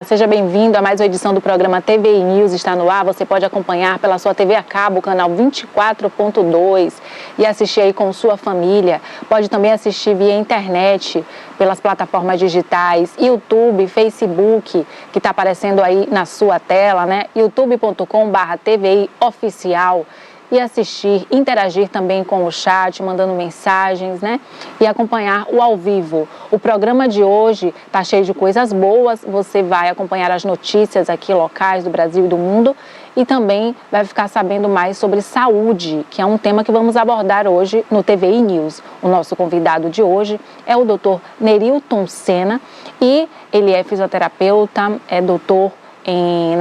Seja bem-vindo a mais uma edição do programa TVI News. Está no ar, você pode acompanhar pela sua TV a cabo, canal 24.2 e assistir aí com sua família. Pode também assistir via internet, pelas plataformas digitais, YouTube, Facebook, que está aparecendo aí na sua tela, né? youtube.com/TVI Oficial. E assistir, interagir também com o chat, mandando mensagens, né? E acompanhar o ao vivo. O programa de hoje tá cheio de coisas boas, você vai acompanhar as notícias aqui locais do Brasil e do mundo e também vai ficar sabendo mais sobre saúde, que é um tema que vamos abordar hoje no TVI News. O nosso convidado de hoje é o Dr. Nerilton Sena e ele é fisioterapeuta, é doutor em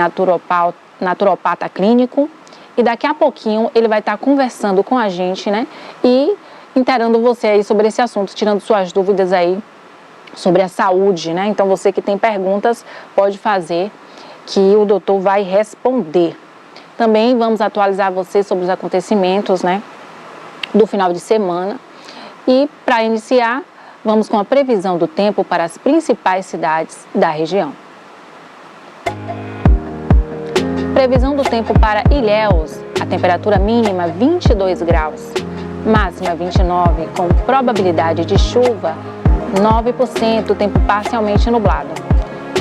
naturopata clínico. E daqui a pouquinho ele vai estar conversando com a gente, né? E inteirando você aí sobre esse assunto, tirando suas dúvidas aí sobre a saúde, né? Então você que tem perguntas pode fazer que o doutor vai responder. Também vamos atualizar você sobre os acontecimentos, né? Do final de semana. E para iniciar, vamos com a previsão do tempo para as principais cidades da região. Previsão do tempo para Ilhéus, a temperatura mínima 22 graus, máxima 29, com probabilidade de chuva 9%, tempo parcialmente nublado.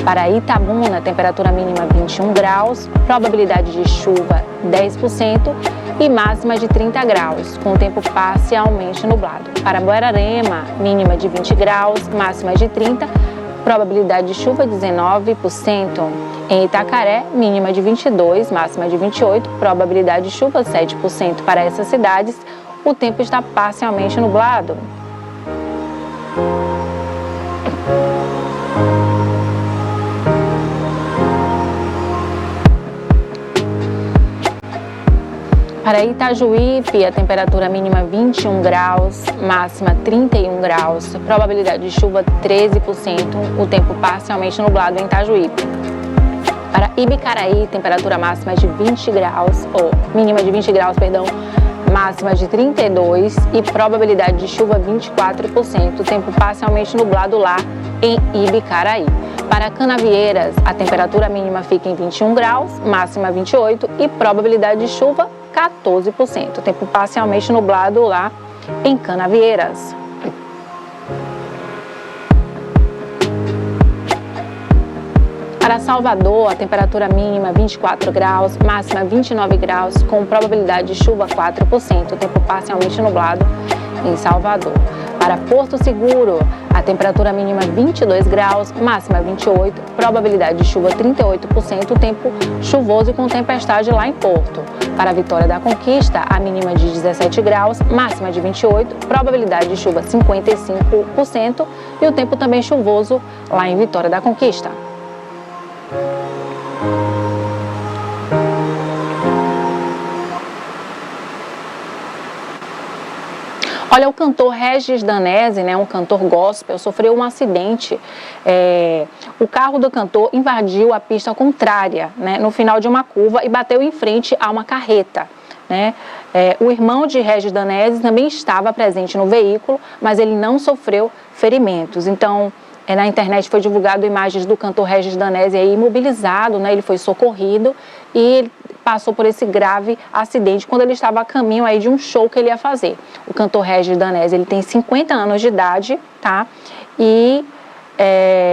Para Itabuna, temperatura mínima 21 graus, probabilidade de chuva 10% e máxima de 30 graus, com tempo parcialmente nublado. Para Buerarema, mínima de 20 graus, máxima de 30, probabilidade de chuva 19%. Em Itacaré, mínima de 22, máxima de 28, probabilidade de chuva 7%. Para essas cidades, o tempo está parcialmente nublado. Para Itajuípe, a temperatura mínima 21 graus, máxima 31 graus, probabilidade de chuva 13%, o tempo parcialmente nublado em Itajuípe. Para Ibicaraí, temperatura máxima de 20 graus, mínima de 20 graus, máxima de 32 e probabilidade de chuva 24%, tempo parcialmente nublado lá em Ibicaraí. Para Canavieiras, a temperatura mínima fica em 21 graus, máxima 28 e probabilidade de chuva 14%, tempo parcialmente nublado lá em Canavieiras. Para Salvador, a temperatura mínima 24 graus, máxima 29 graus, com probabilidade de chuva 4%, tempo parcialmente nublado em Salvador. Para Porto Seguro, a temperatura mínima 22 graus, máxima 28, probabilidade de chuva 38%, tempo chuvoso e com tempestade lá em Porto. Para Vitória da Conquista, a mínima de 17 graus, máxima de 28, probabilidade de chuva 55% e o tempo também chuvoso lá em Vitória da Conquista. Olha, o cantor Regis Danese, né, um cantor gospel, sofreu um acidente. O carro do cantor invadiu a pista contrária, né, no final de uma curva e bateu em frente a uma carreta, né? O irmão de Regis Danese também estava presente no veículo, mas ele não sofreu ferimentos. Então, na internet foi divulgado imagens do cantor Regis Danese aí imobilizado, né? Ele foi socorrido e ele passou por esse grave acidente quando ele estava a caminho aí de um show que ele ia fazer. O cantor Regis Danese, ele tem 50 anos de idade, tá? E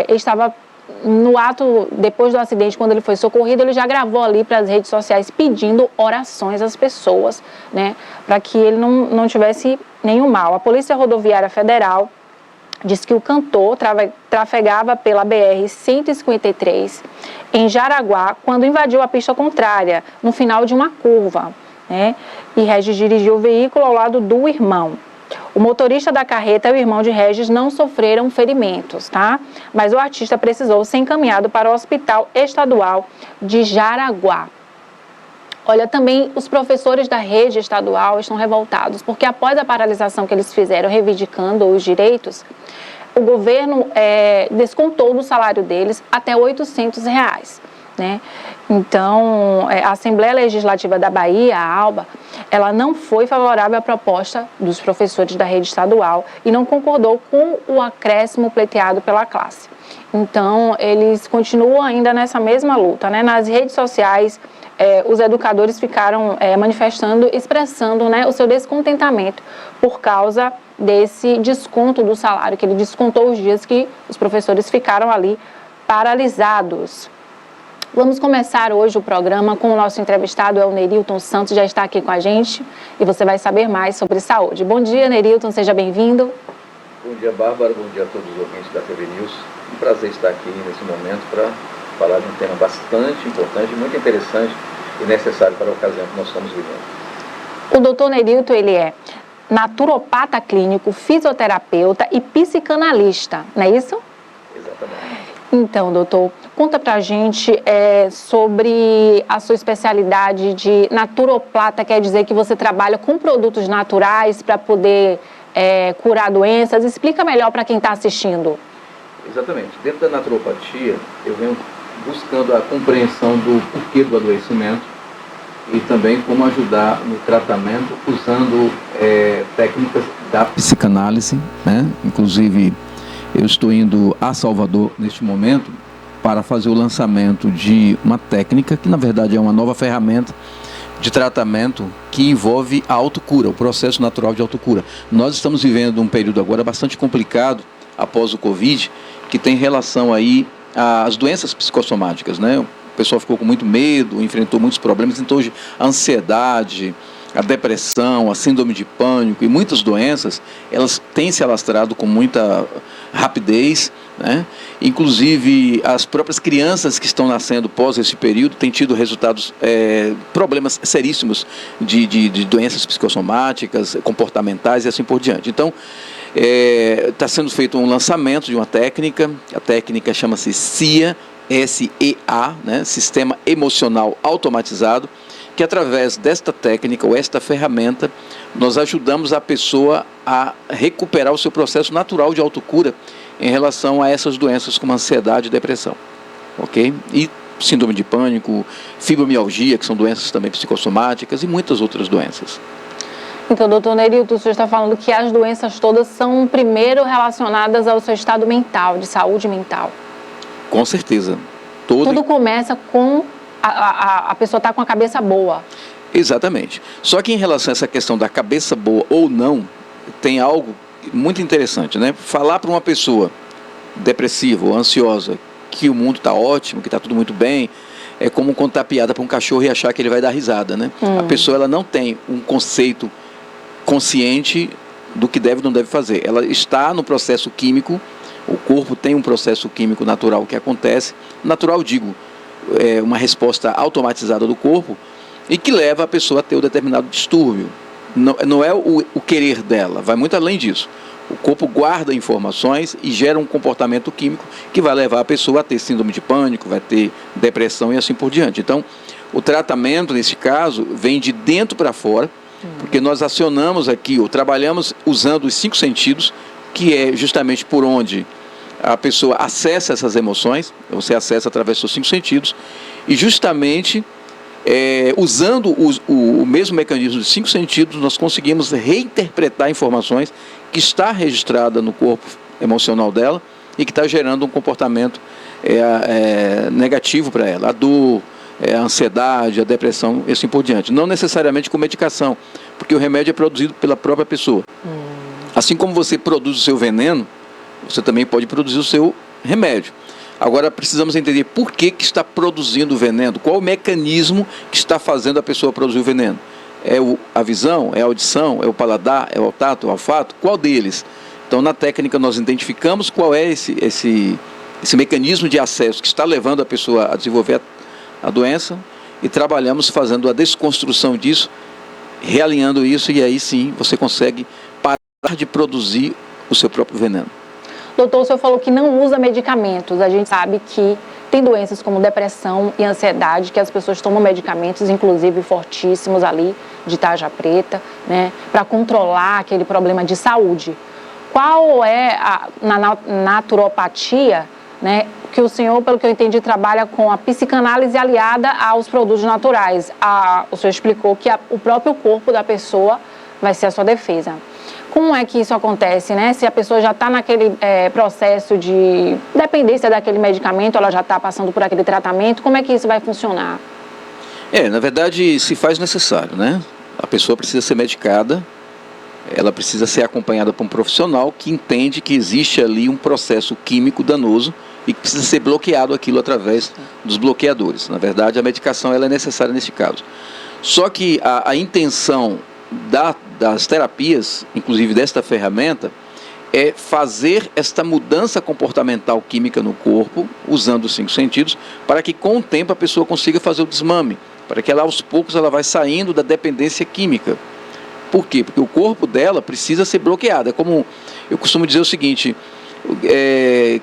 ele estava no ato, depois do acidente, quando ele foi socorrido, ele já gravou ali para as redes sociais pedindo orações às pessoas, né? Para que ele não tivesse nenhum mal. A Polícia Rodoviária Federal diz que o cantor trafegava pela BR-153 em Jaraguá quando invadiu a pista contrária, no final de uma curva, né? E Regis dirigiu o veículo ao lado do irmão. O motorista da carreta e o irmão de Regis não sofreram ferimentos, tá? Mas o artista precisou ser encaminhado para o Hospital Estadual de Jaraguá. Olha, também os professores da rede estadual estão revoltados, porque após a paralisação que eles fizeram, reivindicando os direitos, o governo descontou do salário deles até R$800, né? Então, a Assembleia Legislativa da Bahia, a ALBA, ela não foi favorável à proposta dos professores da rede estadual e não concordou com o acréscimo pleiteado pela classe. Então, eles continuam ainda nessa mesma luta, né? Nas redes sociais, os educadores ficaram manifestando, expressando, né, o seu descontentamento por causa desse desconto do salário, que ele descontou os dias que os professores ficaram ali paralisados. Vamos começar hoje o programa com o nosso entrevistado, o Nerilton Santos, já está aqui com a gente e você vai saber mais sobre saúde. Bom dia, Nerilton, seja bem-vindo. Bom dia, Bárbara, bom dia a todos os ouvintes da TV News. Um prazer estar aqui nesse momento para falar de um tema bastante importante, muito interessante e necessário para a ocasião que nós estamos vivendo. O doutor Nerilton, ele é naturopata clínico, fisioterapeuta e psicanalista, não é isso? Exatamente. Então, doutor, conta pra gente sobre a sua especialidade de naturopata, quer dizer que você trabalha com produtos naturais para poder curar doenças. Explica melhor para quem está assistindo. Exatamente. Dentro da naturopatia, eu venho buscando a compreensão do porquê do adoecimento e também como ajudar no tratamento usando técnicas da psicanálise, né? Inclusive, eu estou indo a Salvador neste momento para fazer o lançamento de uma técnica que, na verdade, é uma nova ferramenta de tratamento que envolve a autocura, o processo natural de autocura. Nós estamos vivendo um período agora bastante complicado após o Covid, que tem relação aí às doenças psicossomáticas, né? O pessoal ficou com muito medo, enfrentou muitos problemas, então hoje a ansiedade, a depressão, a síndrome de pânico e muitas doenças, elas têm se alastrado com muita rapidez, né? Inclusive as próprias crianças que estão nascendo pós esse período têm tido resultados, problemas seríssimos de doenças psicossomáticas, comportamentais e assim por diante. Então, está sendo feito um lançamento de uma técnica, a técnica chama-se SEA, S-E-A, né? Sistema Emocional Automatizado, que através desta técnica ou esta ferramenta, nós ajudamos a pessoa a recuperar o seu processo natural de autocura em relação a essas doenças como ansiedade e depressão, ok? E síndrome de pânico, fibromialgia, que são doenças também psicossomáticas e muitas outras doenças. Então, doutor Nerilton, o senhor está falando que as doenças todas são primeiro relacionadas ao seu estado mental, de saúde mental. Com certeza. Tudo começa com a pessoa estar com a cabeça boa. Exatamente. Só que em relação a essa questão da cabeça boa ou não, tem algo muito interessante, né? Falar para uma pessoa depressiva ou ansiosa que o mundo está ótimo, que está tudo muito bem, é como contar piada para um cachorro e achar que ele vai dar risada, né? A pessoa ela não tem um conceito consciente do que deve e não deve fazer. Ela está no processo químico, o corpo tem um processo químico natural que acontece, natural digo, uma resposta automatizada do corpo e que leva a pessoa a ter um determinado distúrbio. Não é o querer dela, vai muito além disso. O corpo guarda informações e gera um comportamento químico que vai levar a pessoa a ter síndrome de pânico, vai ter depressão e assim por diante. Então, o tratamento, nesse caso, vem de dentro para fora, porque nós acionamos aqui, ou trabalhamos usando os 5 sentidos, que é justamente por onde a pessoa acessa essas emoções, você acessa através dos seus 5 sentidos, e justamente usando o mesmo mecanismo de 5 sentidos, nós conseguimos reinterpretar informações que está registrada no corpo emocional dela e que está gerando um comportamento negativo para ela, a dor, a ansiedade, a depressão e assim por diante. Não necessariamente com medicação, porque o remédio é produzido pela própria pessoa. Assim como você produz o seu veneno, você também pode produzir o seu remédio. Agora precisamos entender por que está produzindo o veneno, qual o mecanismo que está fazendo a pessoa produzir o veneno. É a visão, é a audição, é o paladar, é o tato, é o olfato? Qual deles? Então na técnica nós identificamos qual é esse mecanismo de acesso que está levando a pessoa a desenvolver a doença e trabalhamos fazendo a desconstrução disso, realinhando isso e aí sim você consegue parar de produzir o seu próprio veneno. Doutor, o senhor falou que não usa medicamentos. A gente sabe que tem doenças como depressão e ansiedade, que as pessoas tomam medicamentos, inclusive fortíssimos ali, de tarja preta, né, para controlar aquele problema de saúde. Qual é na naturopatia, né, que o senhor, pelo que eu entendi, trabalha com a psicanálise aliada aos produtos naturais? O senhor explicou que o próprio corpo da pessoa vai ser a sua defesa. Como é que isso acontece, né? Se a pessoa já está naquele processo de dependência daquele medicamento, ela já está passando por aquele tratamento, como é que isso vai funcionar? Na verdade, se faz necessário, né? A pessoa precisa ser medicada, ela precisa ser acompanhada por um profissional que entende que existe ali um processo químico danoso e que precisa ser bloqueado aquilo através dos bloqueadores. Na verdade, a medicação ela é necessária nesse caso. Só que a intenção das terapias, inclusive desta ferramenta, é fazer esta mudança comportamental química no corpo, usando os 5 sentidos, para que com o tempo a pessoa consiga fazer o desmame, para que ela aos poucos ela vai saindo da dependência química. Por quê? Porque o corpo dela precisa ser bloqueado. É como eu costumo dizer o seguinte,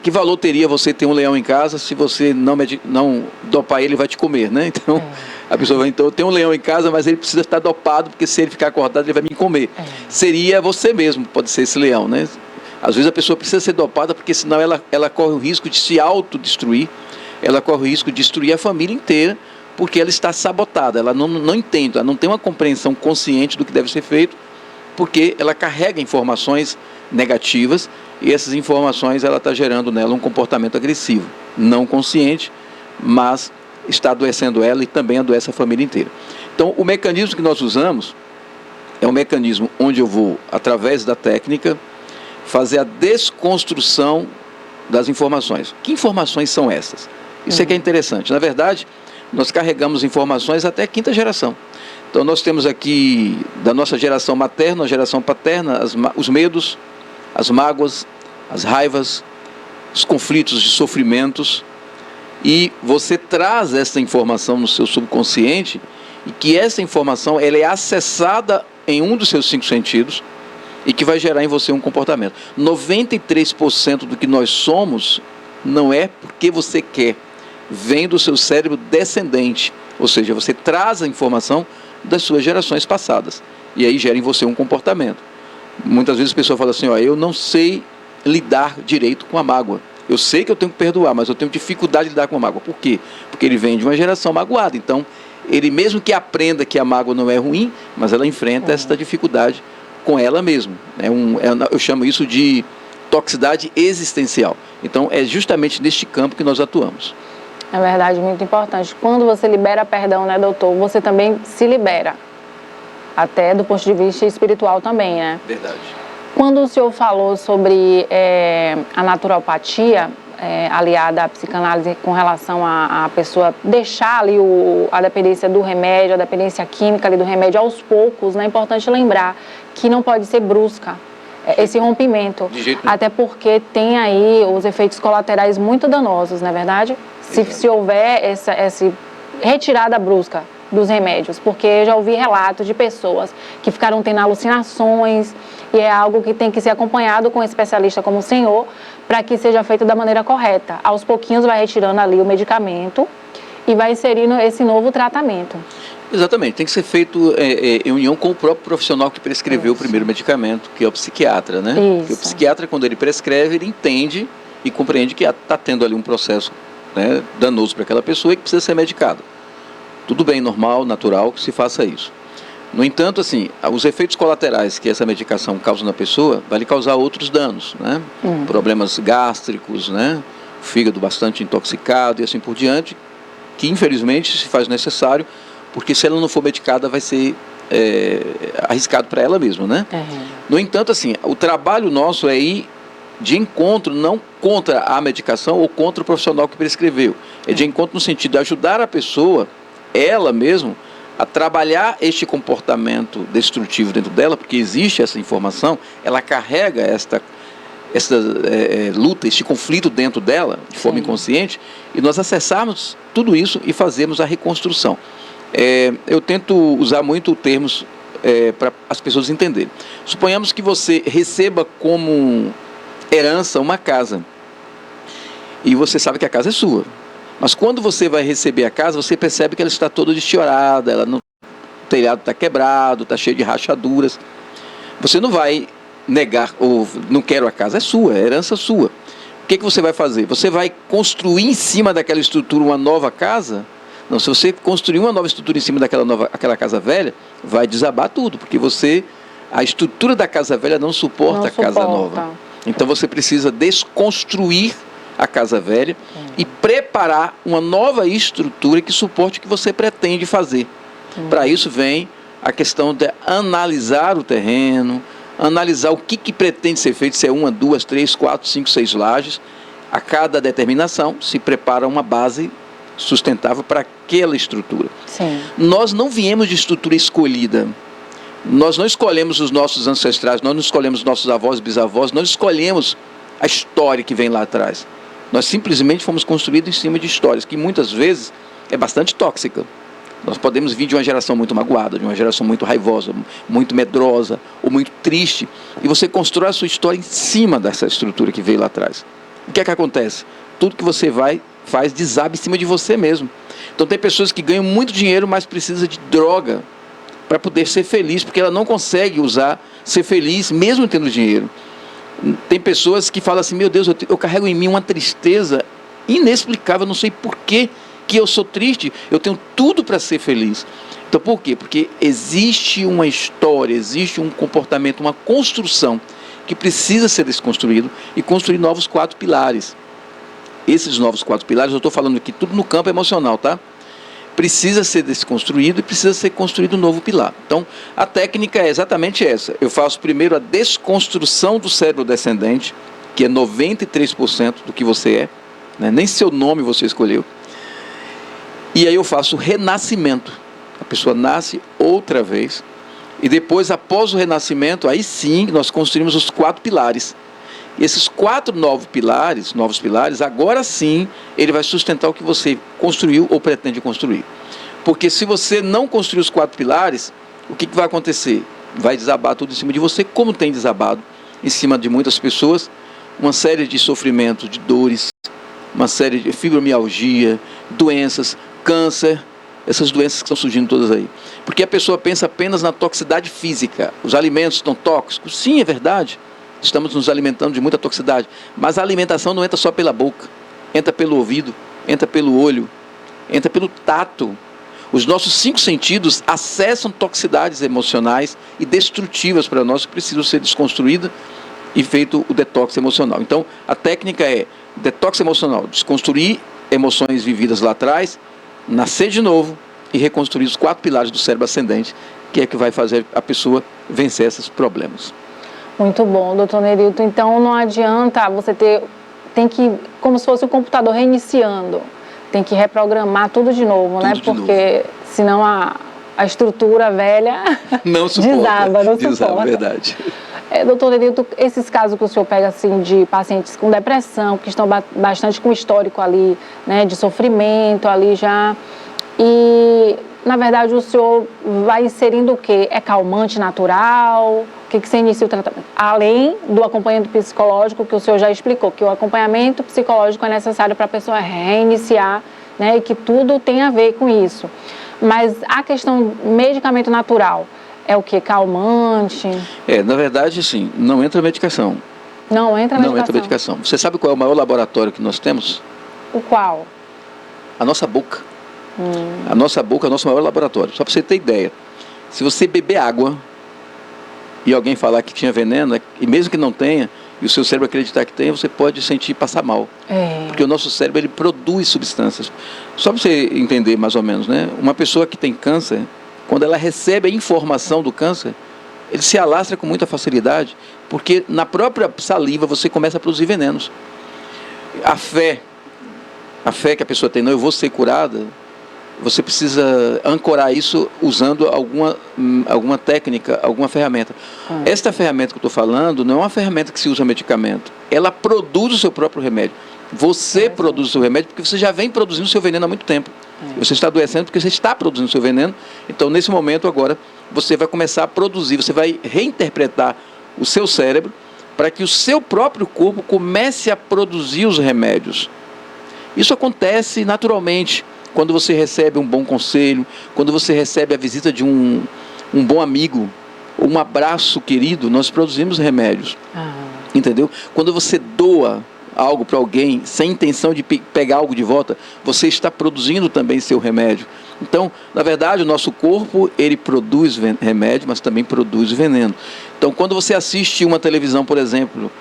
que valor teria você ter um leão em casa se você não dopar ele, vai te comer, né? Então, a pessoa vai, então, eu tenho um leão em casa, mas ele precisa estar dopado, porque se ele ficar acordado, ele vai me comer. Seria você mesmo, pode ser esse leão, né? Às vezes a pessoa precisa ser dopada, porque senão ela corre o risco de se autodestruir, ela corre o risco de destruir a família inteira, porque ela está sabotada, ela não entende, ela não tem uma compreensão consciente do que deve ser feito, porque ela carrega informações negativas e essas informações ela está gerando nela um comportamento agressivo, não consciente, mas está adoecendo ela e também adoece a família inteira. Então, o mecanismo que nós usamos é um mecanismo onde eu vou, através da técnica, fazer a desconstrução das informações. Que informações são essas? Isso é que é interessante. Na verdade, nós carregamos informações até a 5ª geração. Então nós temos aqui, da nossa geração materna, a geração paterna, os medos, as mágoas, as raivas, os conflitos de sofrimentos, e você traz essa informação no seu subconsciente, e que essa informação ela é acessada em um dos seus 5 sentidos, e que vai gerar em você um comportamento. 93% do que nós somos não é porque você quer, vem do seu cérebro descendente, ou seja, você traz a informação das suas gerações passadas, e aí gera em você um comportamento. Muitas vezes a pessoa fala assim, eu não sei lidar direito com a mágoa, eu sei que eu tenho que perdoar, mas eu tenho dificuldade de lidar com a mágoa. Por quê? Porque ele vem de uma geração magoada, então ele mesmo que aprenda que a mágoa não é ruim, mas ela enfrenta essa dificuldade com ela mesma. Eu chamo isso de toxicidade existencial. Então é justamente neste campo que nós atuamos. É verdade, muito importante. Quando você libera perdão, né, doutor, você também se libera. Até do ponto de vista espiritual também, né? Verdade. Quando o senhor falou sobre a naturopatia, aliada à psicanálise com relação à pessoa deixar ali a dependência do remédio, a dependência química ali do remédio aos poucos, né? É importante lembrar que não pode ser brusca esse rompimento. De jeito nenhum. Até porque tem aí os efeitos colaterais muito danosos, não é verdade? Se houver essa retirada brusca dos remédios, porque eu já ouvi relatos de pessoas que ficaram tendo alucinações, e é algo que tem que ser acompanhado com um especialista como o senhor, para que seja feito da maneira correta. Aos pouquinhos vai retirando ali o medicamento e vai inserindo esse novo tratamento. Exatamente, tem que ser feito em união com o próprio profissional que prescreveu o primeiro medicamento, que é o psiquiatra, né? Porque o psiquiatra, quando ele prescreve, ele entende e compreende que está tendo ali um processo, né, danoso para aquela pessoa e que precisa ser medicado. Tudo bem, normal, natural que se faça isso. No entanto, assim, os efeitos colaterais que essa medicação causa na pessoa vai lhe causar outros danos, né? Problemas gástricos, né? Fígado bastante intoxicado e assim por diante, que infelizmente se faz necessário, porque se ela não for medicada vai ser arriscado para ela mesma, né? No entanto, assim, o trabalho nosso é ir de encontro, não contra a medicação ou contra o profissional que prescreveu. É de encontro no sentido de ajudar a pessoa, ela mesma, a trabalhar este comportamento destrutivo dentro dela, porque existe essa informação, ela carrega esta luta, este conflito dentro dela, de forma inconsciente, e nós acessarmos tudo isso e fazermos a reconstrução. Eu tento usar muito termos para as pessoas entenderem. Suponhamos que você receba como herança uma casa, e você sabe que a casa é sua. Mas quando você vai receber a casa, você percebe que ela está toda desfiorada, o telhado está quebrado, está cheio de rachaduras. Você não vai negar, ou não quero a casa, é sua, é herança sua. O que você vai fazer? Você vai construir em cima daquela estrutura uma nova casa? Não, se você construir uma nova estrutura em cima daquela casa velha, vai desabar tudo, porque você A estrutura da casa velha não suporta a casa nova. Então você precisa desconstruir a casa velha e preparar uma nova estrutura que suporte o que você pretende fazer. Para isso vem a questão de analisar o terreno, analisar o que pretende ser feito, se é 1, 2, 3, 4, 5, 6 lajes. A cada determinação se prepara uma base sustentável para aquela estrutura. Sim. Nós não viemos de estrutura escolhida. Nós não escolhemos os nossos ancestrais, nós não escolhemos nossos avós e bisavós, nós escolhemos a história que vem lá atrás. Nós simplesmente fomos construídos em cima de histórias que muitas vezes é bastante tóxica. Nós podemos vir de uma geração muito magoada, de uma geração muito raivosa, muito medrosa ou muito triste, e você constrói a sua história em cima dessa estrutura que veio lá atrás. O que é que acontece? Tudo que você faz desaba em cima de você mesmo. Então tem pessoas que ganham muito dinheiro, mas precisam de droga para poder ser feliz, porque ela não consegue ser feliz mesmo tendo dinheiro. Tem pessoas que falam assim, meu Deus, eu carrego em mim uma tristeza inexplicável, não sei por que eu sou triste, eu tenho tudo para ser feliz. Então por quê? Porque existe uma história, existe um comportamento, uma construção que precisa ser desconstruído e construir novos 4 pilares. Esses novos 4 pilares, eu estou falando aqui tudo no campo emocional, tá? Precisa ser desconstruído e precisa ser construído um novo pilar. Então, a técnica é exatamente essa. Eu faço primeiro a desconstrução do cérebro descendente, que é 93% do que você é, né? Nem seu nome você escolheu. E aí eu faço o renascimento. A pessoa nasce outra vez. E depois, após o renascimento, aí sim nós construímos os 4 pilares. E esses 4 novos pilares, agora sim, ele vai sustentar o que você construiu ou pretende construir. Porque se você não construir os 4 pilares, o que vai acontecer? Vai desabar tudo em cima de você, como tem desabado em cima de muitas pessoas, uma série de sofrimentos, de dores, uma série de fibromialgia, doenças, câncer, essas doenças que estão surgindo todas aí. Porque a pessoa pensa apenas na toxicidade física. Os alimentos estão tóxicos? Sim, é verdade. Estamos nos alimentando de muita toxicidade, mas a alimentação não entra só pela boca, entra pelo ouvido, entra pelo olho, entra pelo tato. Os nossos 5 sentidos acessam toxicidades emocionais e destrutivas para nós que precisam ser desconstruídas e feito o detox emocional. Então, a técnica é detox emocional, desconstruir emoções vividas lá atrás, nascer de novo e reconstruir os 4 pilares do cérebro ascendente, que é que vai fazer a pessoa vencer esses problemas. Muito bom, doutor Nerilton. Então não adianta você tem que, como se fosse um computador reiniciando, tem que reprogramar tudo de novo, né? Porque senão a estrutura velha não suporta, desaba, suporta. Verdade. Doutor Nerilton, esses casos que o senhor pega assim de pacientes com depressão, que estão bastante com histórico ali, né, de sofrimento ali já, e na verdade o senhor vai inserindo o quê? É calmante natural? O que você inicia o tratamento? Além do acompanhamento psicológico, que o senhor já explicou, que o acompanhamento psicológico é necessário para a pessoa reiniciar, né, e que tudo tem a ver com isso. Mas a questão medicamento natural é o quê? Calmante? Na verdade, sim, não entra medicação. Não entra medicação? Não entra medicação. Você sabe qual é o maior laboratório que nós temos? O qual? A nossa boca. A nossa boca é o nosso maior laboratório. Só para você ter ideia. Se você beber água e alguém falar que tinha veneno, e mesmo que não tenha, e o seu cérebro acreditar que tem, você pode sentir passar mal. Porque o nosso cérebro, ele produz substâncias. Só para você entender mais ou menos, né? Uma pessoa que tem câncer, quando ela recebe a informação do câncer, ele se alastra com muita facilidade, porque na própria saliva você começa a produzir venenos. A fé que a pessoa tem, não, eu vou ser curada, você precisa ancorar isso usando alguma técnica, alguma ferramenta. Esta ferramenta que eu estou falando não é uma ferramenta que se usa medicamento. Ela produz o seu próprio remédio. Você produz o seu remédio porque você já vem produzindo o seu veneno há muito tempo. Você está adoecendo porque você está produzindo o seu veneno. Então, nesse momento agora, você vai começar a produzir, você vai reinterpretar o seu cérebro para que o seu próprio corpo comece a produzir os remédios. Isso acontece naturalmente quando você recebe um bom conselho, quando você recebe a visita de um bom amigo, ou um abraço querido, nós produzimos remédios. Entendeu? Quando você doa algo para alguém sem intenção de pegar algo de volta, você está produzindo também seu remédio. Então, na verdade, o nosso corpo, ele produz remédio, mas também produz veneno. Então, quando você assiste uma televisão, por exemplo,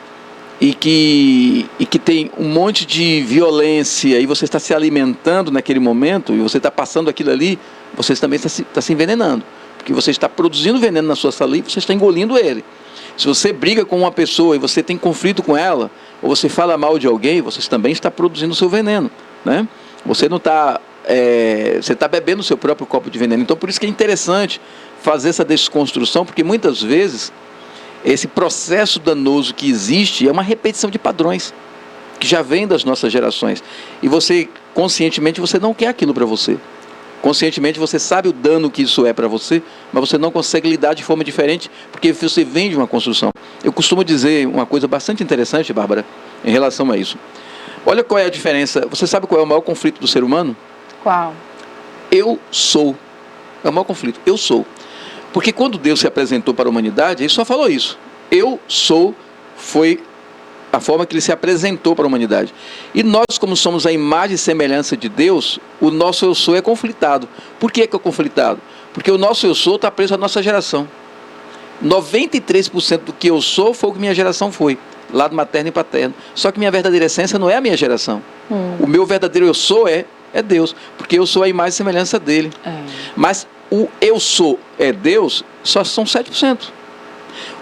e que tem um monte de violência, e você está se alimentando naquele momento, e você está passando aquilo ali, você também está se envenenando. Porque você está produzindo veneno na sua saliva, você está engolindo ele. Se você briga com uma pessoa e você tem conflito com ela, ou você fala mal de alguém, você também está produzindo o seu veneno, né? Você não está... você está bebendo o seu próprio copo de veneno. Então, por isso que é interessante fazer essa desconstrução, porque muitas vezes esse processo danoso que existe é uma repetição de padrões que já vem das nossas gerações. E você, conscientemente, você não quer aquilo para você. Conscientemente você sabe o dano que isso é para você, mas você não consegue lidar de forma diferente, porque você vem de uma construção. Eu costumo dizer uma coisa bastante interessante, Bárbara, em relação a isso. Olha qual é a diferença. Você sabe qual é o maior conflito do ser humano? Qual? Eu sou. É o maior conflito. Eu sou. Porque quando Deus se apresentou para a humanidade, ele só falou isso. Eu sou, foi a forma que ele se apresentou para a humanidade. E nós, como somos a imagem e semelhança de Deus, o nosso eu sou é conflitado. Por que é conflitado? Porque o nosso eu sou está preso à nossa geração. 93% do que eu sou foi o que minha geração foi. Lado materno e paterno. Só que minha verdadeira essência não é a minha geração. O meu verdadeiro eu sou é Deus. Porque eu sou a imagem e semelhança dele. Mas o eu sou é Deus, só são 7%.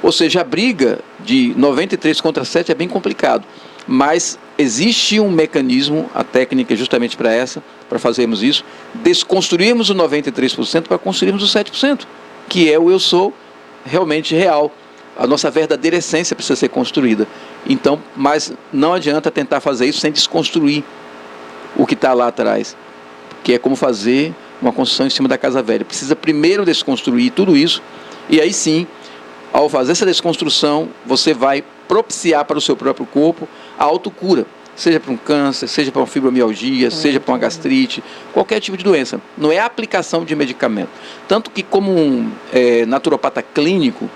Ou seja, a briga de 93 contra 7 é bem complicado. Mas existe um mecanismo, a técnica é justamente para fazermos isso, desconstruirmos o 93% para construirmos o 7%, que é o eu sou realmente real. A nossa verdadeira essência precisa ser construída. Então, mas não adianta tentar fazer isso sem desconstruir o que está lá atrás. Que é como fazer uma construção em cima da casa velha. Precisa primeiro desconstruir tudo isso, e aí sim, ao fazer essa desconstrução, você vai propiciar para o seu próprio corpo a autocura, seja para um câncer, seja para uma fibromialgia, seja para uma gastrite, qualquer tipo de doença. Não é a aplicação de medicamento. Tanto que, como um naturopata clínico,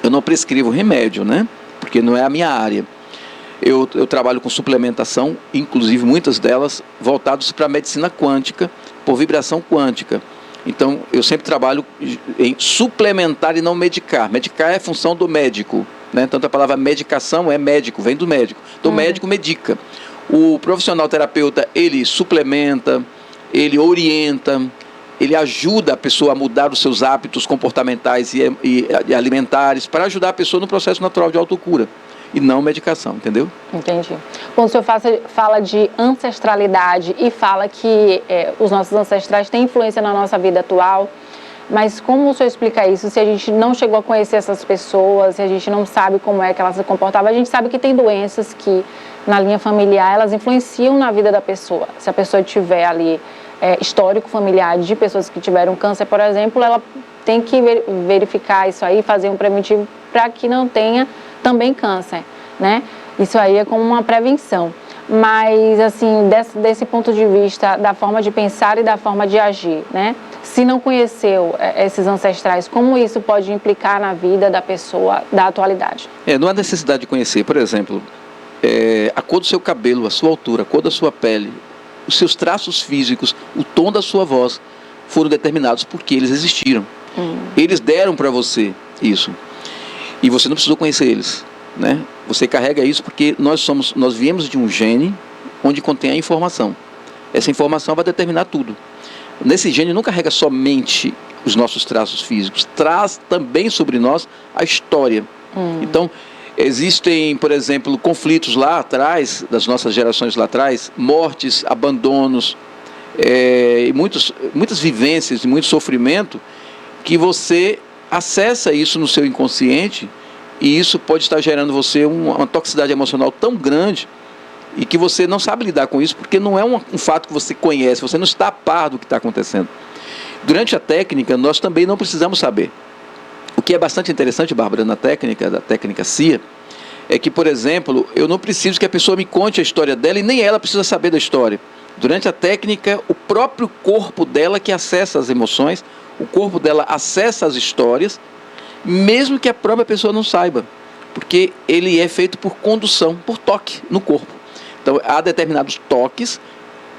eu não prescrevo remédio, né? Porque não é a minha área. Eu trabalho com suplementação, inclusive muitas delas voltadas para a medicina quântica, por vibração quântica. Então, eu sempre trabalho em suplementar e não medicar. Medicar é função do médico, né? Tanto a palavra medicação é médico, vem do médico. Então, o médico medica. O profissional terapeuta, ele suplementa, ele orienta, ele ajuda a pessoa a mudar os seus hábitos comportamentais e alimentares para ajudar a pessoa no processo natural de autocura. E não medicação, entendeu? Entendi. Bom, o senhor fala de ancestralidade e fala que os nossos ancestrais têm influência na nossa vida atual, mas como o senhor explica isso? Se a gente não chegou a conhecer essas pessoas, se a gente não sabe como é que elas se comportavam, a gente sabe que tem doenças que na linha familiar elas influenciam na vida da pessoa. Se a pessoa tiver ali histórico familiar de pessoas que tiveram câncer, por exemplo, ela tem que verificar isso aí, fazer um preventivo para que não tenha também câncer, né? Isso aí é como uma prevenção. Mas, assim, desse ponto de vista, da forma de pensar e da forma de agir, né? Se não conheceu esses ancestrais, como isso pode implicar na vida da pessoa da atualidade? Não há necessidade de conhecer. Por exemplo, a cor do seu cabelo, a sua altura, a cor da sua pele, os seus traços físicos, o tom da sua voz foram determinados porque eles existiram. Eles deram para você isso. E você não precisou conhecer eles, né? Você carrega isso porque nós viemos de um gene onde contém a informação. Essa informação vai determinar tudo. Nesse gene não carrega somente os nossos traços físicos, traz também sobre nós a história. Então, existem, por exemplo, conflitos lá atrás, das nossas gerações lá atrás, mortes, abandonos, e muitas vivências e muito sofrimento, que você acessa isso no seu inconsciente e isso pode estar gerando você uma toxicidade emocional tão grande e que você não sabe lidar com isso porque não é um fato que você conhece, você não está a par do que está acontecendo. Durante a técnica, nós também não precisamos saber. O que é bastante interessante, Bárbara, da técnica CIA, é que, por exemplo, eu não preciso que a pessoa me conte a história dela e nem ela precisa saber da história. Durante a técnica, o próprio corpo dela que acessa as emoções, o corpo dela acessa as histórias, mesmo que a própria pessoa não saiba, porque ele é feito por condução, por toque no corpo. Então, há determinados toques,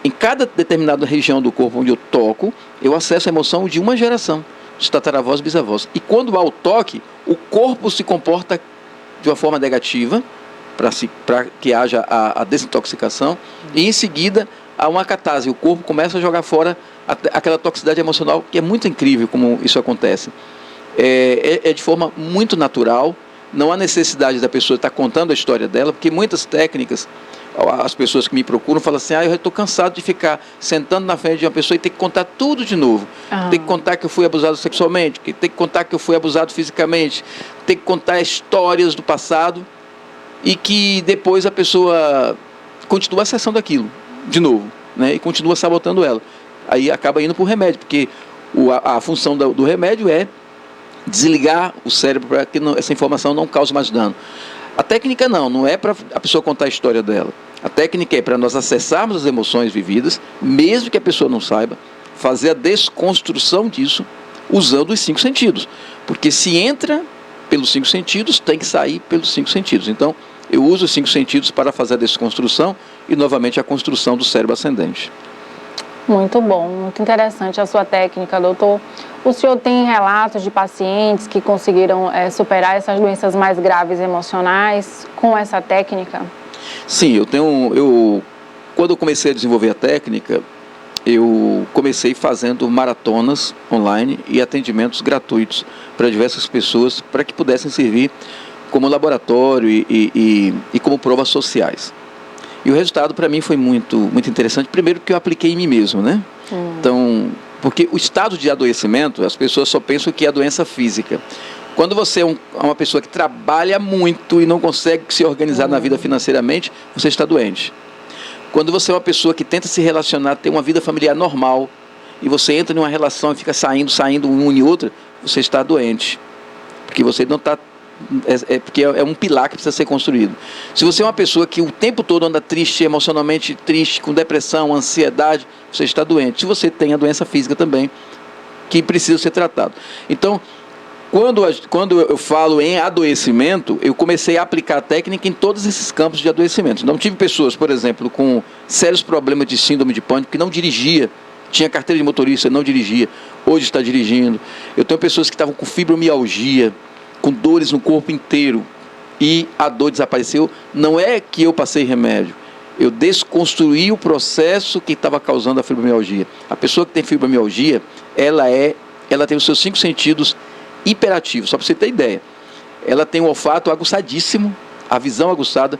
em cada determinada região do corpo onde eu toco, eu acesso a emoção de uma geração, de tataravós e bisavós. E quando há o toque, o corpo se comporta de uma forma negativa, para que haja a desintoxicação, e em seguida há uma catarse, o corpo começa a jogar fora aquela toxicidade emocional, que é muito incrível como isso acontece. É de forma muito natural, não há necessidade da pessoa estar contando a história dela, porque muitas técnicas, as pessoas que me procuram falam assim, eu estou cansado de ficar sentando na frente de uma pessoa e ter que contar tudo de novo. Tem que contar que eu fui abusado sexualmente, tem que contar que eu fui abusado fisicamente, tem que contar histórias do passado, e que depois a pessoa continua acessando aquilo de novo, né, e continua sabotando ela. Aí acaba indo para o remédio, porque a função do remédio é desligar o cérebro para que essa informação não cause mais dano. A técnica não é para a pessoa contar a história dela. A técnica é para nós acessarmos as emoções vividas, mesmo que a pessoa não saiba, fazer a desconstrução disso usando os 5 sentidos. Porque se entra pelos 5 sentidos, tem que sair pelos 5 sentidos. Então, eu uso os 5 sentidos para fazer a desconstrução e, novamente, a construção do cérebro ascendente. Muito bom, muito interessante a sua técnica, doutor. O senhor tem relatos de pacientes que conseguiram superar essas doenças mais graves emocionais com essa técnica? Sim, quando eu comecei a desenvolver a técnica, eu comecei fazendo maratonas online e atendimentos gratuitos para diversas pessoas, para que pudessem servir como laboratório e como provas sociais. E o resultado para mim foi muito interessante, primeiro porque eu apliquei em mim mesmo, né? Então, porque o estado de adoecimento, as pessoas só pensam que é a doença física. Quando você é uma pessoa que trabalha muito e não consegue se organizar na vida financeiramente, você está doente. Quando você é uma pessoa que tenta se relacionar, ter uma vida familiar normal, e você entra em uma relação e fica saindo um e outra, você está doente. Porque você não está... porque é um pilar que precisa ser construído. Se você é uma pessoa que o tempo todo anda triste, emocionalmente triste, com depressão, ansiedade, você está doente. Se você tem a doença física também, que precisa ser tratado. Então, quando eu falo em adoecimento, eu comecei a aplicar a técnica em todos esses campos de adoecimento. Então, tive pessoas, por exemplo, com sérios problemas de síndrome de pânico, que não dirigia, tinha carteira de motorista, não dirigia, hoje está dirigindo. Eu tenho pessoas que estavam com fibromialgia, com dores no corpo inteiro, e a dor desapareceu. Não é que eu passei remédio, eu desconstruí o processo que estava causando a fibromialgia. A pessoa que tem fibromialgia, ela tem os seus 5 sentidos hiperativos, só para você ter ideia. Ela tem um olfato aguçadíssimo, a visão aguçada,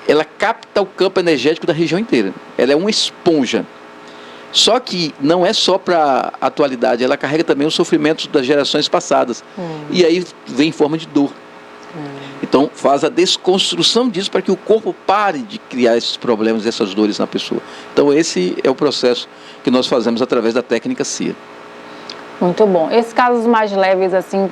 ela capta o campo energético da região inteira, ela é uma esponja. Só que não é só para a atualidade, ela carrega também os sofrimentos das gerações passadas. E aí vem em forma de dor. Então faz a desconstrução disso para que o corpo pare de criar esses problemas, essas dores na pessoa. Então esse é o processo que nós fazemos através da técnica CIA. Muito bom. Esses casos mais leves, assim,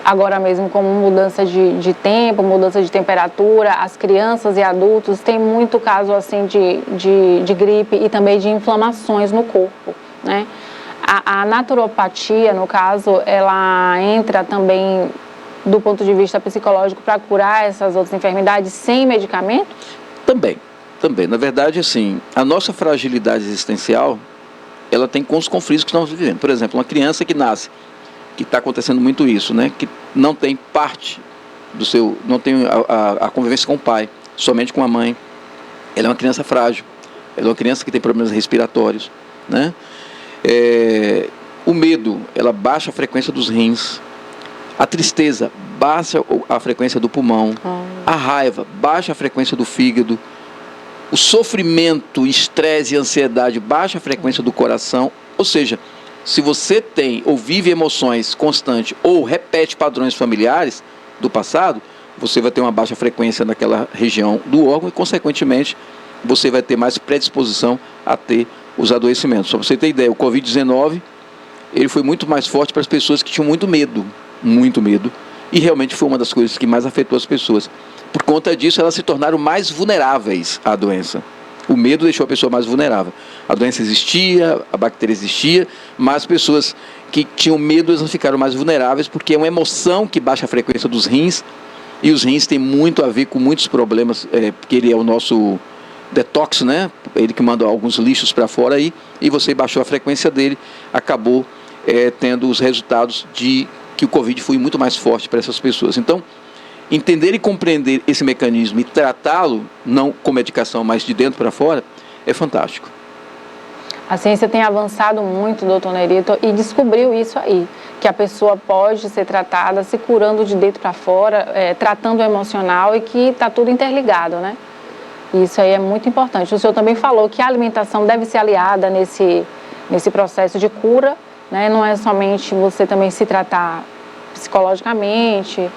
agora mesmo como mudança de tempo, mudança de temperatura, as crianças e adultos têm muito caso assim de gripe e também de inflamações no corpo, né? A naturopatia, no caso, ela entra também do ponto de vista psicológico para curar essas outras enfermidades sem medicamento? Também. Na verdade, assim, a nossa fragilidade existencial, ela tem com os conflitos que estamos vivendo. Por exemplo, uma criança que nasce, que está acontecendo muito isso, né? Que não tem parte não tem a convivência com o pai, somente com a mãe. Ela é uma criança frágil, ela é uma criança que tem problemas respiratórios, né? O medo, ela baixa a frequência dos rins. A tristeza, baixa a frequência do pulmão. A raiva, baixa a frequência do fígado. O sofrimento, estresse e ansiedade, baixa a frequência do coração. Ou seja, se você tem ou vive emoções constantes ou repete padrões familiares do passado, você vai ter uma baixa frequência naquela região do órgão e, consequentemente, você vai ter mais predisposição a ter os adoecimentos. Só para você ter ideia, o Covid-19, ele foi muito mais forte para as pessoas que tinham muito medo, e realmente foi uma das coisas que mais afetou as pessoas. Por conta disso, elas se tornaram mais vulneráveis à doença. O medo deixou a pessoa mais vulnerável. A doença existia, a bactéria existia, mas as pessoas que tinham medo, elas ficaram mais vulneráveis, porque é uma emoção que baixa a frequência dos rins E os rins têm muito a ver com muitos problemas, porque ele é o nosso detox, né? Ele que manda alguns lixos para fora aí, e você baixou a frequência dele, acabou tendo os resultados de que o Covid foi muito mais forte para essas pessoas. Então, entender e compreender esse mecanismo e tratá-lo, não com medicação, mas de dentro para fora, é fantástico. A ciência tem avançado muito, doutor Nerito, e descobriu isso aí, que a pessoa pode ser tratada se curando de dentro para fora, tratando o emocional, e que está tudo interligado, né? Isso aí é muito importante. O senhor também falou que a alimentação deve ser aliada nesse processo de cura, né? Não é somente você também se tratar psicologicamente,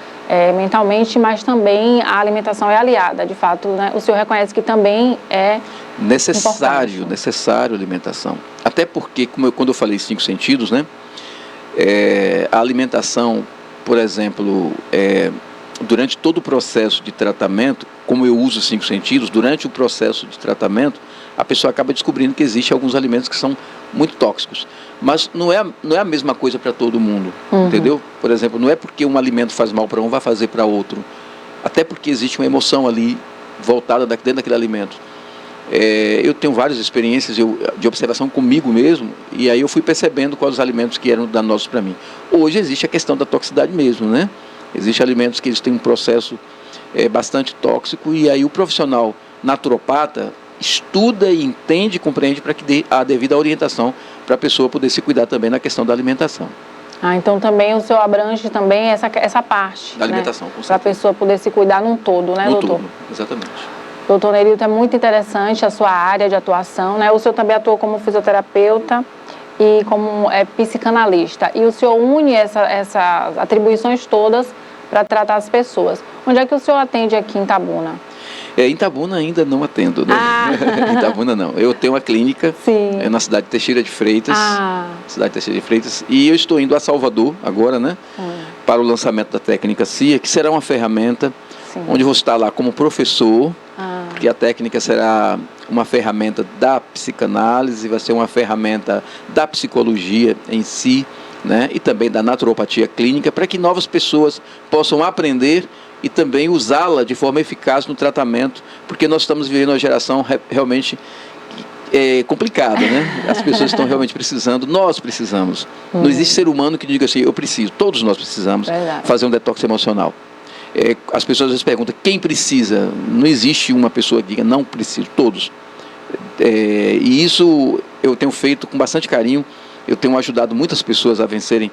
mentalmente, mas também a alimentação é aliada, de fato, né? O senhor reconhece que também é necessário a alimentação. Até porque, quando eu falei 5 sentidos, né? A alimentação, por exemplo, durante todo o processo de tratamento, como eu uso os 5 sentidos, durante o processo de tratamento, a pessoa acaba descobrindo que existem alguns alimentos que são muito tóxicos. Mas não é a mesma coisa para todo mundo, entendeu? Por exemplo, não é porque um alimento faz mal para um, vai fazer para outro. Até porque existe uma emoção ali voltada dentro daquele alimento. Eu tenho várias experiências de observação comigo mesmo, e aí eu fui percebendo quais os alimentos que eram danosos para mim. Hoje existe a questão da toxicidade mesmo, né? Existem alimentos que eles têm um processo bastante tóxico, e aí o profissional naturopata estuda e entende e compreende para que dê a devida orientação para a pessoa poder se cuidar também na questão da alimentação. Então também o senhor abrange também essa parte da alimentação, né? Para a pessoa poder se cuidar num todo, né, doutor? Todo, exatamente. Doutor Nerito, é muito interessante a sua área de atuação, né? O senhor também atua como fisioterapeuta e como psicanalista. E o senhor une essas atribuições todas para tratar as pessoas. Onde é que o senhor atende aqui em Itabuna? Em Itabuna ainda não atendo, né? Em Itabuna não. Eu tenho uma clínica na cidade de Teixeira de Freitas. E eu estou indo a Salvador agora, né? Para o lançamento da técnica CIA, que será uma ferramenta onde vou estar lá como professor, porque a técnica será uma ferramenta da psicanálise, vai ser uma ferramenta da psicologia em si, né? E também da naturopatia clínica, para que novas pessoas possam aprender e também usá-la de forma eficaz no tratamento, porque nós estamos vivendo uma geração realmente complicada, né? As pessoas estão realmente precisando, nós precisamos. Não existe ser humano que diga assim, eu preciso, todos nós precisamos fazer um detox emocional. As pessoas às vezes perguntam, quem precisa? Não existe uma pessoa que diga, não preciso, todos. E isso eu tenho feito com bastante carinho, eu tenho ajudado muitas pessoas a vencerem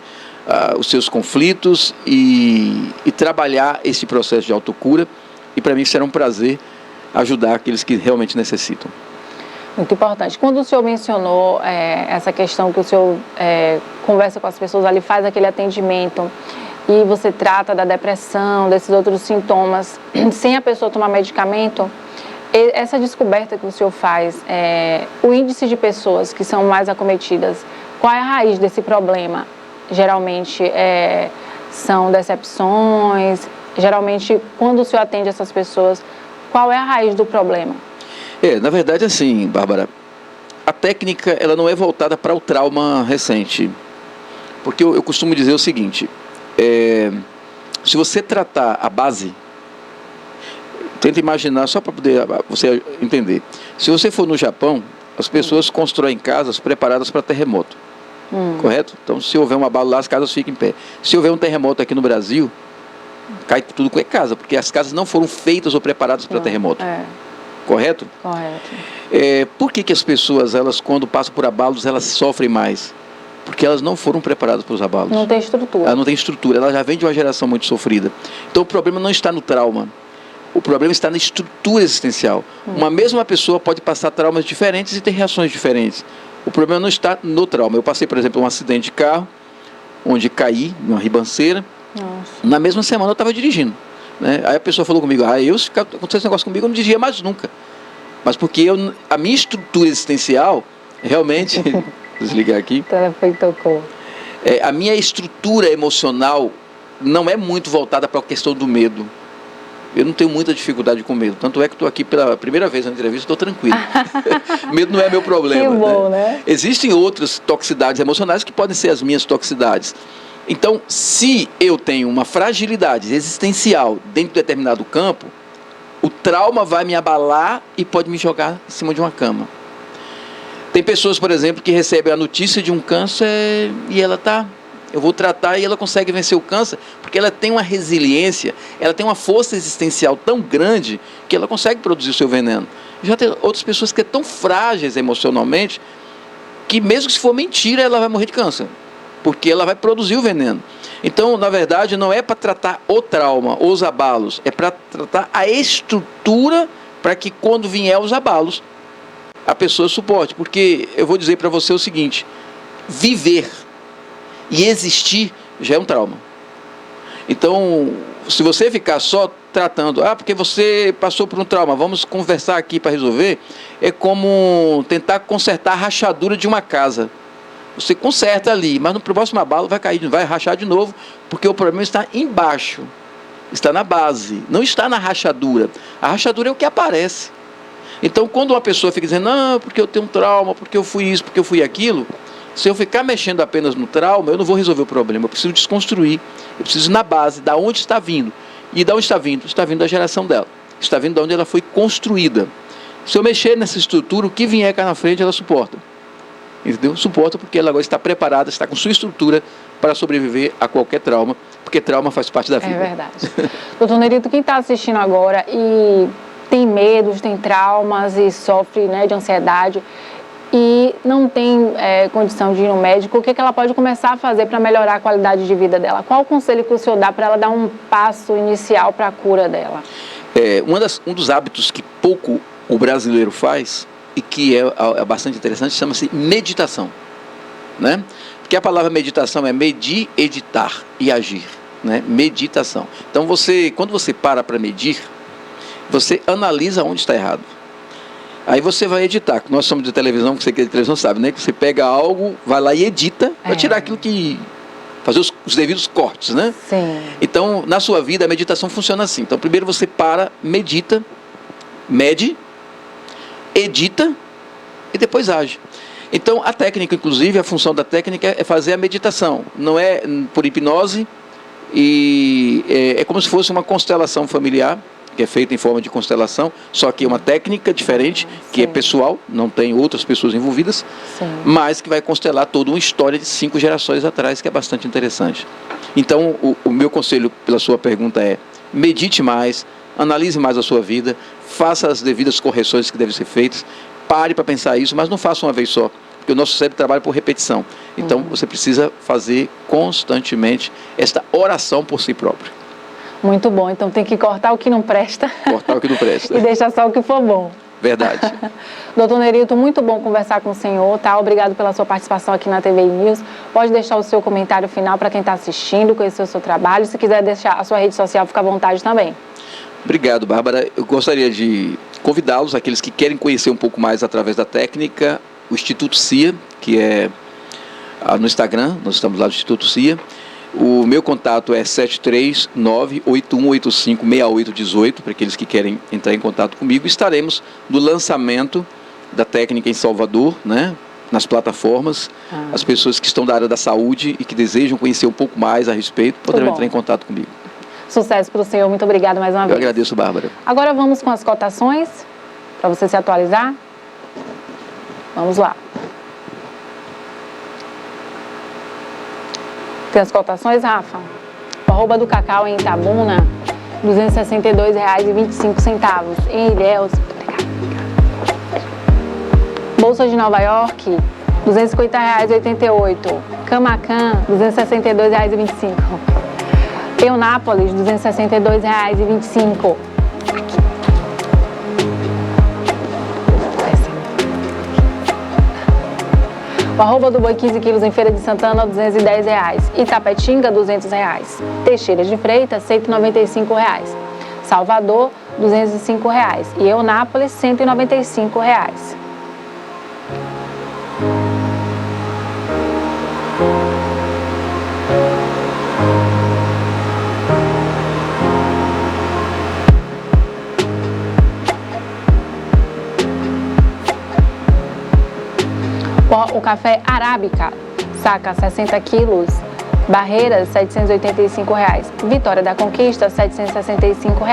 os seus conflitos e trabalhar esse processo de autocura, e para mim será um prazer ajudar aqueles que realmente necessitam. Muito importante. Quando o senhor mencionou essa questão que o senhor conversa com as pessoas ali, faz aquele atendimento e você trata da depressão, desses outros sintomas, sem a pessoa tomar medicamento, essa descoberta que o senhor faz, o índice de pessoas que são mais acometidas, qual é a raiz desse problema? Geralmente são decepções, geralmente quando o senhor atende essas pessoas, qual é a raiz do problema? Na verdade, assim, Bárbara, a técnica ela não é voltada para o trauma recente, porque eu costumo dizer o seguinte, se você tratar a base, tenta imaginar, só para poder você entender, se você for no Japão, as pessoas constroem casas preparadas para terremoto. Correto? Então, se houver um abalo lá, as casas ficam em pé. Se houver um terremoto aqui no Brasil, cai tudo com a casa, porque as casas não foram feitas ou preparadas para terremoto. Correto? Correto. Por que as pessoas, elas, quando passam por abalos, elas sofrem mais? Porque elas não foram preparadas para os abalos. Não tem estrutura. Ela não tem estrutura, ela já vem de uma geração muito sofrida. Então, o problema não está no trauma. O problema está na estrutura existencial. Uma mesma pessoa pode passar traumas diferentes e ter reações diferentes. O problema não está no trauma. Eu passei, por exemplo, um acidente de carro, onde caí numa ribanceira. Nossa. Na mesma semana eu estava dirigindo, né? Aí a pessoa falou comigo, se acontecer esse negócio comigo, eu não dirigia mais nunca. Mas porque a minha estrutura existencial, realmente, desligar aqui, O telefone tocou. a minha estrutura emocional não é muito voltada para a questão do medo. Eu não tenho muita dificuldade com medo. Tanto é que estou aqui pela primeira vez na entrevista, estou tranquilo. Medo não é meu problema. Que bom, né? Existem outras toxicidades emocionais que podem ser as minhas toxicidades. Então, se eu tenho uma fragilidade existencial dentro de determinado campo, o trauma vai me abalar e pode me jogar em cima de uma cama. Tem pessoas, por exemplo, que recebem a notícia de um câncer e eu vou tratar, e ela consegue vencer o câncer, porque ela tem uma resiliência, ela tem uma força existencial tão grande que ela consegue produzir o seu veneno. Já tem outras pessoas que são tão frágeis emocionalmente que mesmo que se for mentira, ela vai morrer de câncer, porque ela vai produzir o veneno. Então, na verdade, não é para tratar o trauma, os abalos, é para tratar a estrutura para que quando vier os abalos, a pessoa suporte. Porque eu vou dizer para você o seguinte, viver e existir já é um trauma. Então, se você ficar só tratando, porque você passou por um trauma, vamos conversar aqui para resolver, é como tentar consertar a rachadura de uma casa. Você conserta ali, mas no próximo abalo vai cair, vai rachar de novo, porque o problema está embaixo, está na base, não está na rachadura. A rachadura é o que aparece. Então, quando uma pessoa fica dizendo, não, porque eu tenho um trauma, porque eu fui isso, porque eu fui aquilo, se eu ficar mexendo apenas no trauma, eu não vou resolver o problema, eu preciso desconstruir, eu preciso ir na base, da onde está vindo. E da onde está vindo? Está vindo da geração dela, está vindo de onde ela foi construída. Se eu mexer nessa estrutura, o que vier cá na frente, ela suporta. Entendeu? Suporta porque ela agora está preparada, está com sua estrutura para sobreviver a qualquer trauma, porque trauma faz parte da vida. É verdade. Doutor Nerito, quem está assistindo agora e tem medos, tem traumas e sofre, né, de ansiedade e não tem condição de ir no médico, o que ela pode começar a fazer para melhorar a qualidade de vida dela? Qual o conselho que o senhor dá para ela dar um passo inicial para a cura dela? Um dos hábitos que pouco o brasileiro faz e que é bastante interessante, chama-se meditação, né? Porque a palavra meditação é medir, editar e agir, né? Meditação. Então quando você para medir, você analisa onde está errado. Aí você vai editar. Nós somos de televisão, você que é de televisão sabe, né? Que você pega algo, vai lá e edita para tirar aquilo que... fazer os devidos cortes, né? Sim. Então, na sua vida, a meditação funciona assim. Então, primeiro você medita, mede, edita e depois age. Então, a técnica, inclusive, a função da técnica é fazer a meditação. Não é por hipnose, e é como se fosse uma constelação familiar, que é feita em forma de constelação, só que é uma técnica diferente, que é pessoal, não tem outras pessoas envolvidas, mas que vai constelar toda uma história de 5 gerações atrás, que é bastante interessante. Então, o meu conselho pela sua pergunta é: medite mais, analise mais a sua vida, faça as devidas correções que devem ser feitas, pare para pensar isso, mas não faça uma vez só, porque o nosso cérebro trabalha por repetição. Então, você precisa fazer constantemente esta oração por si próprio. Muito bom, então tem que cortar o que não presta. Cortar o que não presta. E deixar só o que for bom. Verdade. Doutor Nerito, muito bom conversar com o senhor, tá? Obrigado pela sua participação aqui na TV News. Pode deixar o seu comentário final para quem está assistindo, conhecer o seu trabalho. Se quiser deixar a sua rede social, fica à vontade também. Obrigado, Bárbara. Eu gostaria de convidá-los, aqueles que querem conhecer um pouco mais através da técnica, o Instituto CIA, que é no Instagram, nós estamos lá no Instituto CIA. O meu contato é 739-8185-6818, para aqueles que querem entrar em contato comigo. Estaremos no lançamento da técnica em Salvador, né, nas plataformas. As pessoas que estão da área da saúde e que desejam conhecer um pouco mais a respeito, poderão entrar em contato comigo. Sucesso para o senhor, muito obrigado mais uma vez. Eu agradeço, Bárbara. Agora vamos com as cotações, para você se atualizar. Vamos lá. Tem as cotações, Rafa? O arroba do cacau em Itabuna, R$ 262,25. Em Ilhéus, Bolsa de Nova York, R$ 250,88. Camacan, R$ 262,25. Eunápolis, R$ 262,25. O arroba do boi 15 quilos em Feira de Santana, R$ 210,00. Itapetinga, R$ 200,00. Teixeira de Freitas, R$ 195,00. Salvador, R$ 205,00. E Eunápolis, R$ 195,00. O café arábica, saca 60 quilos, Barreiras, R$ 785. Vitória da Conquista, R$ 765.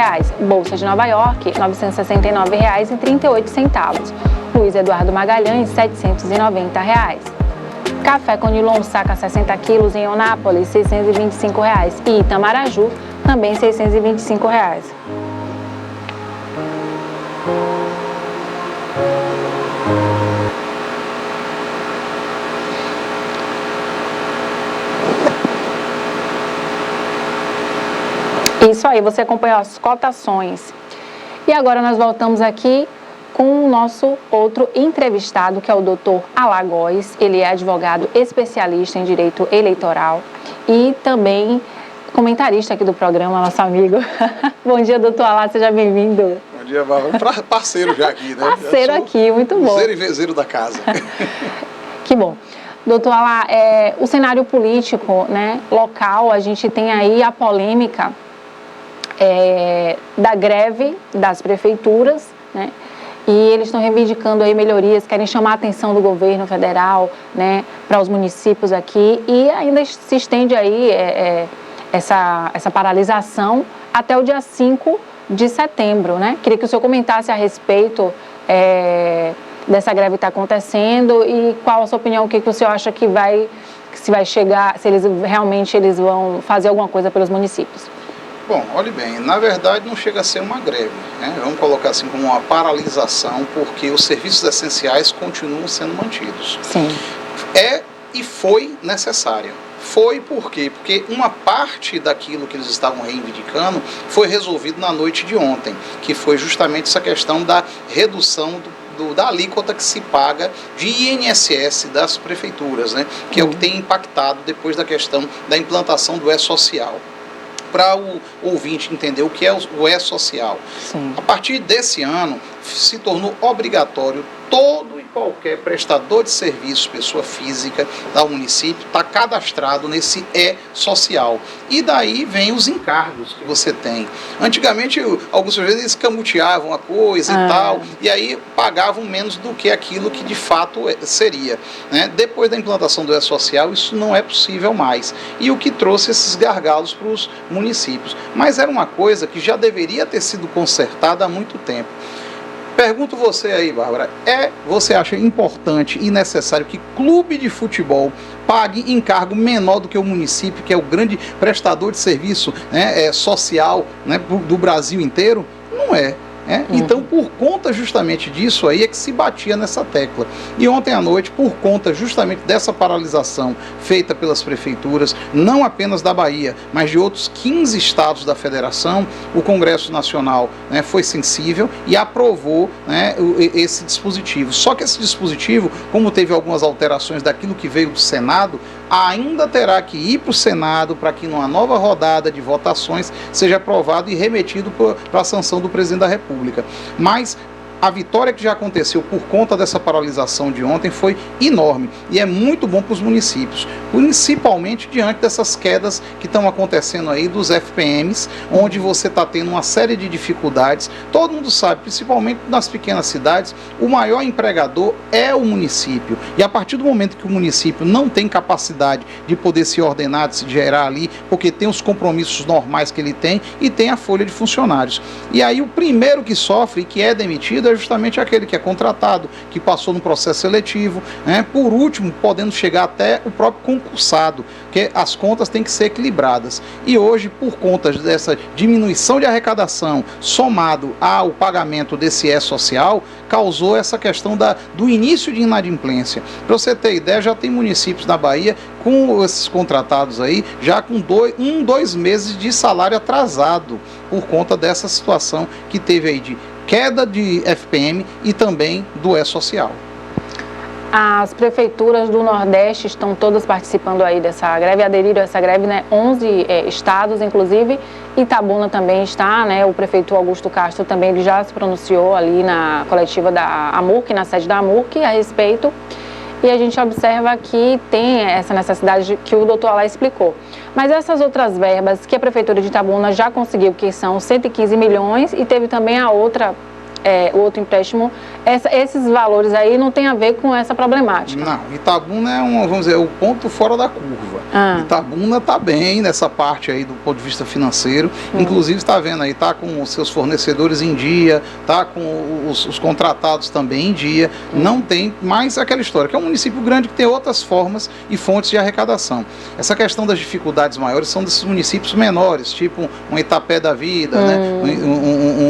Bolsa de Nova York, R$ 969,38. Luiz Eduardo Magalhães, R$ 790. Café Conilon, saca 60 quilos em Onápolis, R$ 625. E Itamaraju, também R$ 625. Isso aí, você acompanhou as cotações. E agora nós voltamos aqui com o nosso outro entrevistado, que é o Dr. Alagoas. Ele é advogado especialista em direito eleitoral e também comentarista aqui do programa, nosso amigo. Bom dia, doutor Alá, seja bem-vindo. Bom dia, Bárbara. Parceiro já aqui, né? Parceiro aqui, muito bom. Zero e vezeiro da casa. Que bom. Doutor Alá, o cenário político, né, local, a gente tem aí a polêmica da greve das prefeituras, né? E eles estão reivindicando aí melhorias, querem chamar a atenção do governo federal, né, para os municípios aqui, e ainda se estende aí essa paralisação até o dia 5 de setembro, né? Queria que o senhor comentasse a respeito dessa greve que está acontecendo e qual a sua opinião, o que o senhor acha que se vai chegar, se eles realmente vão fazer alguma coisa pelos municípios. Bom, olhe bem, na verdade não chega a ser uma greve, né? Vamos colocar assim como uma paralisação, porque os serviços essenciais continuam sendo mantidos. Sim. E foi necessária. Foi por quê? Porque uma parte daquilo que eles estavam reivindicando foi resolvido na noite de ontem, que foi justamente essa questão da redução da alíquota que se paga de INSS das prefeituras, né? Que é o que tem impactado depois da questão da implantação do E-Social. Para o ouvinte entender o que é o E-Social. Sim. A partir desse ano, se tornou obrigatório todo e qualquer prestador de serviços, pessoa física do município, está cadastrado nesse E-Social. E daí vem os encargos que você tem. Antigamente, alguns vezes eles camuteavam a coisa e tal, e aí pagavam menos do que aquilo que de fato seria, né? Depois da implantação do E-Social, isso não é possível mais. E o que trouxe esses gargalos para os municípios. Mas era uma coisa que já deveria ter sido consertada há muito tempo. Pergunto você aí, Bárbara, você acha importante e necessário que clube de futebol pague encargo menor do que o município, que é o grande prestador de serviço, né, social, né, do Brasil inteiro? Não é. Então, por conta justamente disso aí é que se batia nessa tecla. E ontem à noite, por conta justamente dessa paralisação feita pelas prefeituras, não apenas da Bahia, mas de outros 15 estados da federação, o Congresso Nacional, né, foi sensível e aprovou, né, esse dispositivo. Só que esse dispositivo, como teve algumas alterações daquilo que veio do Senado, ainda terá que ir para o Senado para que numa nova rodada de votações seja aprovado e remetido para a sanção do presidente da República. Mas a vitória que já aconteceu por conta dessa paralisação de ontem foi enorme e é muito bom para os municípios, principalmente diante dessas quedas que estão acontecendo aí dos FPMs, onde você está tendo uma série de dificuldades. Todo mundo sabe, principalmente nas pequenas cidades, o maior empregador é o município, e a partir do momento que o município não tem capacidade de poder se ordenar, de se gerar ali, porque tem os compromissos normais que ele tem e tem a folha de funcionários. E aí o primeiro que sofre e que é demitido é justamente aquele que é contratado, que passou no processo seletivo, né? Por último, podendo chegar até o próprio concursado, que as contas têm que ser equilibradas. E hoje, por conta dessa diminuição de arrecadação, somado ao pagamento desse E-Social, causou essa questão do início de inadimplência. Para você ter ideia, já tem municípios na Bahia com esses contratados aí, já com 2 meses de salário atrasado, por conta dessa situação que teve aí de queda de FPM e também do E-Social. As prefeituras do Nordeste estão todas participando aí dessa greve, aderiram a essa greve, né? 11 estados, inclusive Itabuna também está, né? O prefeito Augusto Castro também ele já se pronunciou ali na coletiva da AMURC, na sede da AMURC, a respeito. E a gente observa que tem essa necessidade que o doutor Alá explicou. Mas essas outras verbas que a Prefeitura de Itabuna já conseguiu, que são 115 milhões, e teve também a outra o outro empréstimo, esses valores aí não tem a ver com essa problemática. Não, Itabuna é vamos dizer, o ponto fora da curva. Itabuna está bem nessa parte aí do ponto de vista financeiro, inclusive está vendo aí, está com os seus fornecedores em dia, está com os contratados também em dia, não tem mais aquela história, que é um município grande que tem outras formas e fontes de arrecadação. Essa questão das dificuldades maiores são desses municípios menores, tipo um Itapé da vida, né,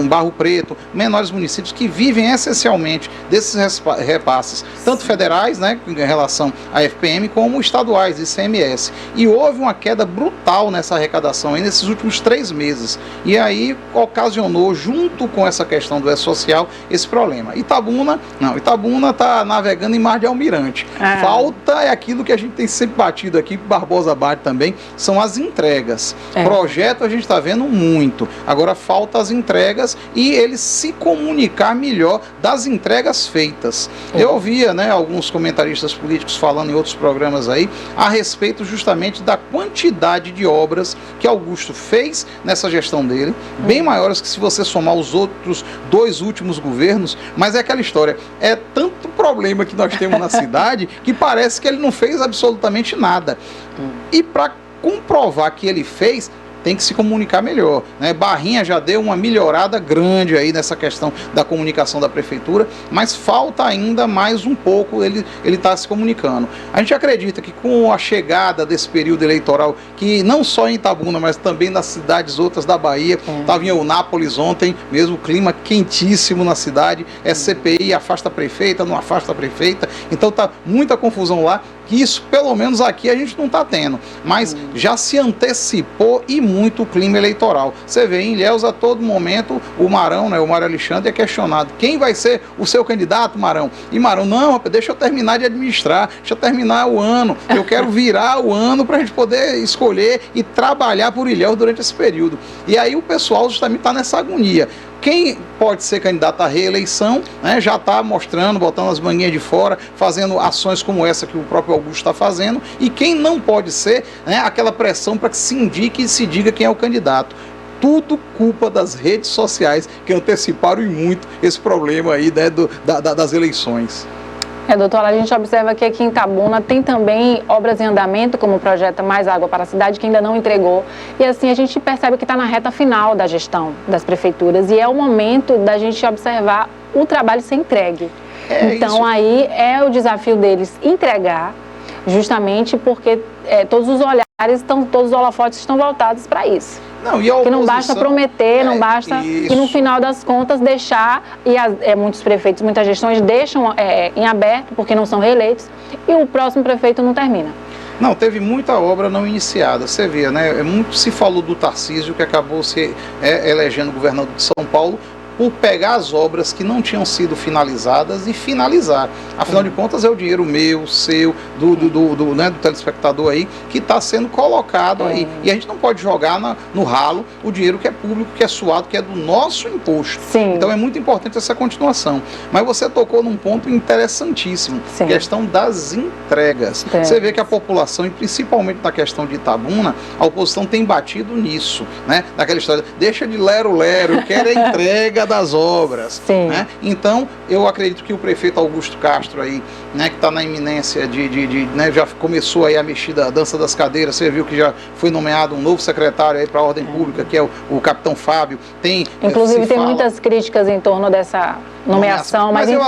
um Barro Preto, menores municípios que vivem essencialmente desses repasses, tanto federais, né, em relação à FPM, como estaduais, ICMS. E houve uma queda brutal nessa arrecadação aí nesses últimos 3 meses. E aí ocasionou, junto com essa questão do E-Social, esse problema. Itabuna está navegando em mar de almirante. Falta é aquilo que a gente tem sempre batido aqui, Barbosa bate também, são as entregas. Projeto a gente está vendo muito. Agora falta as entregas e eles se comunicar melhor das entregas feitas. Eu ouvia, né, alguns comentaristas políticos falando em outros programas aí a respeito justamente da quantidade de obras que Augusto fez nessa gestão dele, bem maiores que se você somar os outros 2 últimos governos, mas é aquela história, é tanto problema que nós temos na cidade que parece que ele não fez absolutamente nada. E para comprovar que ele fez, tem que se comunicar melhor, né? Barrinha já deu uma melhorada grande aí nessa questão da comunicação da prefeitura, mas falta ainda mais um pouco ele está se comunicando. A gente acredita que com a chegada desse período eleitoral, que não só em Itabuna, mas também nas cidades outras da Bahia, estava em Eunápolis ontem, mesmo o clima quentíssimo na cidade, CPI, afasta a prefeita, não afasta a prefeita, então tá muita confusão lá, que isso, pelo menos aqui, a gente não está tendo. Mas já se antecipou e muito o clima eleitoral. Você vê em Ilhéus, a todo momento, o Marão, né, o Mário Alexandre, é questionado. Quem vai ser o seu candidato, Marão? E Marão, não, rapaz, deixa eu terminar de administrar, deixa eu terminar o ano. Eu quero virar o ano para a gente poder escolher e trabalhar por Ilhéus durante esse período. E aí o pessoal justamente está nessa agonia. Quem pode ser candidato à reeleição, né, já está mostrando, botando as manguinhas de fora, fazendo ações como essa que o próprio Augusto está fazendo, e quem não pode ser, né, aquela pressão para que se indique e se diga quem é o candidato. Tudo culpa das redes sociais que anteciparam e muito esse problema aí, né, das eleições. Doutora, a gente observa que aqui em Itabuna tem também obras em andamento, como o projeto Mais Água para a Cidade, que ainda não entregou. E assim, a gente percebe que está na reta final da gestão das prefeituras. E é o momento da gente observar o trabalho ser entregue. Então, aí é o desafio deles entregar, justamente porque todos os olhares, todos os holofotes estão voltados para isso. Não, e a oposição, que não basta prometer, não basta isso. E no final das contas deixar, e muitos prefeitos, muitas gestões deixam em aberto porque não são reeleitos e o próximo prefeito não termina. Não, teve muita obra não iniciada, você vê, né? Muito se falou do Tarcísio, que acabou se elegendo governador de São Paulo, por pegar as obras que não tinham sido finalizadas e finalizar. Afinal de contas, é o dinheiro meu, seu, do telespectador aí, que está sendo colocado aí. E a gente não pode jogar no ralo o dinheiro que é público, que é suado, que é do nosso imposto. Sim. Então é muito importante essa continuação. Mas você tocou num ponto interessantíssimo, questão das entregas. Você vê que a população, e principalmente na questão de Itabuna, a oposição tem batido nisso, né? Naquela história, deixa de lero-lero, eu quero a entrega das obras. Né? Então, eu acredito que o prefeito Augusto Castro aí, né, que está na iminência né, já começou aí a mexida, a dança das cadeiras, você viu que já foi nomeado um novo secretário aí para a ordem pública, que é o capitão Fábio. Inclusive tem muitas críticas em torno dessa nomeação, mas enfim.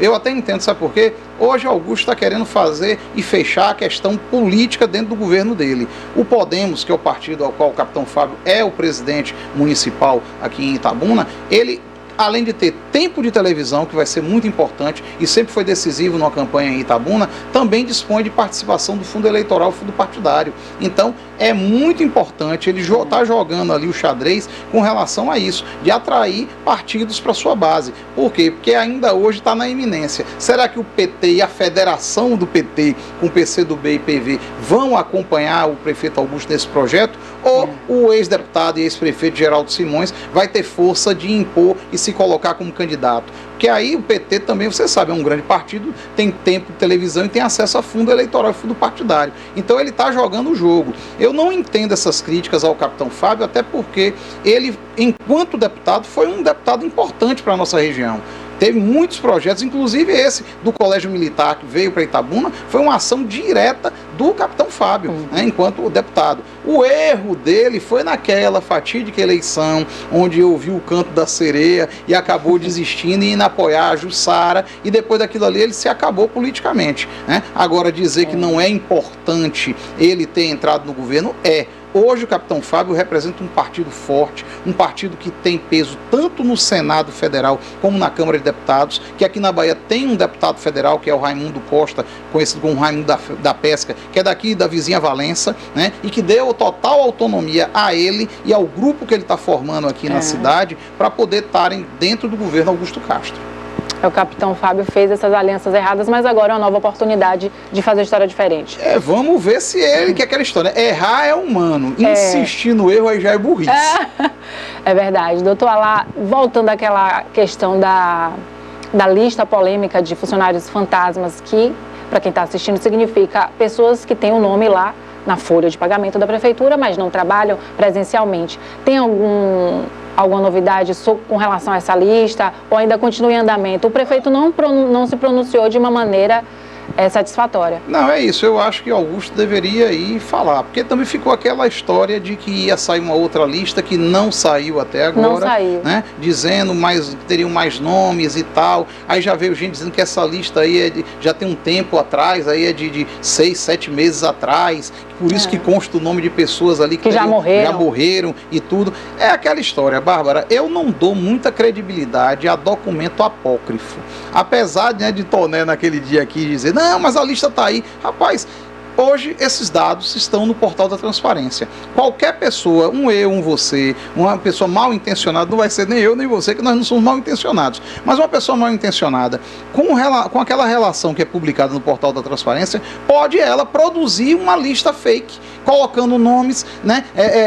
eu até entendo, sabe por quê? Hoje Augusto está querendo fazer e fechar a questão política dentro do governo dele. O Podemos, que é o partido ao qual o capitão Fábio é o presidente municipal aqui em Itabuna, ele, além de ter tempo de televisão, que vai ser muito importante e sempre foi decisivo numa campanha em Itabuna, também dispõe de participação do fundo eleitoral, fundo partidário. Então, é muito importante ele estar jogando ali o xadrez com relação a isso, de atrair partidos para sua base. Por quê? Porque ainda hoje está na iminência. Será que o PT e a federação do PT, com o PCdoB e PV, vão acompanhar o prefeito Augusto nesse projeto? ou o ex-deputado e ex-prefeito Geraldo Simões vai ter força de impor e se colocar como candidato? Porque aí o PT também, você sabe, é um grande partido, tem tempo de televisão e tem acesso a fundo eleitoral e fundo partidário. Então ele está jogando o jogo. Eu não entendo essas críticas ao capitão Fábio, até porque ele, enquanto deputado, foi um deputado importante para a nossa região. Teve muitos projetos, inclusive esse do Colégio Militar que veio para Itabuna, foi uma ação direta do capitão Fábio, né, enquanto deputado. O erro dele foi naquela fatídica eleição, onde ouviu o canto da sereia e acabou desistindo e indo apoiar a Jussara, e depois daquilo ali ele se acabou politicamente, né? Agora, dizer que não é importante ele ter entrado no governo, Hoje o capitão Fábio representa um partido forte, um partido que tem peso tanto no Senado Federal como na Câmara de Deputados, que aqui na Bahia tem um deputado federal, que é o Raimundo Costa, conhecido como Raimundo da Pesca, que é daqui da vizinha Valença, né, e que deu total autonomia a ele e ao grupo que ele está formando aqui na cidade para poder estarem dentro do governo Augusto Castro. O capitão Fábio fez essas alianças erradas, mas agora é uma nova oportunidade de fazer história diferente. Vamos ver se ele, que é aquela história, errar é humano, insistir no erro aí já é burrice. É verdade. Doutor Alá, voltando àquela questão da lista polêmica de funcionários fantasmas, que, para quem está assistindo, significa pessoas que têm o nome lá na folha de pagamento da prefeitura, mas não trabalham presencialmente. Tem alguma novidade com relação a essa lista, ou ainda continua em andamento? O prefeito não se pronunciou de uma maneira satisfatória. Não, é isso. Eu acho que Augusto deveria ir falar, porque também ficou aquela história de que ia sair uma outra lista que não saiu até agora. Não saiu. Né? Dizendo que teriam mais nomes e tal. Aí já veio gente dizendo que essa lista aí já tem um tempo atrás, aí é de 6, 7 meses atrás. Por isso que consta o nome de pessoas ali que já morreram e tudo. É aquela história, Bárbara. Eu não dou muita credibilidade a documento apócrifo. Apesar de Toné naquele dia aqui dizer, não, mas a lista está aí. Rapaz, hoje esses dados estão no portal da transparência. Qualquer pessoa, você, uma pessoa mal intencionada, não vai ser nem eu nem você, que nós não somos mal intencionados, mas uma pessoa mal intencionada, com aquela relação que é publicada no portal da transparência, pode ela produzir uma lista fake, colocando nomes, né,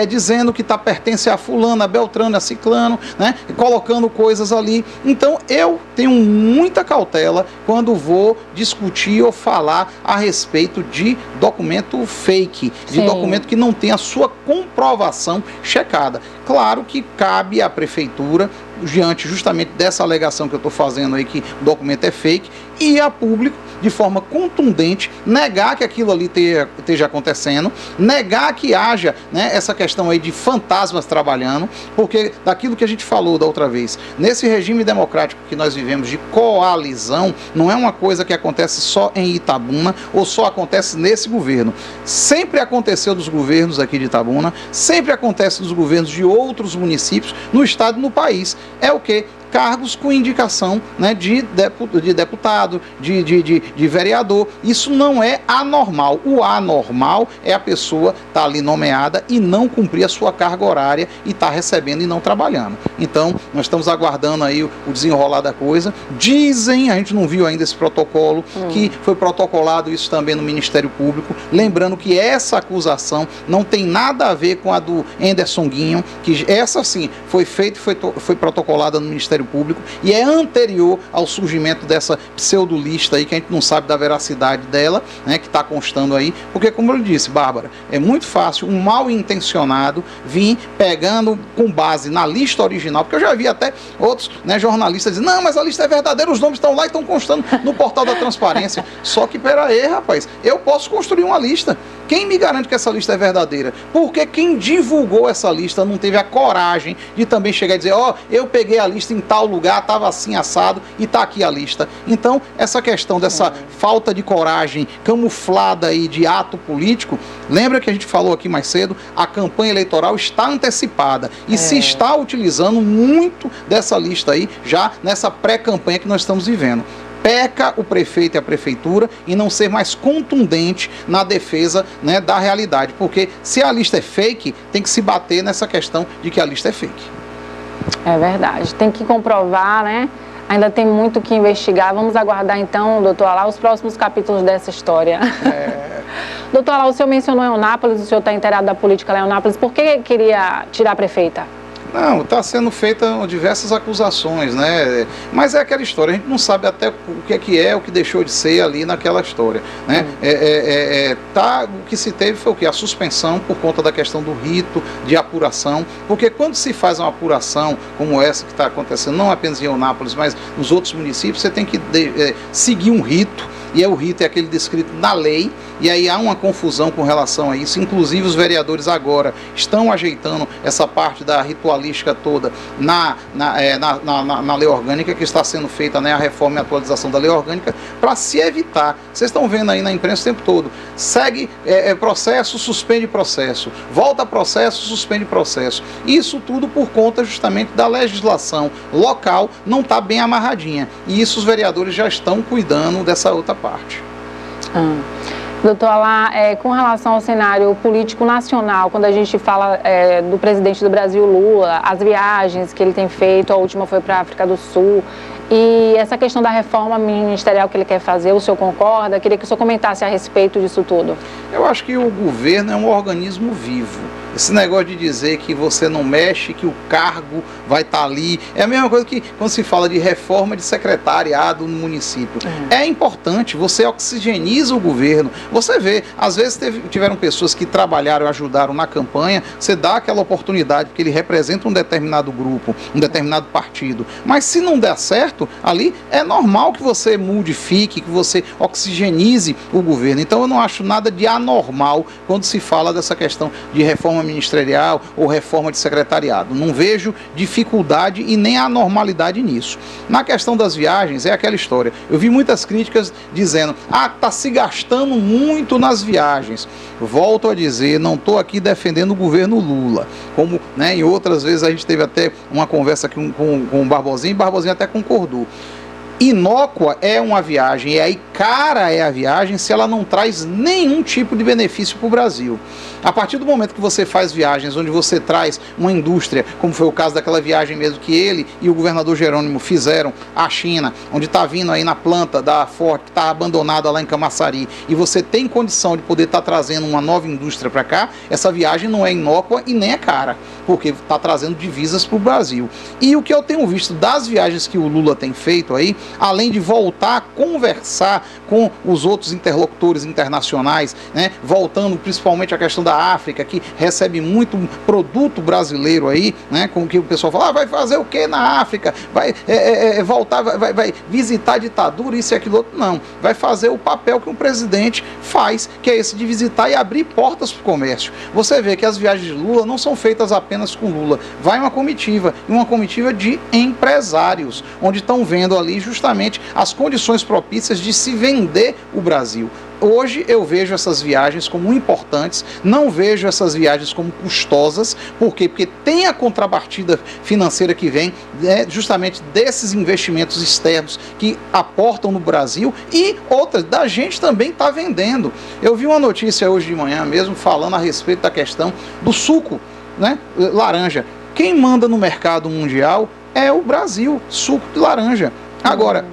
dizendo que pertence a fulano, a Beltrano, a Ciclano, né, colocando coisas ali. Então eu tenho muita cautela quando vou discutir ou falar a respeito de documento fake, de documento que não tem a sua comprovação checada. Claro que cabe à prefeitura, diante justamente dessa alegação que eu estou fazendo aí, que o documento é fake, e a público, de forma contundente, negar que aquilo ali esteja acontecendo, negar que haja, né, essa questão aí de fantasmas trabalhando, porque daquilo que a gente falou da outra vez, nesse regime democrático que nós vivemos de coalizão, não é uma coisa que acontece só em Itabuna ou só acontece nesse governo. Sempre aconteceu dos governos aqui de Itabuna, sempre acontece dos governos de outros municípios no estado e no país. É o quê? Cargos com indicação, né, de deputado, de vereador. Isso não é anormal. O anormal é a pessoa estar ali nomeada e não cumprir a sua carga horária e estar recebendo e não trabalhando. Então, nós estamos aguardando aí o desenrolar da coisa. Dizem, a gente não viu ainda esse protocolo, que foi protocolado isso também no Ministério Público. Lembrando que essa acusação não tem nada a ver com a do Anderson Guinho, que essa sim foi feita e foi protocolada no Ministério Público e é anterior ao surgimento dessa pseudolista aí, que a gente não sabe da veracidade dela, né, que está constando aí, porque, como eu disse, Bárbara, é muito fácil um mal intencionado vir pegando com base na lista original, porque eu já vi até outros, né, jornalistas dizendo, não, mas a lista é verdadeira, os nomes estão lá e estão constando no portal da transparência. Só que, peraí, rapaz, eu posso construir uma lista. Quem me garante que essa lista é verdadeira? Porque quem divulgou essa lista não teve a coragem de também chegar e dizer, eu peguei a lista em tal lugar, estava assim assado e está aqui a lista. Então, essa questão dessa falta de coragem camuflada aí de ato político, lembra que a gente falou aqui mais cedo, a campanha eleitoral está antecipada e se está utilizando muito dessa lista aí já nessa pré-campanha que nós estamos vivendo. Peca o prefeito e a prefeitura em não ser mais contundente na defesa, né, da realidade, porque se a lista é fake, tem que se bater nessa questão de que a lista é fake. É verdade, tem que comprovar, né? Ainda tem muito que investigar. Vamos aguardar então, doutor Alá, os próximos capítulos dessa história. Doutor Alain, o senhor mencionou Eunápolis, o senhor está inteirado da política lá em Eunápolis, por que queria tirar a prefeita? Não, está sendo feita diversas acusações, né? Mas é aquela história, a gente não sabe até o que deixou de ser ali naquela história, né? O que se teve foi o quê? A suspensão por conta da questão do rito de apuração, porque quando se faz uma apuração como essa que está acontecendo, não apenas em Eunápolis, mas nos outros municípios, você tem que seguir um rito, e o rito é aquele descrito na lei, e aí há uma confusão com relação a isso. Inclusive os vereadores agora estão ajeitando essa parte da ritualística toda na lei orgânica que está sendo feita, né, a reforma e atualização da lei orgânica, para se evitar. Vocês estão vendo aí na imprensa o tempo todo, segue processo, suspende processo, volta processo, suspende processo. Isso tudo por conta justamente da legislação local não está bem amarradinha, e isso os vereadores já estão cuidando dessa outra parte. Doutor Alain, com relação ao cenário político nacional, quando a gente fala do presidente do Brasil, Lula, as viagens que ele tem feito, a última foi para a África do Sul, e essa questão da reforma ministerial que ele quer fazer, o senhor concorda? Queria que o senhor comentasse a respeito disso tudo. Eu acho que o governo é um organismo vivo. Esse negócio de dizer que você não mexe, que o cargo vai estar ali, é a mesma coisa que quando se fala de reforma de secretariado no município. É importante, você oxigeniza o governo. Você vê, às vezes tiveram pessoas que trabalharam e ajudaram na campanha, você dá aquela oportunidade, porque ele representa um determinado grupo, um determinado partido. Mas se não der certo, ali é normal que você modifique, que você oxigenize o governo. Então eu não acho nada de anormal quando se fala dessa questão de reforma ministerial ou reforma de secretariado. Não vejo dificuldade e nem anormalidade nisso. Na questão das viagens, é aquela história. Eu vi muitas críticas dizendo, está se gastando muito nas viagens. Volto a dizer, não estou aqui defendendo o governo Lula. Como, né, em outras vezes a gente teve até uma conversa aqui com o Barbosinha, e Barbosinha até concordou. Inócua é uma viagem, e aí cara é a viagem se ela não traz nenhum tipo de benefício para o Brasil. A partir do momento que você faz viagens onde você traz uma indústria, como foi o caso daquela viagem mesmo que ele e o governador Jerônimo fizeram à China, onde está vindo aí na planta da Ford, que está abandonada lá em Camaçari, e você tem condição de poder estar trazendo uma nova indústria para cá, essa viagem não é inócua e nem é cara, porque está trazendo divisas para o Brasil. E o que eu tenho visto das viagens que o Lula tem feito aí, além de voltar a conversar com os outros interlocutores internacionais, né, voltando principalmente à questão da África, que recebe muito produto brasileiro aí, né, com que o pessoal fala, vai fazer o que na África? Vai voltar, vai visitar a ditadura, isso e aquilo outro. Não, vai fazer o papel que um presidente faz, que é esse de visitar e abrir portas para o comércio. Você vê que as viagens de Lula não são feitas apenas com Lula, vai uma comitiva de empresários, onde estão vendo ali justamente as condições propícias de se vender o Brasil. Hoje eu vejo essas viagens como importantes, não vejo essas viagens como custosas. Por quê? Porque tem a contrapartida financeira que vem justamente desses investimentos externos que aportam no Brasil, e outra, da gente também está vendendo. Eu vi uma notícia hoje de manhã mesmo falando a respeito da questão do suco, né, laranja. Quem manda no mercado mundial é o Brasil, suco de laranja. Agora,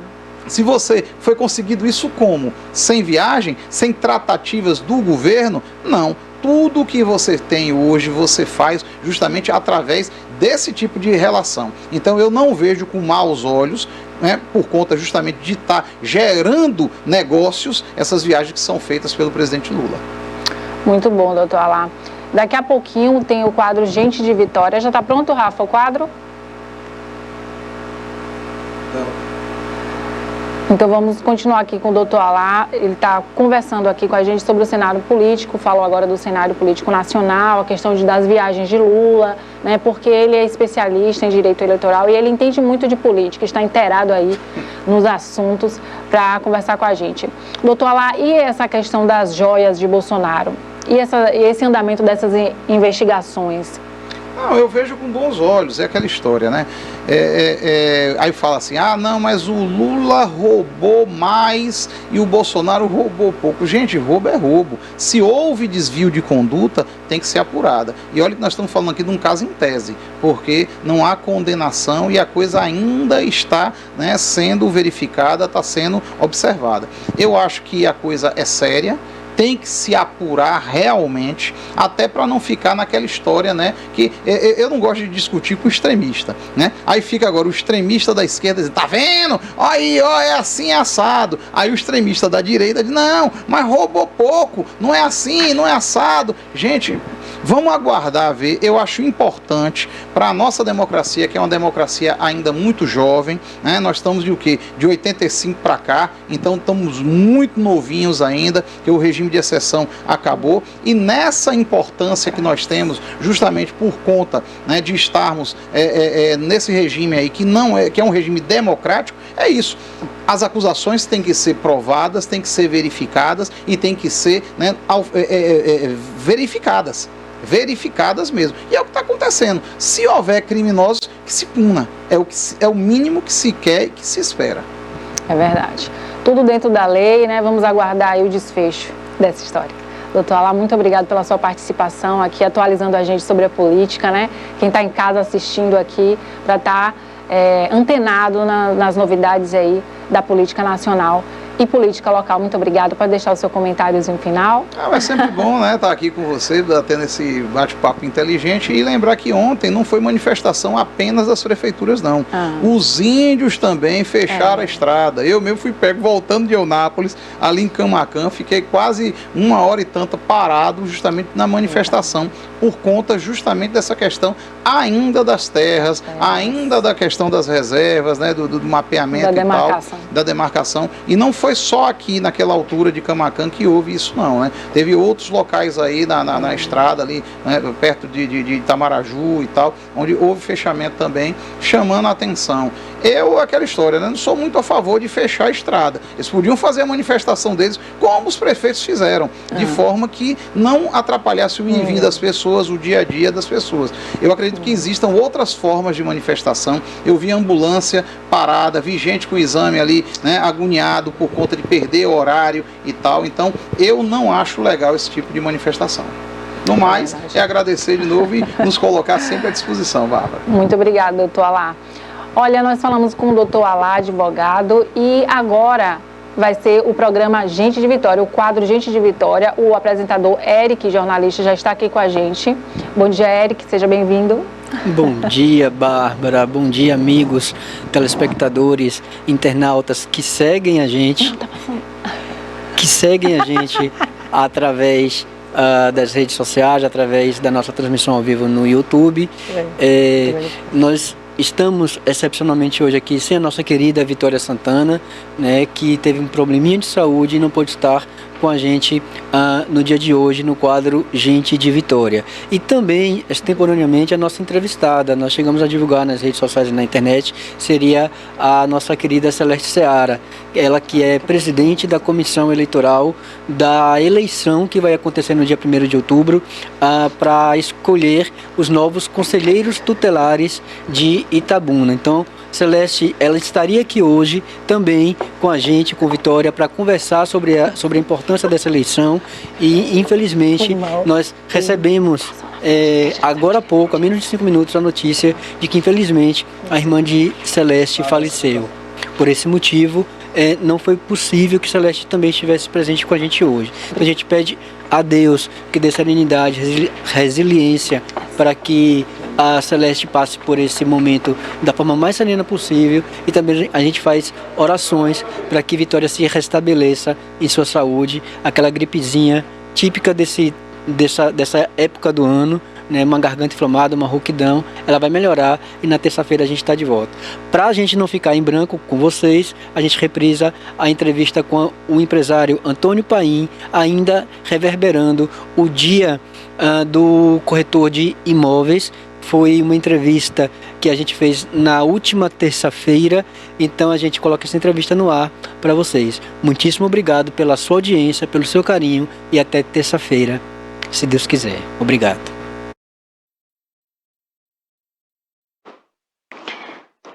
se você foi conseguido isso como? Sem viagem? Sem tratativas do governo? Não. Tudo que você tem hoje, você faz justamente através desse tipo de relação. Então eu não vejo com maus olhos, né, por conta justamente de estar gerando negócios, essas viagens que são feitas pelo presidente Lula. Muito bom, doutor Alain. Daqui a pouquinho tem o quadro Gente de Vitória. Já está pronto, Rafa, o quadro? Então vamos continuar aqui com o doutor Alain. Ele está conversando aqui com a gente sobre o cenário político, falou agora do cenário político nacional, a questão das viagens de Lula, né, porque ele é especialista em direito eleitoral e ele entende muito de política, está inteirado aí nos assuntos para conversar com a gente. Doutor Alain, e essa questão das joias de Bolsonaro? E esse andamento dessas investigações? Não, eu vejo com bons olhos, é aquela história, né? Aí fala assim, não, mas o Lula roubou mais e o Bolsonaro roubou pouco. Gente, roubo é roubo. Se houve desvio de conduta, tem que ser apurada. E olha que nós estamos falando aqui de um caso em tese, porque não há condenação e a coisa ainda está, né, sendo verificada, está sendo observada. Eu acho que a coisa é séria, tem que se apurar realmente, até para não ficar naquela história, né, que eu não gosto de discutir com o extremista, né? Aí fica agora o extremista da esquerda dizendo, tá vendo? Aí, ó, é assim, é assado. Aí o extremista da direita diz, não, mas roubou pouco, não é assim, não é assado. Gente, vamos aguardar ver. Eu acho importante para a nossa democracia, que é uma democracia ainda muito jovem, né? Nós estamos de o quê? De 85 para cá, então estamos muito novinhos ainda, que o regime de exceção acabou, e nessa importância que nós temos, justamente por conta, né, de estarmos nesse regime aí, que é um regime democrático, é isso. As acusações têm que ser provadas, têm que ser verificadas e têm que ser, né, verificadas mesmo. E é o que está acontecendo. Se houver criminosos, que se puna. É o mínimo que se quer e que se espera. É verdade. Tudo dentro da lei, né? Vamos aguardar aí o desfecho dessa história. Doutor Alá, muito obrigado pela sua participação aqui, atualizando a gente sobre a política, né? Quem está em casa assistindo aqui, para estar antenado nas novidades aí da política nacional e política local. Muito obrigada. Pode deixar o seu comentáriozinho final. É sempre bom, né, estar aqui com você, tendo esse bate-papo inteligente, e lembrar que ontem não foi manifestação apenas das prefeituras, não. Os índios também fecharam a estrada. Eu mesmo fui pego voltando de Eunápolis, ali em Camaquã, fiquei quase 1 hora e tanta parado justamente na manifestação, por conta justamente dessa questão ainda das terras, ainda da questão das reservas, né, do mapeamento e tal, da demarcação. E não foi só aqui naquela altura de Camaquã que houve isso, não, né? Teve outros locais aí na estrada ali, né, perto de Itamaraju e tal, onde houve fechamento também, chamando a atenção. Aquela história, né? Não sou muito a favor de fechar a estrada. Eles podiam fazer a manifestação deles como os prefeitos fizeram, de forma que não atrapalhasse o ir e vir das pessoas, o dia a dia das pessoas. Eu acredito que existam outras formas de manifestação. Eu vi ambulância parada, vi gente com o exame ali, né, agoniado por conta de perder o horário e tal. Então, eu não acho legal esse tipo de manifestação. No mais, é agradecer de novo e nos colocar sempre à disposição, Bárbara. Muito obrigada, doutor Alá. Olha, nós falamos com o doutor Alá, advogado, e agora vai ser o programa Gente de Vitória, o quadro Gente de Vitória. O apresentador Eric, jornalista, já está aqui com a gente. Bom dia, Eric, seja bem-vindo. Bom dia, Bárbara. Bom dia, amigos, telespectadores, internautas que seguem a gente. Que seguem a gente através das redes sociais, através da nossa transmissão ao vivo no YouTube. Nós estamos excepcionalmente hoje aqui sem a nossa querida Vitória Santana, né, que teve um probleminha de saúde e não pôde estar com a gente no dia de hoje no quadro Gente de Vitória. E também, extemporaneamente, a nossa entrevistada, nós chegamos a divulgar nas redes sociais e na internet, seria a nossa querida Celeste Seara, ela que é presidente da comissão eleitoral da eleição que vai acontecer no dia 1º de outubro para escolher os novos conselheiros tutelares de Itabuna. Então, Celeste, ela estaria aqui hoje também com a gente, com Vitória, para conversar sobre a importância dessa eleição e, infelizmente, nós recebemos agora há pouco, há menos de 5 minutos, a notícia de que, infelizmente, a irmã de Celeste faleceu. Por esse motivo, não foi possível que Celeste também estivesse presente com a gente hoje. Então, a gente pede a Deus que dê serenidade, resiliência, para que a Celeste passe por esse momento da forma mais serena possível, e também a gente faz orações para que Vitória se restabeleça em sua saúde, aquela gripezinha típica dessa época do ano, né, uma garganta inflamada, uma rouquidão, ela vai melhorar e na terça-feira a gente está de volta. Para a gente não ficar em branco com vocês, a gente reprisa a entrevista com o empresário Antônio Paim, ainda reverberando o dia do corretor de imóveis. Foi uma entrevista que a gente fez na última terça-feira, então a gente coloca essa entrevista no ar para vocês. Muitíssimo obrigado pela sua audiência, pelo seu carinho, e até terça-feira, se Deus quiser. Obrigado.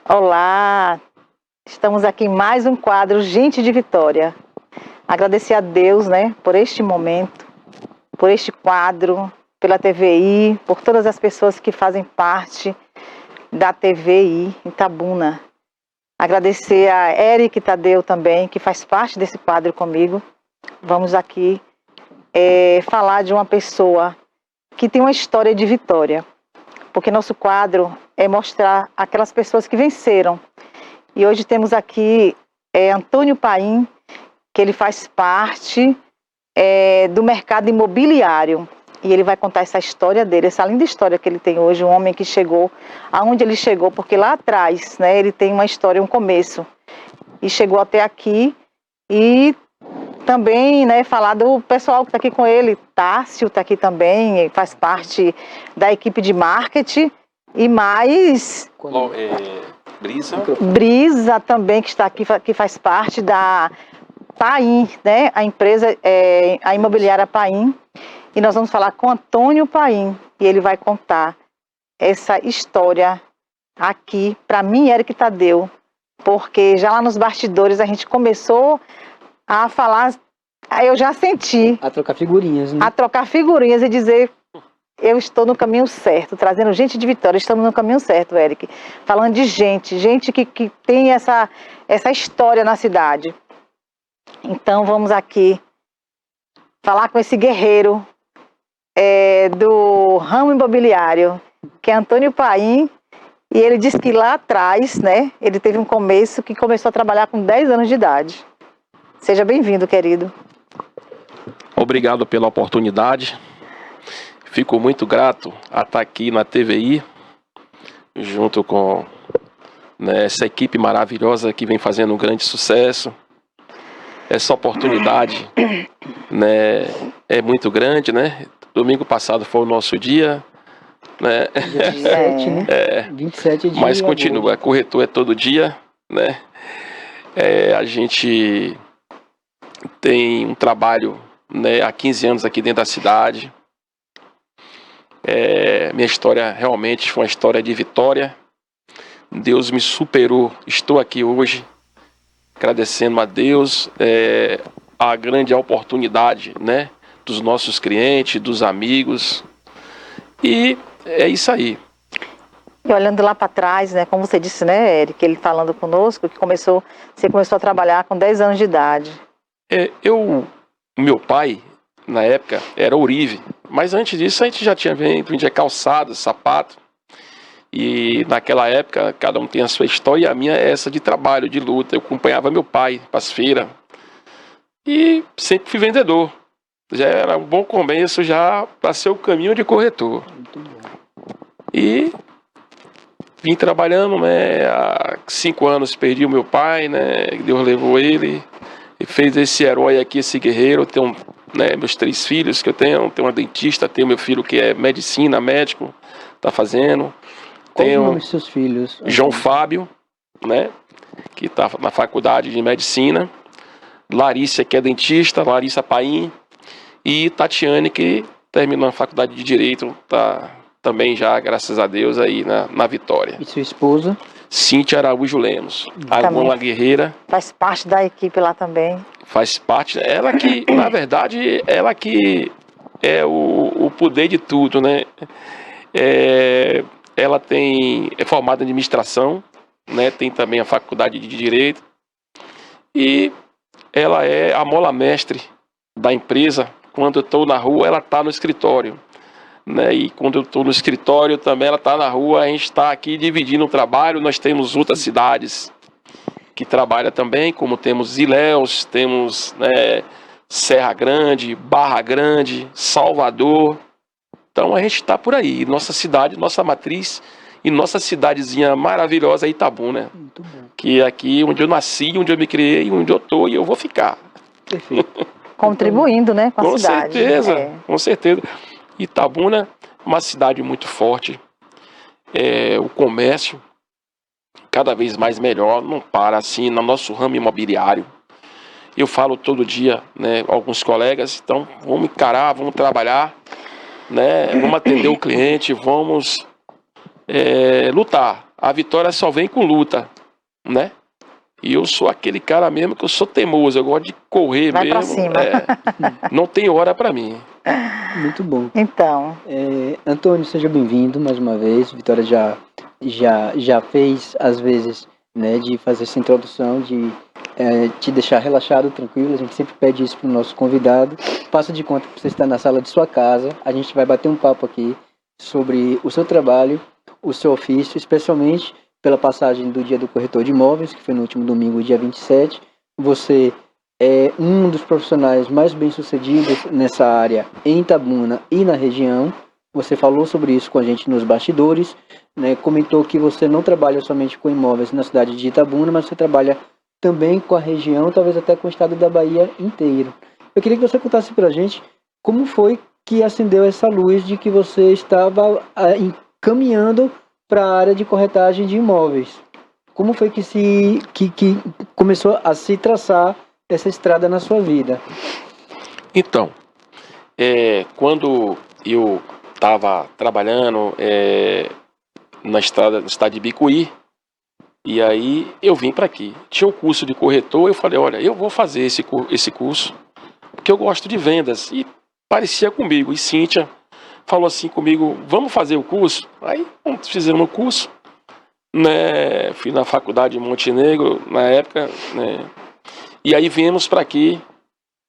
Olá, estamos aqui em mais um quadro Gente de Vitória. Agradecer a Deus, né, por este momento, por este quadro, pela TVI, por todas as pessoas que fazem parte da TVI Itabuna. Agradecer a Eric Tadeu também, que faz parte desse quadro comigo. Vamos aqui falar de uma pessoa que tem uma história de vitória. Porque nosso quadro é mostrar aquelas pessoas que venceram. E hoje temos aqui Antônio Paim, que ele faz parte do mercado imobiliário. E ele vai contar essa história dele, essa linda história que ele tem hoje, um homem que chegou aonde ele chegou, porque lá atrás, né, ele tem uma história, um começo. E chegou até aqui. E também, né, falar do pessoal que está aqui com ele. Tássio está aqui também, faz parte da equipe de marketing. E mais... Brisa também, que está aqui, que faz parte da Paim, né, a empresa, a imobiliária Paim. E nós vamos falar com Antônio Paim. E ele vai contar essa história aqui para mim, Eric Tadeu. Porque já lá nos bastidores a gente começou a falar, eu já senti. A trocar figurinhas, né? A trocar figurinhas e dizer, eu estou no caminho certo, trazendo gente de Vitória, estamos no caminho certo, Eric. Falando de gente que tem essa história na cidade. Então vamos aqui falar com esse guerreiro do ramo imobiliário, que é Antônio Paim. E ele disse que lá atrás, né, ele teve um começo que começou a trabalhar com 10 anos de idade. Seja bem-vindo, querido. Obrigado pela oportunidade. Fico muito grato a estar aqui na TVI, junto com essa equipe maravilhosa que vem fazendo um grande sucesso. Essa oportunidade, né, é muito grande, né? Domingo passado foi o nosso dia, né? 27, né? 27 dias. Mas continua, corretor é todo dia, né? A gente tem um trabalho, né, há 15 anos aqui dentro da cidade. Minha história realmente foi uma história de vitória. Deus me superou, estou aqui hoje agradecendo a Deus a grande oportunidade, né, dos nossos clientes, dos amigos. E é isso aí. E olhando lá para trás, né, como você disse, né, Eric, ele falando conosco, que você começou a trabalhar com 10 anos de idade. Meu pai, na época, era ourive, mas antes disso a gente já tinha vendia calçado, sapato, e naquela época cada um tem a sua história, e a minha é essa de trabalho, de luta. Eu acompanhava meu pai para as feiras, e sempre fui vendedor. Já era um bom começo já para ser o caminho de corretor. Muito bom. E vim trabalhando, né, há 5 anos perdi o meu pai, né, Deus levou ele e fez esse herói aqui, esse guerreiro. Eu tenho, né, meus 3 filhos que eu tenho uma dentista, tenho meu filho que é medicina, médico, tá fazendo. Qual Tenho o nome dos seus filhos? João Fábio, né, que está na faculdade de medicina. Larissa, que é dentista, Larissa Paim. E Tatiane, que terminou a faculdade de Direito, tá também já, graças a Deus, aí na Vitória. E sua esposa? Cíntia Araújo Lemos, uma guerreira. Faz parte da equipe lá também. Faz parte, ela que, na verdade, ela que é o poder de tudo, né? Ela é formada em administração, né? Tem também a faculdade de Direito. E ela é a mola mestre da empresa. Quando eu estou na rua, ela está no escritório, né? E quando eu estou no escritório também, ela está na rua. A gente está aqui dividindo o trabalho. Nós temos outras cidades que trabalham também, como temos Ilhéus, temos, né, Serra Grande, Barra Grande, Salvador. Então a gente está por aí. Nossa cidade, nossa matriz e nossa cidadezinha maravilhosa é Itabuna, né? Muito bom. Que é aqui onde eu nasci, onde eu me criei, onde eu estou e eu vou ficar. Perfeito. Contribuindo, né, com a cidade. Com certeza. Itabuna, uma cidade muito forte. O comércio, cada vez mais melhor, não para assim, no nosso ramo imobiliário. Eu falo todo dia, né, alguns colegas, então vamos encarar, vamos trabalhar, né, vamos atender o cliente, vamos lutar. A vitória só vem com luta, né? E eu sou aquele cara mesmo que eu sou teimoso, eu gosto de correr Vai mesmo. pra cima. Não tem hora pra mim. Muito bom. Então, Antônio, seja bem-vindo mais uma vez. Vitória já fez, às vezes, né, de fazer essa introdução, de te deixar relaxado, tranquilo. A gente sempre pede isso para o nosso convidado. Faça de conta que você está na sala de sua casa. A gente vai bater um papo aqui sobre o seu trabalho, o seu ofício, especialmente pela passagem do Dia do Corretor de Imóveis, que foi no último domingo, dia 27. Você é um dos profissionais mais bem-sucedidos nessa área em Itabuna e na região. Você falou sobre isso com a gente nos bastidores, né? Comentou que você não trabalha somente com imóveis na cidade de Itabuna, mas você trabalha também com a região, talvez até com o estado da Bahia inteiro. Eu queria que você contasse pra gente como foi que acendeu essa luz de que você estava encaminhando para a área de corretagem de imóveis. Como foi que começou a se traçar essa estrada na sua vida? Então, quando eu estava trabalhando na estrada de Bicuí, e aí eu vim para aqui. Tinha um curso de corretor, eu falei, olha, eu vou fazer esse curso, porque eu gosto de vendas, e parecia comigo. E Cíntia falou assim comigo, vamos fazer o curso? Aí fizemos o curso, né? Fui na faculdade de Montenegro, na época, né? E aí viemos para aqui,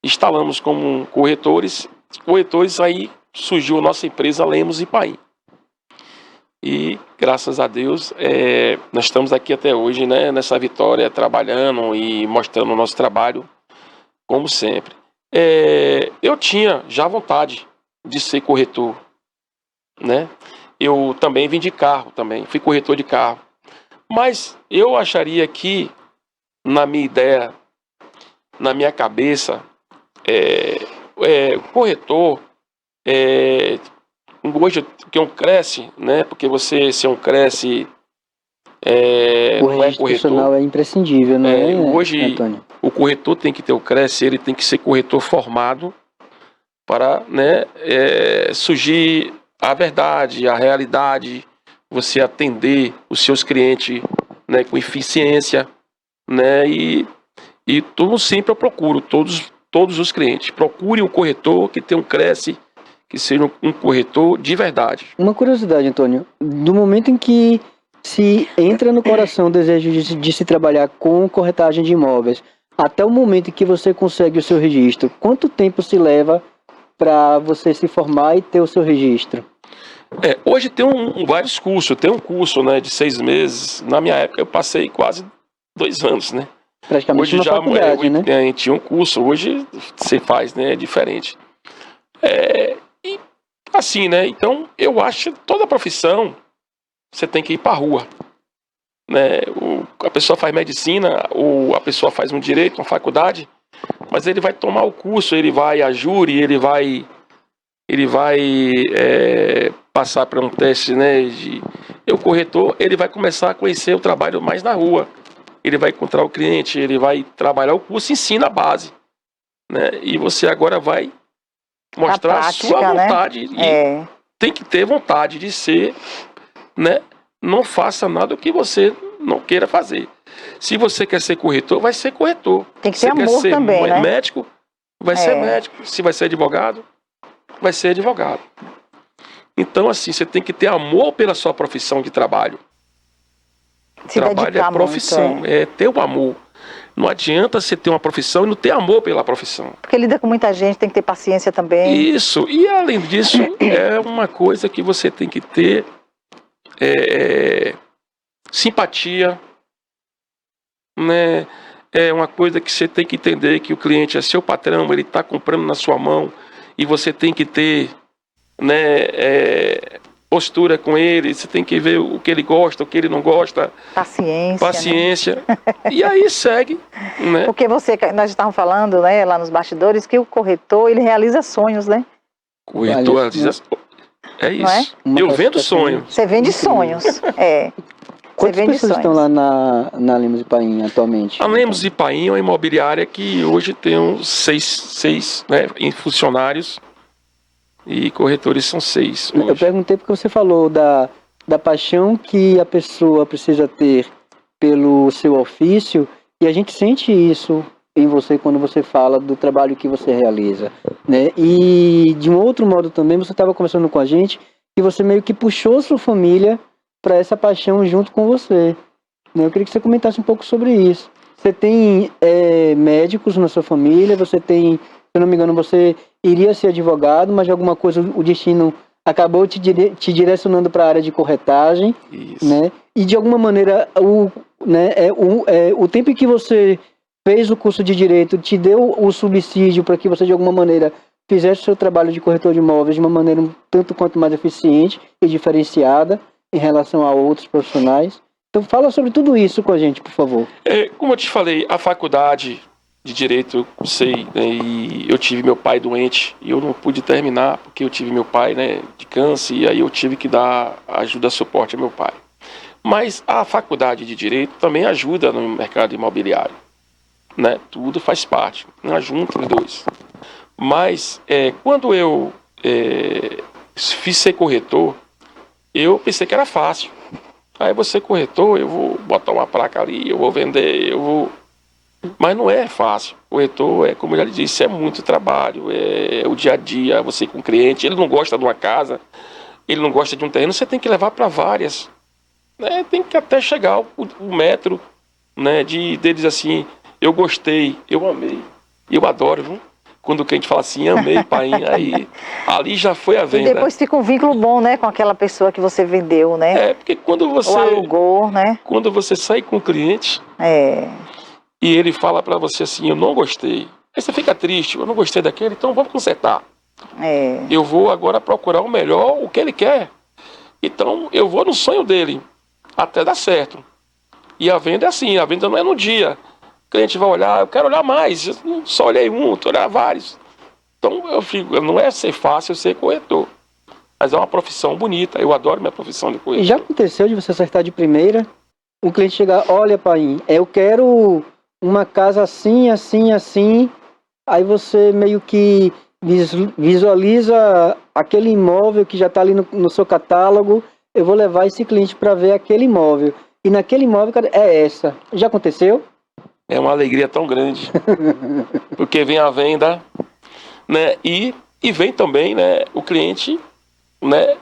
instalamos como corretores, aí surgiu a nossa empresa Lemos e Paim. E graças a Deus nós estamos aqui até hoje, né, nessa vitória, trabalhando e mostrando o nosso trabalho como sempre. Eu tinha já vontade de ser corretor, né? Eu também vendi carro, fui corretor de carro. Mas eu acharia que, na minha ideia, na minha cabeça, corretor, hoje que um cresce, né? Porque você ser um cresce, O não é registro corretor. profissional é imprescindível, não é, Hoje Antônio? o corretor tem que ter o cresce, ele tem que ser corretor formado para, né, surgir a verdade, a realidade, você atender os seus clientes, né, com eficiência, né? E tudo sempre eu procuro, todos os clientes. Procure um corretor que tenha um cresce, que seja um corretor de verdade. Uma curiosidade, Antônio. Do momento em que se entra no coração o desejo de se trabalhar com corretagem de imóveis, até o momento em que você consegue o seu registro, quanto tempo se leva para você se formar e ter o seu registro? Hoje tem vários cursos. Tem um curso, né, de 6 meses. Na minha época eu passei quase 2 anos, né? Praticamente Hoje uma já faculdade, né? tinha um curso. Hoje você faz, né? É diferente. E assim, né? Então eu acho que toda profissão você tem que ir para a rua, né? A pessoa faz medicina, ou a pessoa faz um direito, uma faculdade, mas ele vai tomar o curso, ele vai a júri, ele vai passar para um teste, né? O corretor, ele vai começar a conhecer o trabalho mais na rua. Ele vai encontrar o cliente, ele vai trabalhar o curso, ensina a base, né? E você agora vai mostrar prática, a sua vontade, né? e tem que ter vontade de ser, né? Não faça nada que você não queira fazer. Se você quer ser corretor, vai ser corretor. Tem que Se ter você quer amor ser também, né? médico, vai ser médico. Se vai ser advogado, vai ser advogado. Então, assim, você tem que ter amor pela sua profissão de trabalho. Se Trabalho dedicar é profissão, muito, é ter o amor. Não adianta você ter uma profissão e não ter amor pela profissão. Porque lida com muita gente, tem que ter paciência também. Isso, e além disso, é uma coisa que você tem que ter simpatia, né? É uma coisa que você tem que entender que o cliente é seu patrão, ele está comprando na sua mão, e você tem que ter, né, postura com ele, você tem que ver o que ele gosta, o que ele não gosta. Paciência. Né? E aí segue, né? Porque nós estávamos falando, né, lá nos bastidores, que o corretor, ele realiza sonhos, né? Corretor, é isso. Não é? Eu vendo sonho. Você vende sonhos. Quantas pessoas estão lá na Lemos e Paim atualmente? A Lemos e Paim é uma imobiliária que hoje tem uns 6 né, em funcionários, e corretores são 6 hoje. Eu perguntei porque você falou da paixão que a pessoa precisa ter pelo seu ofício, e a gente sente isso em você quando você fala do trabalho que você realiza, né? E de um outro modo também, você estava conversando com a gente que você meio que puxou sua família para essa paixão junto com você, né? Eu queria que você comentasse um pouco sobre isso. Você tem médicos na sua família, você tem, se eu não me engano, você iria ser advogado, mas de alguma coisa o destino acabou te direcionando para a área de corretagem, Isso. né? E de alguma maneira o tempo em que você fez o curso de direito te deu o subsídio para que você de alguma maneira fizesse o seu trabalho de corretor de imóveis de uma maneira um tanto quanto mais eficiente e diferenciada em relação a outros profissionais. Então fala sobre tudo isso com a gente, por favor. Como eu te falei, a faculdade de Direito, eu sei, né, e eu tive meu pai doente, e eu não pude terminar, porque eu tive meu pai, né, de câncer, e aí eu tive que dar ajuda, suporte ao meu pai. Mas a faculdade de Direito também ajuda no mercado imobiliário, né, tudo faz parte, né, junto os dois. Mas quando eu fiz ser corretor, eu pensei que era fácil. Aí você corretor, eu vou botar uma placa ali, eu vou vender, eu vou... Mas não é fácil. Corretor, como eu já lhe disse, é muito trabalho, é o dia a dia, você com o cliente, ele não gosta de uma casa, ele não gosta de um terreno, você tem que levar para várias. Né? Tem que até chegar o metro, né, deles assim, eu gostei, eu amei, eu adoro, viu? Quando o cliente fala assim, amei, pai, aí ali já foi a venda. E depois fica um vínculo bom, né, com aquela pessoa que você vendeu, né? Porque quando você... Ou alugou, né? Quando você sai com o cliente... E ele fala para você assim, eu não gostei. Aí você fica triste, eu não gostei daquele, então vamos consertar. Eu vou agora procurar o melhor, o que ele quer. Então eu vou no sonho dele, até dar certo. E a venda é assim, a venda não é no dia. O cliente vai olhar, eu quero olhar mais, eu não só olhei um, estou olhando vários. Então não é ser fácil ser corretor. Mas é uma profissão bonita, eu adoro minha profissão de corretor. E já aconteceu de você acertar de primeira, o cliente chegar, olha, pai, eu quero uma casa assim, assim, assim, aí você meio que visualiza aquele imóvel que já está ali no seu catálogo, eu vou levar esse cliente para ver aquele imóvel. E naquele imóvel, cara, é essa. Já aconteceu? É uma alegria tão grande, porque vem a venda, né, e vem também, né, o cliente, né,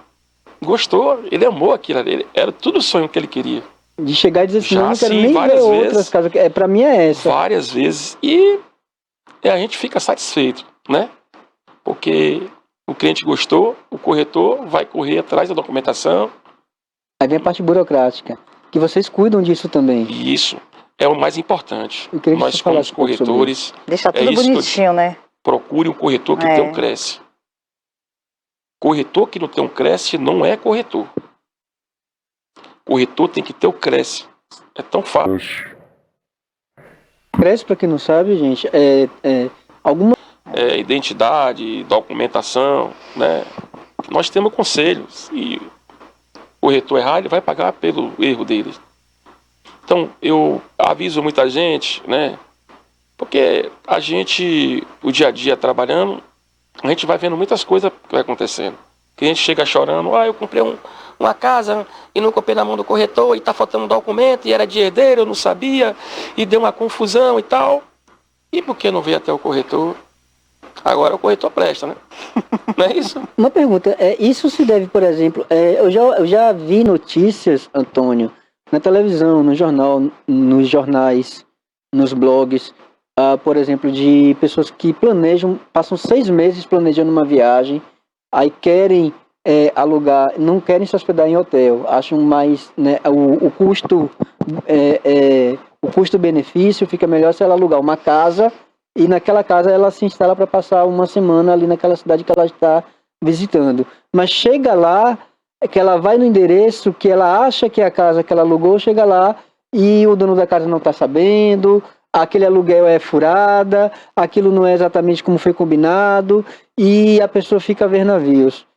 gostou, ele amou aquilo ali, era tudo o sonho que ele queria. De chegar e dizer assim, Já, não quero sim, nem várias ver vezes. outras casas, pra mim é essa. Várias vezes, e a gente fica satisfeito, né, porque o cliente gostou, o corretor vai correr atrás da documentação. Aí vem a parte burocrática, que vocês cuidam disso também. E isso é o mais importante. Que nós, como os corretores, deixa tudo bonitinho, né? Procure um corretor que tem um Cresce. Corretor que não tem um Cresce não é corretor. Corretor tem que ter o Cresce. É tão fácil. Cresce, para quem não sabe, gente, alguma... identidade, documentação, né? Nós temos conselhos. E o corretor errar, ele vai pagar pelo erro dele. Então, eu aviso muita gente, né? Porque a gente, o dia a dia trabalhando, a gente vai vendo muitas coisas que vai acontecendo. Que a gente chega chorando, eu comprei uma casa e não comprei na mão do corretor e tá faltando um documento e era de herdeiro, eu não sabia e deu uma confusão e tal. E por que não veio até o corretor? Agora o corretor presta, né? Não é isso? Uma pergunta, isso se deve, por exemplo, eu já vi notícias, Antônio, na televisão, no jornal, nos jornais, nos blogs, por exemplo, de pessoas que passam 6 meses planejando uma viagem, aí querem alugar, não querem se hospedar em hotel, acham mais, né, o custo-benefício fica melhor se ela alugar uma casa e naquela casa ela se instala para passar uma semana ali naquela cidade que ela está visitando. Mas chega lá, que ela vai no endereço que ela acha que é a casa que ela alugou, chega lá e o dono da casa não está sabendo, aquele aluguel é furada, aquilo não é exatamente como foi combinado e a pessoa fica a ver navios.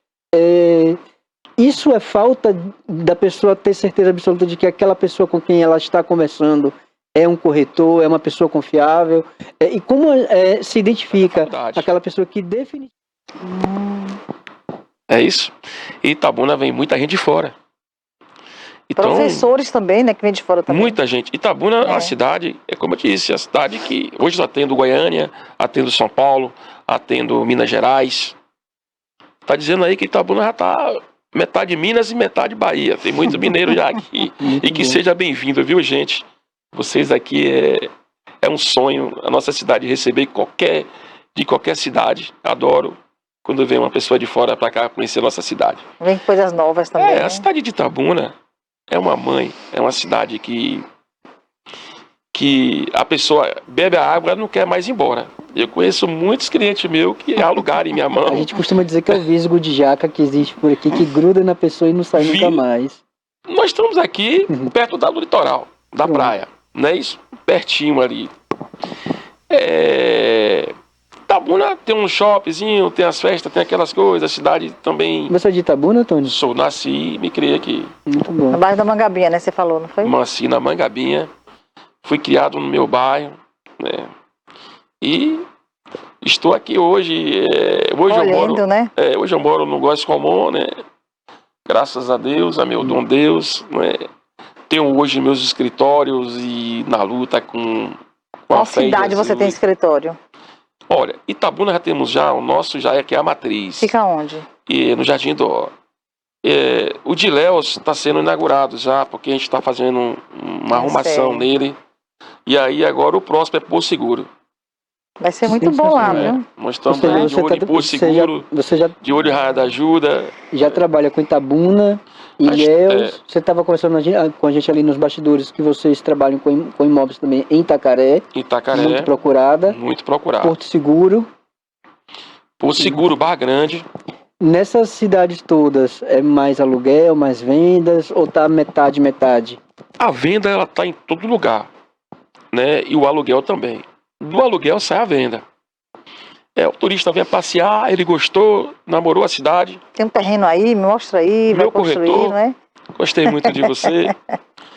Isso é falta da pessoa ter certeza absoluta de que aquela pessoa com quem ela está conversando é um corretor, é uma pessoa confiável. E como se identifica aquela pessoa que definitivamente... É isso. E Itabuna vem muita gente de fora. Então, professores também, né, que vem de fora também. Muita gente. Itabuna, a cidade, como eu disse, a cidade que hoje eu atendo Goiânia, atendo São Paulo, atendo Minas Gerais. Tá dizendo aí que Itabuna já tá metade Minas e metade Bahia. Tem muito mineiro já aqui. E que seja bem-vindo, viu, gente? Vocês aqui é um sonho a nossa cidade receber de qualquer cidade. Adoro quando vem uma pessoa de fora para cá conhecer a nossa cidade. Vem coisas novas também. A cidade de Itabuna é uma mãe, é uma cidade que a pessoa bebe a água e não quer mais ir embora. Eu conheço muitos clientes meus que alugaram em minha mão. A gente costuma dizer que é o visgo de jaca que existe por aqui, que gruda na pessoa e não sai nunca mais. Nós estamos aqui perto do litoral, da praia, não é isso? Pertinho ali. Itabuna tem um shoppingzinho, tem as festas, tem aquelas coisas, a cidade também... Você é de Itabuna, Antônio? Nasci e me criei aqui. Muito bom. Na bairro da Mangabinha, né? Você falou, não foi? Nasci na Mangabinha, fui criado no meu bairro, né? E estou aqui hoje. Hoje eu moro no Góes Comum, né? Graças a Deus, a meu dom Deus, né? Tenho hoje meus escritórios e na luta com Qual cidade você tem escritório? Olha, Itabuna já temos o nosso já é que é a matriz. Fica onde? No Jardim do o de Léus está sendo inaugurado já, porque a gente está fazendo uma arrumação nele. E aí agora o próximo é Porto Seguro. Vai ser muito bom lá, viu? Nós estamos de olho em Porto Seguro, de olho em Raia da Ajuda. Já trabalha com Itabuna, Ilhéus. Você estava conversando com a gente ali nos bastidores que vocês trabalham com imóveis também em Itacaré. Muito procurada. Muito procurada. Porto Seguro. Porto Seguro, Barra Grande. Nessas cidades todas, é mais aluguel, mais vendas ou tá metade? A venda, ela tá em todo lugar, né? E o aluguel também. Do aluguel sai a venda. O turista vem passear, ele gostou, namorou a cidade. Tem um terreno aí, me mostra aí, vai construir, corretor, não é? Gostei muito de você.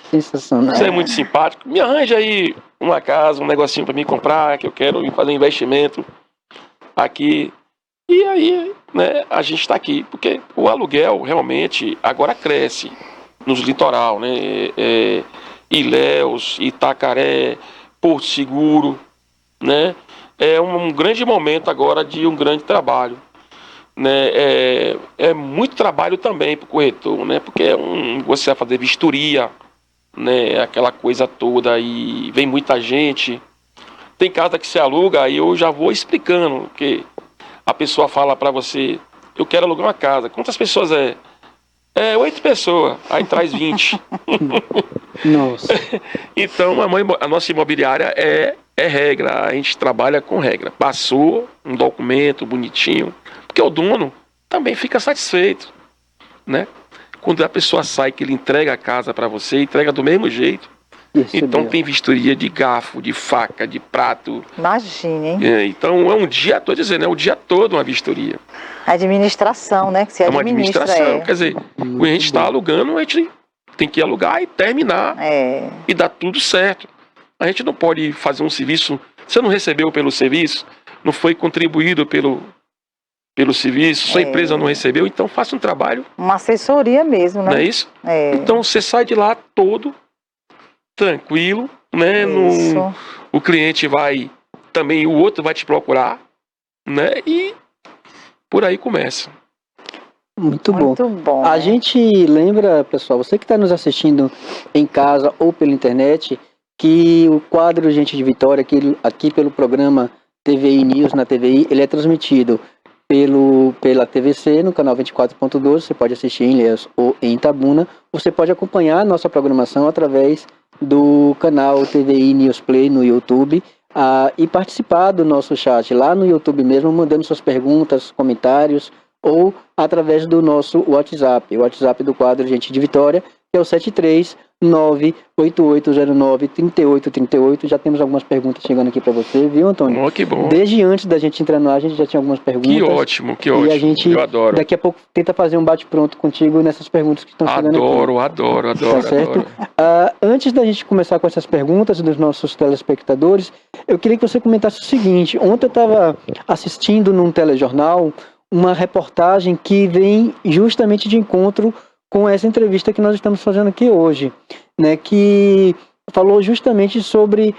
Sensacional. Você é muito simpático. Me arranja aí uma casa, um negocinho para mim comprar, que eu quero fazer investimento aqui. E aí, né, a gente está aqui, porque o aluguel realmente agora cresce nos litoral, né? Ilhéus, Itacaré, Porto Seguro, né? É um grande momento agora de um grande trabalho, né? É muito trabalho também para o corretor, né? Porque você vai fazer vistoria, né? Aquela coisa toda, e vem muita gente. Tem casa que se aluga, aí eu já vou explicando, porque a pessoa fala para você, eu quero alugar uma casa. Quantas pessoas é? 8 pessoas, aí traz 20. Nossa. Então a nossa imobiliária é regra, a gente trabalha com regra. Passou um documento bonitinho, porque o dono também fica satisfeito, né? Quando a pessoa sai, que ele entrega a casa para você, entrega do mesmo jeito. Então tem vistoria de garfo, de faca, de prato. Imagine, hein? Então é um dia, estou dizendo, é o dia todo uma vistoria. Administração, né? Que se uma administração, quer dizer, quando a gente está alugando, a gente tem que alugar e terminar e dar tudo certo. A gente não pode fazer um serviço, você não recebeu pelo serviço, não foi contribuído pelo serviço, sua empresa não recebeu, então faça um trabalho. Uma assessoria mesmo, né? Não é isso? Então você sai de lá todo tranquilo, né? O cliente vai também, o outro vai te procurar, né? E por aí começa. Muito bom. A né? gente lembra, pessoal, você que está nos assistindo em casa ou pela internet, que o quadro Gente de Vitória, aqui pelo programa TVI News na TVI, ele é transmitido pela TVC no canal 24.12, você pode assistir em Ilhéus ou em Itabuna, você pode acompanhar a nossa programação através do canal TVI News Play no YouTube e participar do nosso chat lá no YouTube mesmo, mandando suas perguntas, comentários ou através do nosso WhatsApp, o WhatsApp do quadro Gente de Vitória, que é o 73988093838. Já temos algumas perguntas chegando aqui para você, viu, Antônio? Oh, que bom. Desde antes da gente entrar no ar, a gente já tinha algumas perguntas. Que ótimo. E a gente, eu adoro. Daqui a pouco, tenta fazer um bate-pronto contigo nessas perguntas que estão chegando aqui. Adoro. Tá certo? Antes da gente começar com essas perguntas dos nossos telespectadores, eu queria que você comentasse o seguinte. Ontem eu estava assistindo num telejornal uma reportagem que vem justamente de encontro com essa entrevista que nós estamos fazendo aqui hoje, né, que falou justamente sobre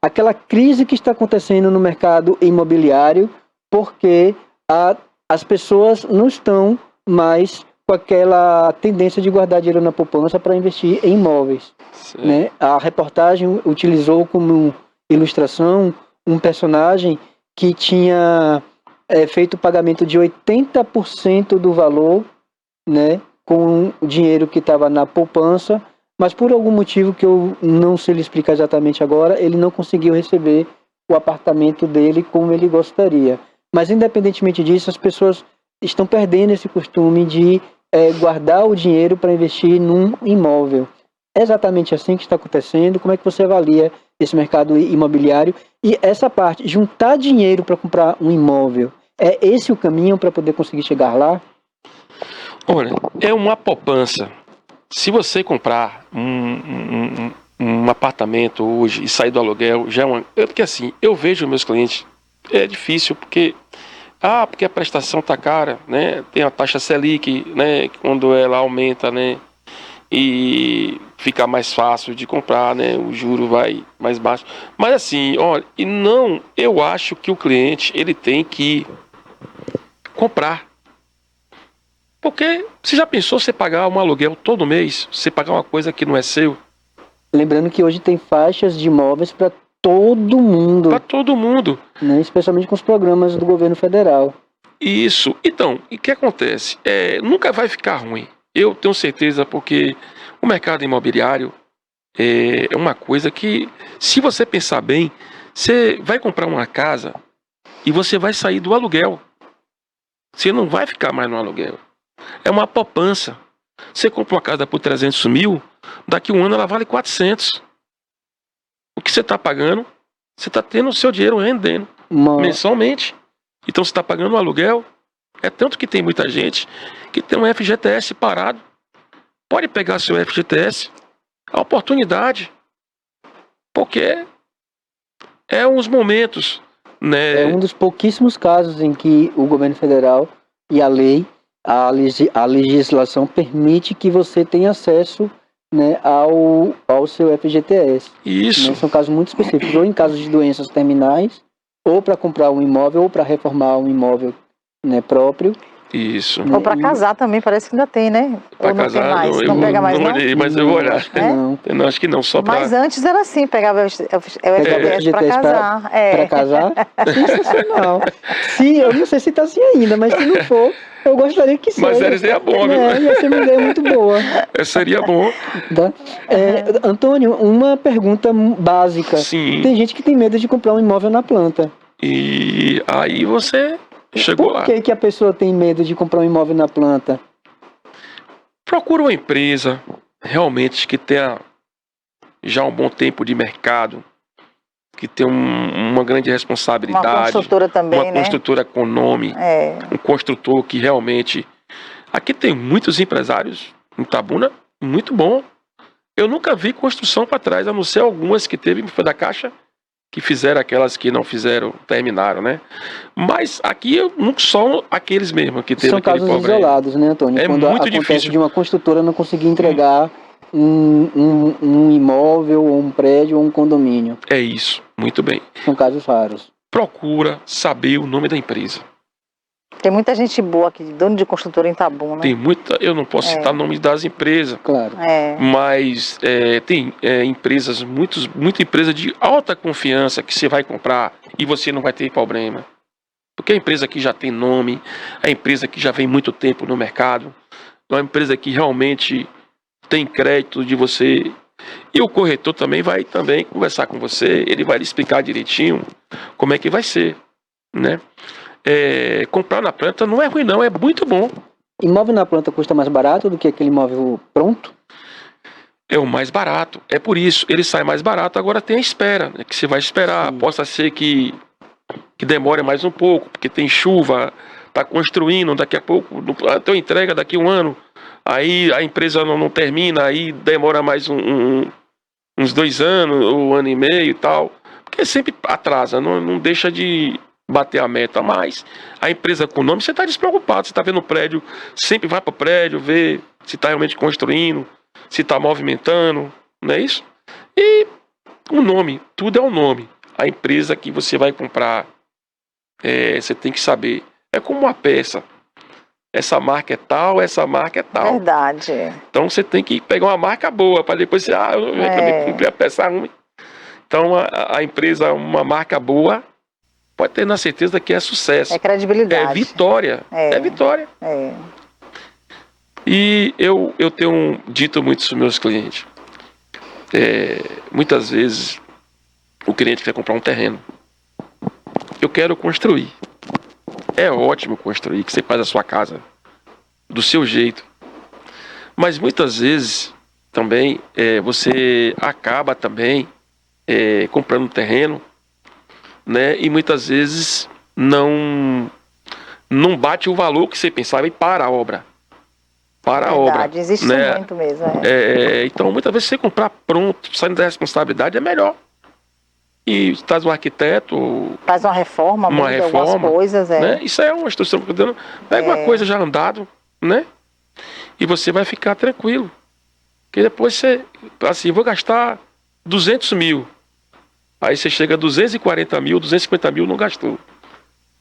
aquela crise que está acontecendo no mercado imobiliário, porque as pessoas não estão mais com aquela tendência de guardar dinheiro na poupança para investir em imóveis. Né? A reportagem utilizou como ilustração um personagem que tinha feito o pagamento de 80% do valor, né, com o dinheiro que estava na poupança, mas por algum motivo que eu não sei lhe explicar exatamente agora, ele não conseguiu receber o apartamento dele como ele gostaria. Mas independentemente disso, as pessoas estão perdendo esse costume de guardar o dinheiro para investir num imóvel. É exatamente assim que está acontecendo? Como é que você avalia esse mercado imobiliário? E essa parte, juntar dinheiro para comprar um imóvel, é esse o caminho para poder conseguir chegar lá? Olha, é uma poupança. Se você comprar um apartamento hoje e sair do aluguel, já é uma... Porque assim, eu vejo meus clientes, é difícil porque a prestação tá cara, né? Tem a taxa Selic, né? Quando ela aumenta, né? E fica mais fácil de comprar, né? O juro vai mais baixo. Mas assim, olha, eu acho que o cliente, ele tem que comprar. Porque você já pensou você pagar um aluguel todo mês, você pagar uma coisa que não é seu? Lembrando que hoje tem faixas de imóveis para todo mundo. Para todo mundo. Né? Especialmente com os programas do governo federal. Isso. Então, o que acontece? Nunca vai ficar ruim. Eu tenho certeza, porque o mercado imobiliário é uma coisa que, se você pensar bem, você vai comprar uma casa e você vai sair do aluguel. Você não vai ficar mais no aluguel. É uma poupança. Você compra uma casa por 300 mil, daqui a um ano ela vale 400. O que você está pagando, você está tendo o seu dinheiro rendendo mensalmente. Então você está pagando um aluguel. É tanto que tem muita gente que tem um FGTS parado. Pode pegar seu FGTS, a oportunidade, porque é uns momentos, né? É um dos pouquíssimos casos em que o governo federal e a lei, a legislação permite que você tenha acesso, né, ao seu FGTS. Isso. Né? São casos muito específicos, ou em casos de doenças terminais, ou para comprar um imóvel, ou para reformar um imóvel, né, próprio. Isso. Ou para casar também, parece que ainda tem, né? Para Ou não casar, tem mais? Não pega mais, não? Olhei, mas eu vou olhar. Não. Eu não, acho que não, só para... Mas antes era assim, pegava o FGTS para casar. Para casar? Sensacional. Sim, eu não sei se está assim ainda, mas se não for, eu gostaria que sim. Mas seria bom, viu? Ia ser uma ideia muito boa. Seria bom. Tá? Antônio, uma pergunta básica. Sim. Tem gente que tem medo de comprar um imóvel na planta. E aí você chegou lá. Por que a pessoa tem medo de comprar um imóvel na planta? Procura uma empresa realmente que tenha já um bom tempo de mercado, que tenha uma grande responsabilidade. Uma construtora também, uma construtora com nome. Um construtor que realmente... Aqui tem muitos empresários em Itabuna, muito bom. Eu nunca vi construção para trás, a não ser algumas que teve, foi da Caixa, que fizeram, aquelas que não fizeram, terminaram, né? Mas aqui não são aqueles mesmo que teve São aquele casos problema. isolados, né, Antônio? É quando muito acontece difícil. de uma construtora não conseguir entregar um imóvel, ou um prédio, ou um condomínio. É isso, muito bem. São casos raros. Procura saber o nome da empresa. Tem muita gente boa aqui, dono de construtora em Itabuna, né? Tem muita, eu não posso citar nomes das empresas, Claro. mas tem empresas, muita empresa de alta confiança que você vai comprar e você não vai ter problema. Porque a empresa que já tem nome, a empresa que já vem muito tempo no mercado, é uma empresa que realmente tem crédito de você. E o corretor também vai conversar com você, ele vai lhe explicar direitinho como é que vai ser, né? Comprar na planta não é ruim não, é muito bom. Imóvel na planta custa mais barato do que aquele imóvel pronto? É o mais barato, é por isso, ele sai mais barato, agora tem a espera, né, que você vai esperar. Sim. Possa ser que demore mais um pouco, porque tem chuva, está construindo, daqui a pouco, a tua entrega daqui a um ano, aí a empresa não termina, aí demora mais uns 2 anos, ou 1 ano e meio e tal, porque sempre atrasa, não deixa de bater a meta, mas a empresa com nome, você está despreocupado, você está vendo o prédio, sempre vai para o prédio, ver se está realmente construindo, se está movimentando, não é isso? E o nome, tudo é o nome. A empresa que você vai comprar, você tem que saber. É como uma peça. essa marca é tal, essa marca é tal. Verdade. Então você tem que pegar uma marca boa para depois você, eu reclamei, comprei a peça ruim. Então a empresa, uma marca boa, pode ter na certeza que é sucesso. É credibilidade. É vitória. É vitória. É. E eu tenho dito muito para os meus clientes. Muitas vezes o cliente quer comprar um terreno. Eu quero construir. É ótimo construir, que você faz a sua casa do seu jeito. Mas muitas vezes também você acaba também comprando um terreno, né? E muitas vezes não bate o valor que você pensava e para a obra. Para a obra. Existe né? muito mesmo. Então muitas vezes você comprar pronto, saindo da responsabilidade é melhor. E traz um arquiteto. Faz uma reforma, muda algumas coisas. Né? Isso é uma instrução. Pega uma coisa já andado, né? E você vai ficar tranquilo. Porque depois você, assim, vou gastar 200 mil. Aí você chega a 240 mil, 250 mil, não gastou.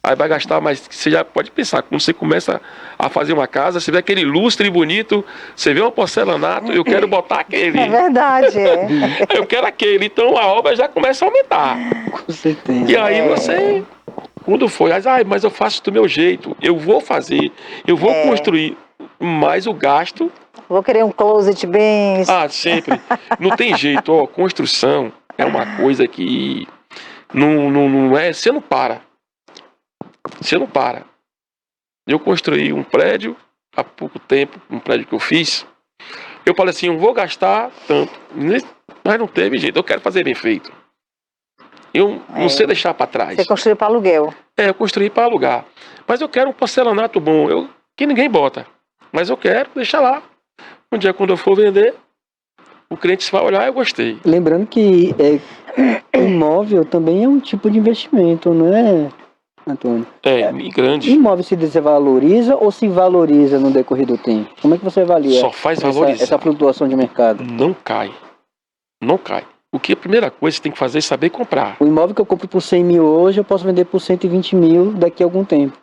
Aí vai gastar mais, você já pode pensar, quando você começa a fazer uma casa, você vê aquele lustre bonito, você vê um porcelanato, eu quero botar aquele. É verdade. Eu quero aquele, então a obra já começa a aumentar. Com certeza. E aí você, quando for, mas eu faço do meu jeito, eu vou fazer, eu vou construir, mas o gasto... Vou querer um closet bem... sempre. Não tem jeito, construção é uma coisa que não é, você não para. Você não para. Eu construí um prédio há pouco tempo, um prédio que eu fiz. Eu falei assim, eu vou gastar tanto. Mas não teve jeito, eu quero fazer bem feito. Eu não sei deixar para trás. Você construiu para aluguel? Eu construí para alugar. Mas eu quero um porcelanato bom, que ninguém bota. Mas eu quero deixar lá. Um dia quando eu for vender, o cliente vai olhar, eu gostei. Lembrando que imóvel também é um tipo de investimento, não é, Antônio? E grande. Imóvel se desvaloriza ou se valoriza no decorrer do tempo? Como é que você avalia Só faz valorizar. essa flutuação de mercado? Não cai. Não cai. O que a primeira coisa que você tem que fazer é saber comprar. O imóvel que eu compro por 100 mil hoje, eu posso vender por 120 mil daqui a algum tempo.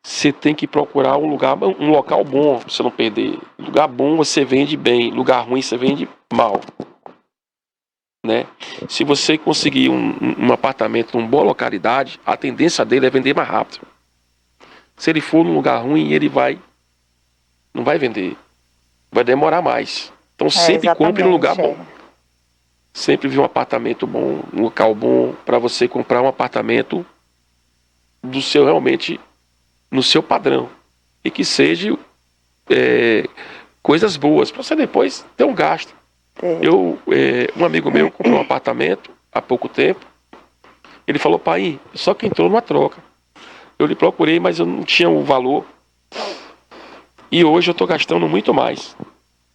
Você tem que procurar um local bom, pra você não perder. Lugar bom você vende bem, lugar ruim você vende mal. Né? Se você conseguir um apartamento numa boa localidade, a tendência dele é vender mais rápido. Se ele for num lugar ruim, ele não vai vender. Vai demorar mais. Então sempre compre num lugar bom. Sempre vi um apartamento bom, um local bom, para você comprar um apartamento do seu realmente, no seu padrão. E que seja coisas boas, para você depois ter um gasto. Um amigo meu comprou um apartamento há pouco tempo. Ele falou, pai, só que entrou numa troca. Eu lhe procurei, mas eu não tinha o valor. E hoje eu estou gastando muito mais.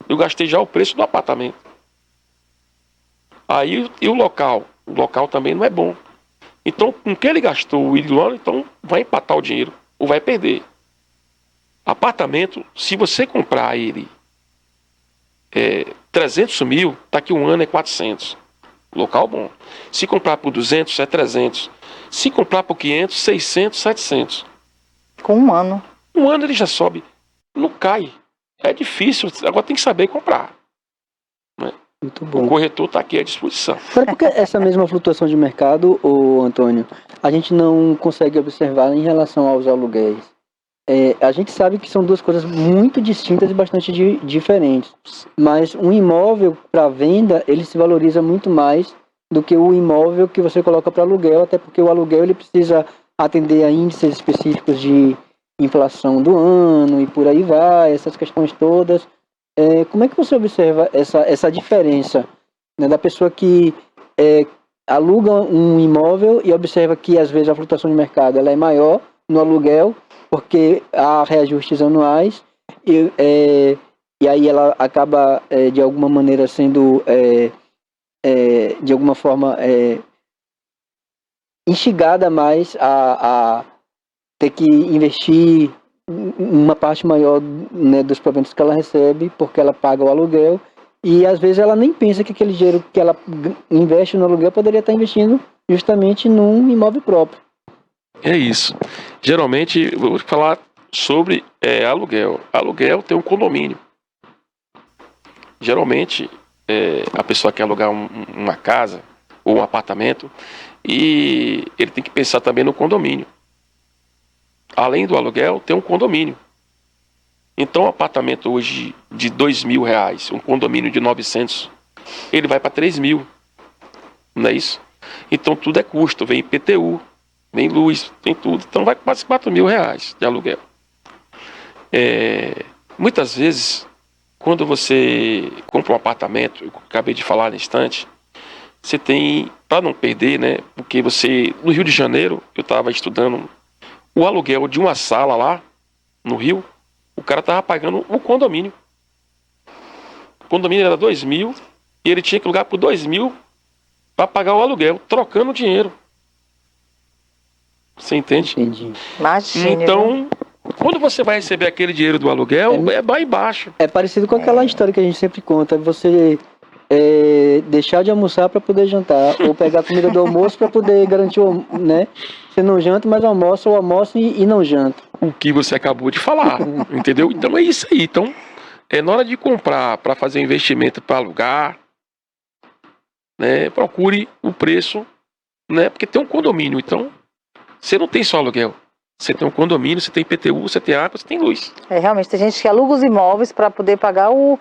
Eu gastei já o preço do apartamento. Aí, e o local? O local também não é bom. Então, com o que ele gastou, então vai empatar o dinheiro, ou vai perder. Apartamento, se você comprar ele 300 mil, daqui um ano é 400. Local bom. Se comprar por 200, é 300. Se comprar por 500, 600, 700. Com um ano. Um ano ele já sobe. Não cai. É difícil. Agora tem que saber comprar. Né? Muito bom. O corretor está aqui à disposição. Agora, por que essa mesma flutuação de mercado, Antônio, a gente não consegue observar em relação aos aluguéis? A gente sabe que são duas coisas muito distintas e bastante diferentes. Mas um imóvel para venda, ele se valoriza muito mais do que o imóvel que você coloca para aluguel, até porque o aluguel ele precisa atender a índices específicos de inflação do ano e por aí vai, essas questões todas. Como é que você observa essa diferença, né, da pessoa que aluga um imóvel e observa que às vezes a flutuação de mercado ela é maior no aluguel, porque há reajustes anuais e aí ela acaba de alguma maneira sendo de alguma forma instigada mais a ter que investir uma parte maior, né, dos proventos que ela recebe, porque ela paga o aluguel, e às vezes ela nem pensa que aquele dinheiro que ela investe no aluguel poderia estar investindo justamente num imóvel próprio. É isso. Geralmente, vou falar sobre aluguel. Aluguel tem um condomínio. Geralmente, a pessoa quer alugar uma casa ou um apartamento e ele tem que pensar também no condomínio. Além do aluguel, tem um condomínio. Então, um apartamento hoje de R$2.000, um condomínio de 900, ele vai para 3.000, não é isso? Então, tudo é custo, vem IPTU, vem luz, tem tudo. Então, vai quase R$4.000 de aluguel. Muitas vezes, quando você compra um apartamento, eu acabei de falar no instante, você tem, para não perder, né? Porque no Rio de Janeiro, eu estava estudando o aluguel de uma sala lá, no Rio, o cara estava pagando o condomínio. O condomínio era 2.000 e ele tinha que alugar por 2.000 para pagar o aluguel, trocando dinheiro. Você entende? Entendi. Imagina. Então, quando você vai receber aquele dinheiro do aluguel, é lá embaixo. É parecido com aquela história que a gente sempre conta. Você deixar de almoçar para poder jantar, ou pegar a comida do almoço para poder garantir, né? Você não janta, mas almoça, ou almoça e não janta. O que você acabou de falar, entendeu? Então é isso aí. Então, na hora de comprar para fazer investimento para alugar, né, procure o preço, né? Porque tem um condomínio, então você não tem só aluguel. Você tem um condomínio, você tem IPTU, você tem água, você tem luz. Realmente, tem gente que aluga os imóveis para poder pagar o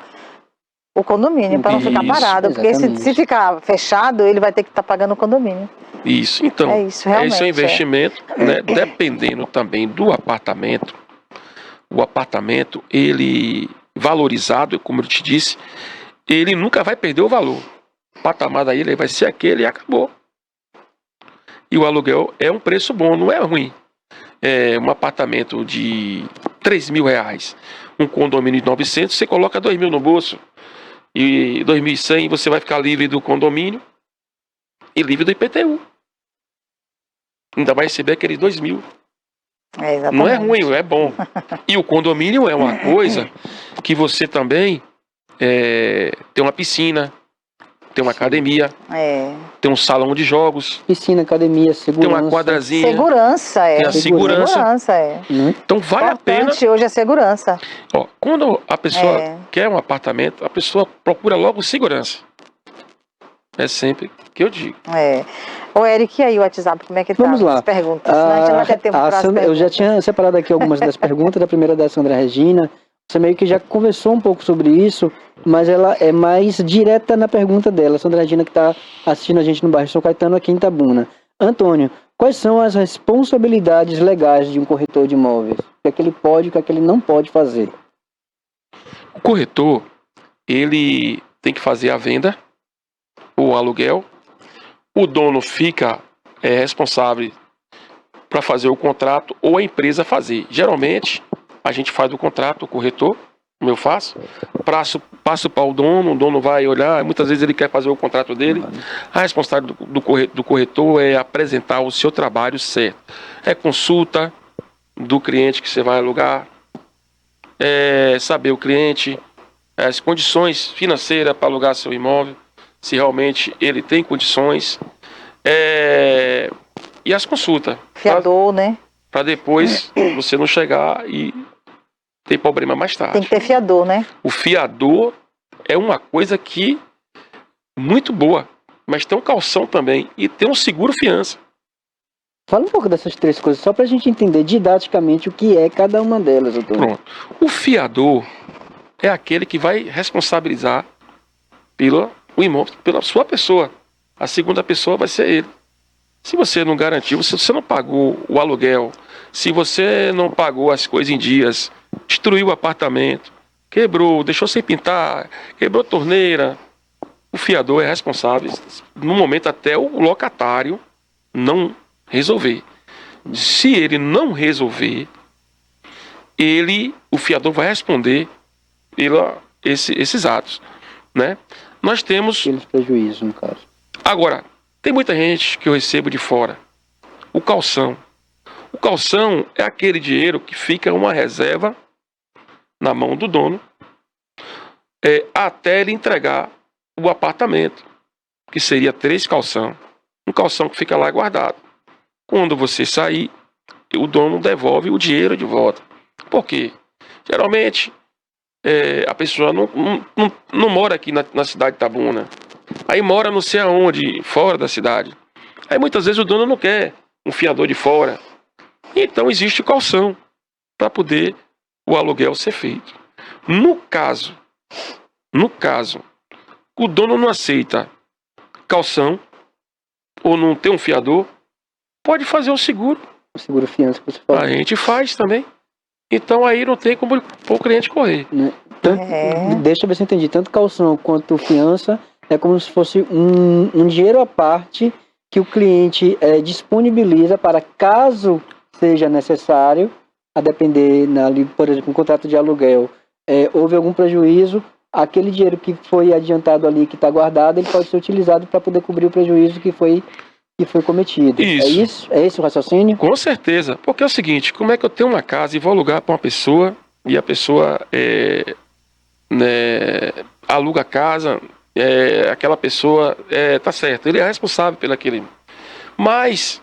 condomínio, para não ficar parado. Porque se ficar fechado, ele vai ter que estar pagando o condomínio. Isso, então. Isso, realmente. Esse é o investimento, né? Dependendo também do apartamento. O apartamento, ele valorizado, como eu te disse, ele nunca vai perder o valor. O patamar daí ele vai ser aquele e acabou. E o aluguel é um preço bom, não é ruim. Um apartamento de R$3.000, um condomínio de 900, você coloca 2.000 no bolso. E 2.100 você vai ficar livre do condomínio e livre do IPTU. Ainda vai receber aqueles 2.000. Não é ruim, é bom. E o condomínio é uma coisa que você também tem uma piscina, tem uma academia, tem um salão de jogos. Piscina, academia, segurança. Tem uma quadrazinha. Segurança, Tem a segurança. Então vale a pena. Hoje é segurança. Quando a pessoa quer um apartamento, a pessoa procura logo segurança. É sempre que eu digo. Ô, Eric, e aí o WhatsApp, como é que tá? Vamos lá. As perguntas. A gente não vai ter tempo para as perguntas. Eu já tinha separado aqui algumas das perguntas. Da primeira da Sandra Regina. Você meio que já conversou um pouco sobre isso, mas ela é mais direta na pergunta dela. Sandra Regina, que está assistindo a gente no bairro São Caetano, aqui em Itabuna. Antônio, quais são as responsabilidades legais de um corretor de imóveis? O que é que ele pode e o que é que ele não pode fazer? O corretor, ele tem que fazer a venda, o aluguel. O dono fica responsável para fazer o contrato ou a empresa fazer. Geralmente, a gente faz o contrato, o corretor, como eu faço, passo para o dono vai olhar, muitas vezes ele quer fazer o contrato dele. A responsabilidade do corretor é apresentar o seu trabalho certo. É consulta do cliente que você vai alugar, saber o cliente, as condições financeiras para alugar seu imóvel, se realmente ele tem condições, e as consultas. Fiador, né? Para depois você não chegar e ter problema mais tarde. Tem que ter fiador, né? O fiador é uma coisa que muito boa, mas tem um calção também e tem um seguro fiança. Fala um pouco dessas três coisas, só para a gente entender didaticamente o que é cada uma delas, doutor. Pronto. O fiador é aquele que vai responsabilizar pelo imóvel, pela sua pessoa. A segunda pessoa vai ser ele. Se você não garantiu, se você não pagou o aluguel, se você não pagou as coisas em dias, destruiu o apartamento, quebrou, deixou sem pintar, quebrou a torneira, o fiador é responsável no momento até o locatário não resolver. Se ele não resolver, o fiador vai responder esses atos, né? Nós temos Pelos prejuízos, no caso. Agora, tem muita gente que eu recebo de fora. O calção. O calção é aquele dinheiro que fica uma reserva na mão do dono até ele entregar o apartamento, que seria 3 calção. Um calção que fica lá guardado. Quando você sair, o dono devolve o dinheiro de volta. Por quê? Geralmente, a pessoa não mora aqui na cidade de Itabuna. Aí mora não sei aonde, fora da cidade. Aí muitas vezes o dono não quer um fiador de fora. Então existe caução para poder o aluguel ser feito. No caso, o dono não aceita caução ou não tem um fiador, pode fazer o seguro. O seguro fiança que você falou. A gente faz também. Então aí não tem como o cliente correr. Né? Tanto, deixa eu ver se eu entendi. Tanto calção quanto fiança é como se fosse um dinheiro à parte que o cliente disponibiliza para, caso seja necessário, a depender, por exemplo, um contrato de aluguel, houve algum prejuízo, aquele dinheiro que foi adiantado ali, que está guardado, ele pode ser utilizado para poder cobrir o prejuízo que foi cometido. Isso. É isso? É esse o raciocínio? Com certeza. Porque é o seguinte, como é que eu tenho uma casa e vou alugar para uma pessoa e a pessoa aluga a casa, aquela pessoa tá certo, ele é responsável pelo aquele, mas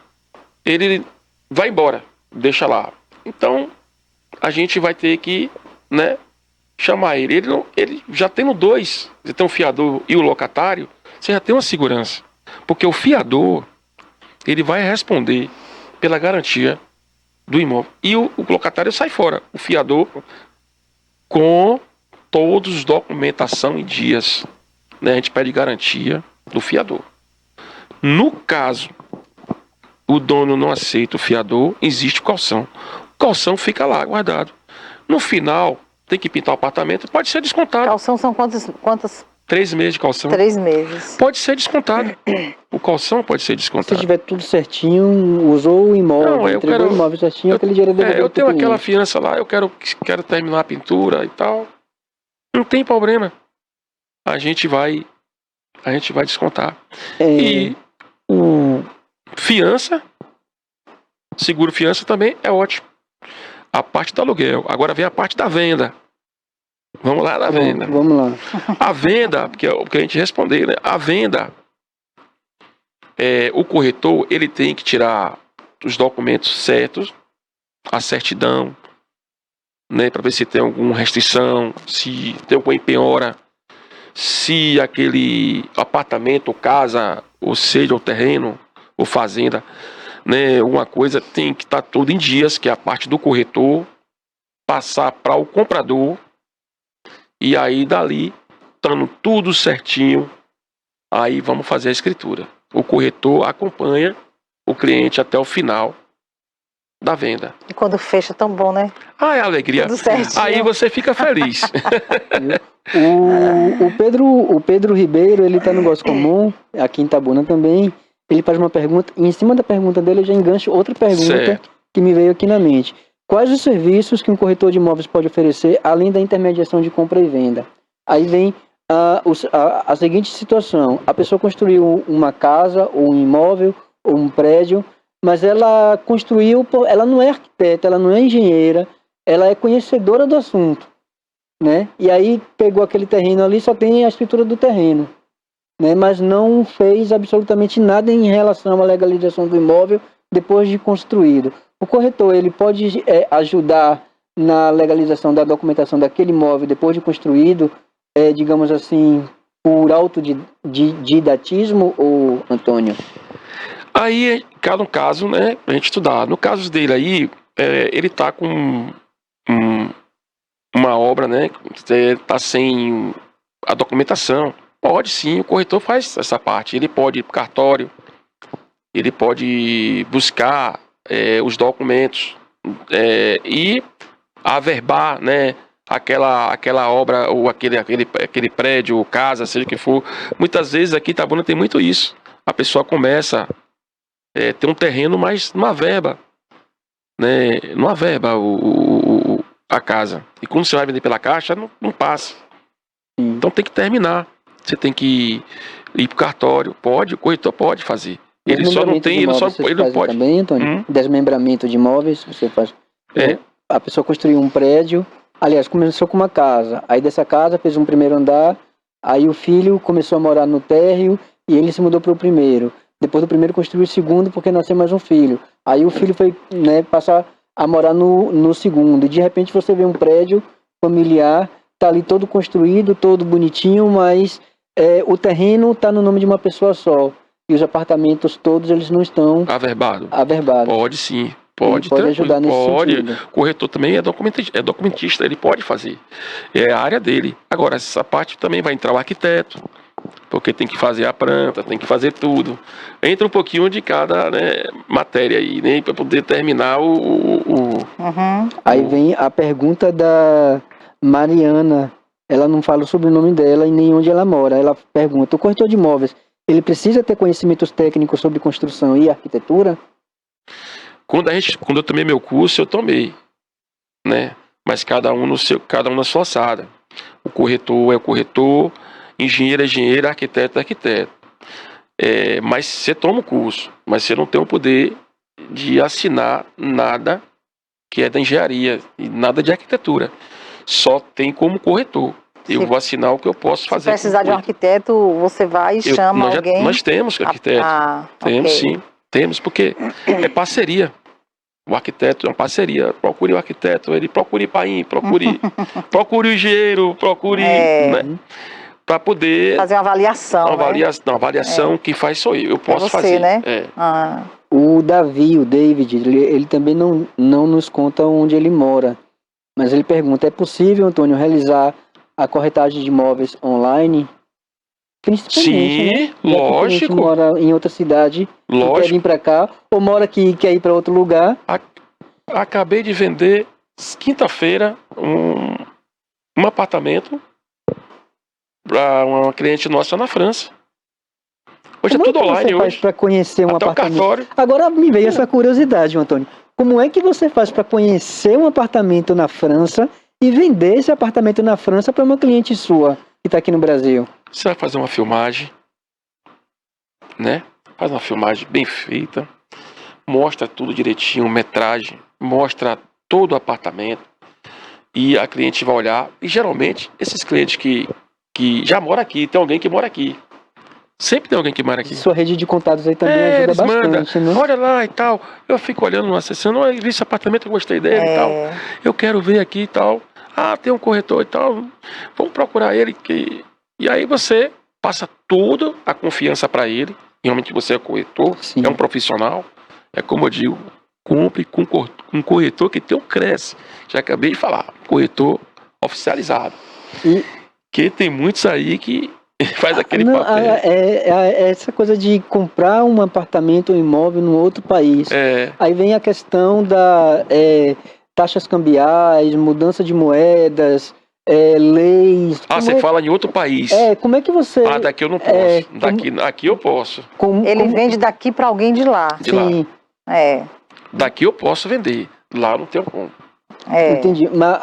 ele vai embora, deixa lá. Então a gente vai ter que, chamar ele. Ele já tendo dois, você tem um fiador e o locatário, você já tem uma segurança, porque o fiador ele vai responder pela garantia do imóvel e o locatário sai fora. O fiador com todos os documentação em dias, a gente pede garantia do fiador. No caso o dono não aceita o fiador, existe caução. O caução fica lá guardado. No final tem que pintar o apartamento, pode ser descontado. Calção são quantas? 3 meses de calção. 3 meses. Pode ser descontado. O calção pode ser Se descontado. tiver tudo certinho, usou o imóvel, entregou o imóvel certinho, aquele dinheiro dele. Eu tenho aquela fiança lá, eu quero terminar a pintura e tal. Não tem problema. A gente vai descontar. E o fiança, seguro fiança também é ótimo. A parte do aluguel. Agora vem a parte da venda. Vamos lá na venda. Vamos lá. A venda, porque é o que a gente respondeu, A venda, o corretor, ele tem que tirar os documentos certos, a certidão, para ver se tem alguma restrição, se tem alguma penhora, se aquele apartamento, ou casa, ou seja, o terreno, ou fazenda, uma coisa tem que estar tudo em dias, que é a parte do corretor, passar para o comprador, e aí dali, estando tudo certinho, aí vamos fazer a escritura. O corretor acompanha o cliente até o final da venda. E quando fecha, tão bom, né? É alegria. Tudo certinho. Aí você fica feliz. O Pedro Ribeiro, ele tá no Gosto Comum, aqui em Itabuna também. Ele faz uma pergunta, e em cima da pergunta dele eu já engancho outra pergunta que me veio aqui na mente. Quais os serviços que um corretor de imóveis pode oferecer, além da intermediação de compra e venda? Aí vem a seguinte situação. A pessoa construiu uma casa, ou um imóvel, ou um prédio, mas ela construiu, ela não é arquiteta, ela não é engenheira, ela é conhecedora do assunto, E aí pegou aquele terreno ali, só tem a escritura do terreno, mas não fez absolutamente nada em relação à legalização do imóvel depois de construído. O corretor, ele pode ajudar na legalização da documentação daquele imóvel depois de construído, digamos assim, por autodidatismo, ou Antônio? Aí, cada caso, a gente estudar. No caso dele aí, ele tá com uma obra, tá sem a documentação. Pode sim, o corretor faz essa parte. Ele pode ir para o cartório, ele pode buscar os documentos e averbar, aquela obra ou aquele prédio ou casa, seja o que for. Muitas vezes aqui em Itabuna tem muito isso. A pessoa começa ter um terreno, mas não averba, não averba a casa. E quando você vai vender pela caixa, não passa. Então tem que terminar. Você tem que ir para o cartório. O corretor pode fazer. Ele só não tem, ele não pode. Também, Antônio? Desmembramento de imóveis, você faz. A pessoa construiu um prédio, aliás, começou com uma casa. Aí dessa casa fez um primeiro andar, aí o filho começou a morar no térreo e ele se mudou para o primeiro. Depois do primeiro construiu o segundo porque nasceu mais um filho. Aí o filho foi passar a morar no segundo. E de repente você vê um prédio familiar, tá ali todo construído, todo bonitinho, mas o terreno tá no nome de uma pessoa só. E os apartamentos todos, eles não estão Averbado. averbados. Pode sim. Pode Tranquilo, ajudar nesse sentido. O corretor também é documentista, ele pode fazer. É a área dele. Agora, essa parte também vai entrar o arquiteto, porque tem que fazer a planta, tem que fazer tudo. Entra um pouquinho de cada, né, matéria aí, né, para poder terminar Aí vem a pergunta da Mariana. Ela não fala o sobrenome dela e nem onde ela mora. Ela pergunta: o corretor de imóveis, ele precisa ter conhecimentos técnicos sobre construção e arquitetura? Quando eu tomei meu curso, eu tomei, né? Mas cada um na sua alçada. O corretor é o corretor, engenheiro é engenheiro, arquiteto é arquiteto. Mas você toma o curso, mas você não tem o poder de assinar nada que é da engenharia e nada de arquitetura. Só tem como corretor. Eu vou assinar o que eu posso fazer. Se precisar de um arquiteto, você vai e chama alguém? Nós temos arquiteto. Temos ok. sim. Temos, porque é parceria. O arquiteto é uma parceria. Procure o arquiteto, ele procure Ipaim, procure o engenheiro, procure, né, para poder fazer uma avaliação. Uma avaliação, quem faz sou eu posso você, fazer. né? O David, ele também não nos conta onde ele mora, mas ele pergunta: é possível, Antônio, realizar a corretagem de imóveis online? Principalmente, sim, né? lógico. A gente mora em outra cidade, quer vir para cá, ou mora aqui e quer ir para outro lugar. Acabei de vender quinta-feira um apartamento para uma cliente nossa na França. Hoje é tudo online. Como é que você faz para conhecer um até apartamento? O cartório. Agora me veio essa curiosidade, Antônio. Como é que você faz para conhecer um apartamento na França e vender esse apartamento na França para uma cliente sua que está aqui no Brasil? Você vai fazer uma filmagem, né? Faz uma filmagem bem feita, mostra tudo direitinho, metragem, mostra todo o apartamento e a cliente vai olhar. E geralmente esses clientes que já moram aqui, tem alguém que mora aqui. Sempre tem alguém que mora aqui. Sua rede de contatos aí também ajuda bastante, né? Olha lá e tal. Eu fico olhando uma sessão, eu vi esse apartamento, eu gostei dele e tal. Eu quero ver aqui e tal. Ah, tem um corretor e tal. Vamos procurar ele. E aí você passa toda a confiança para ele. Realmente você é corretor, sim, é um profissional. É como eu digo, compre com um corretor que tem um Cresce. Já acabei de falar, corretor oficializado. Que tem muitos aí que faz aquele papel. Essa coisa de comprar um apartamento ou um imóvel num outro país. Aí vem a questão da taxas cambiais, mudança de moedas, leis. Você fala em outro país. Como é que você... daqui eu não posso. Aqui eu posso. Ele vende daqui para alguém de lá. Sim. Daqui eu posso vender. Lá não tenho como. Entendi. Mas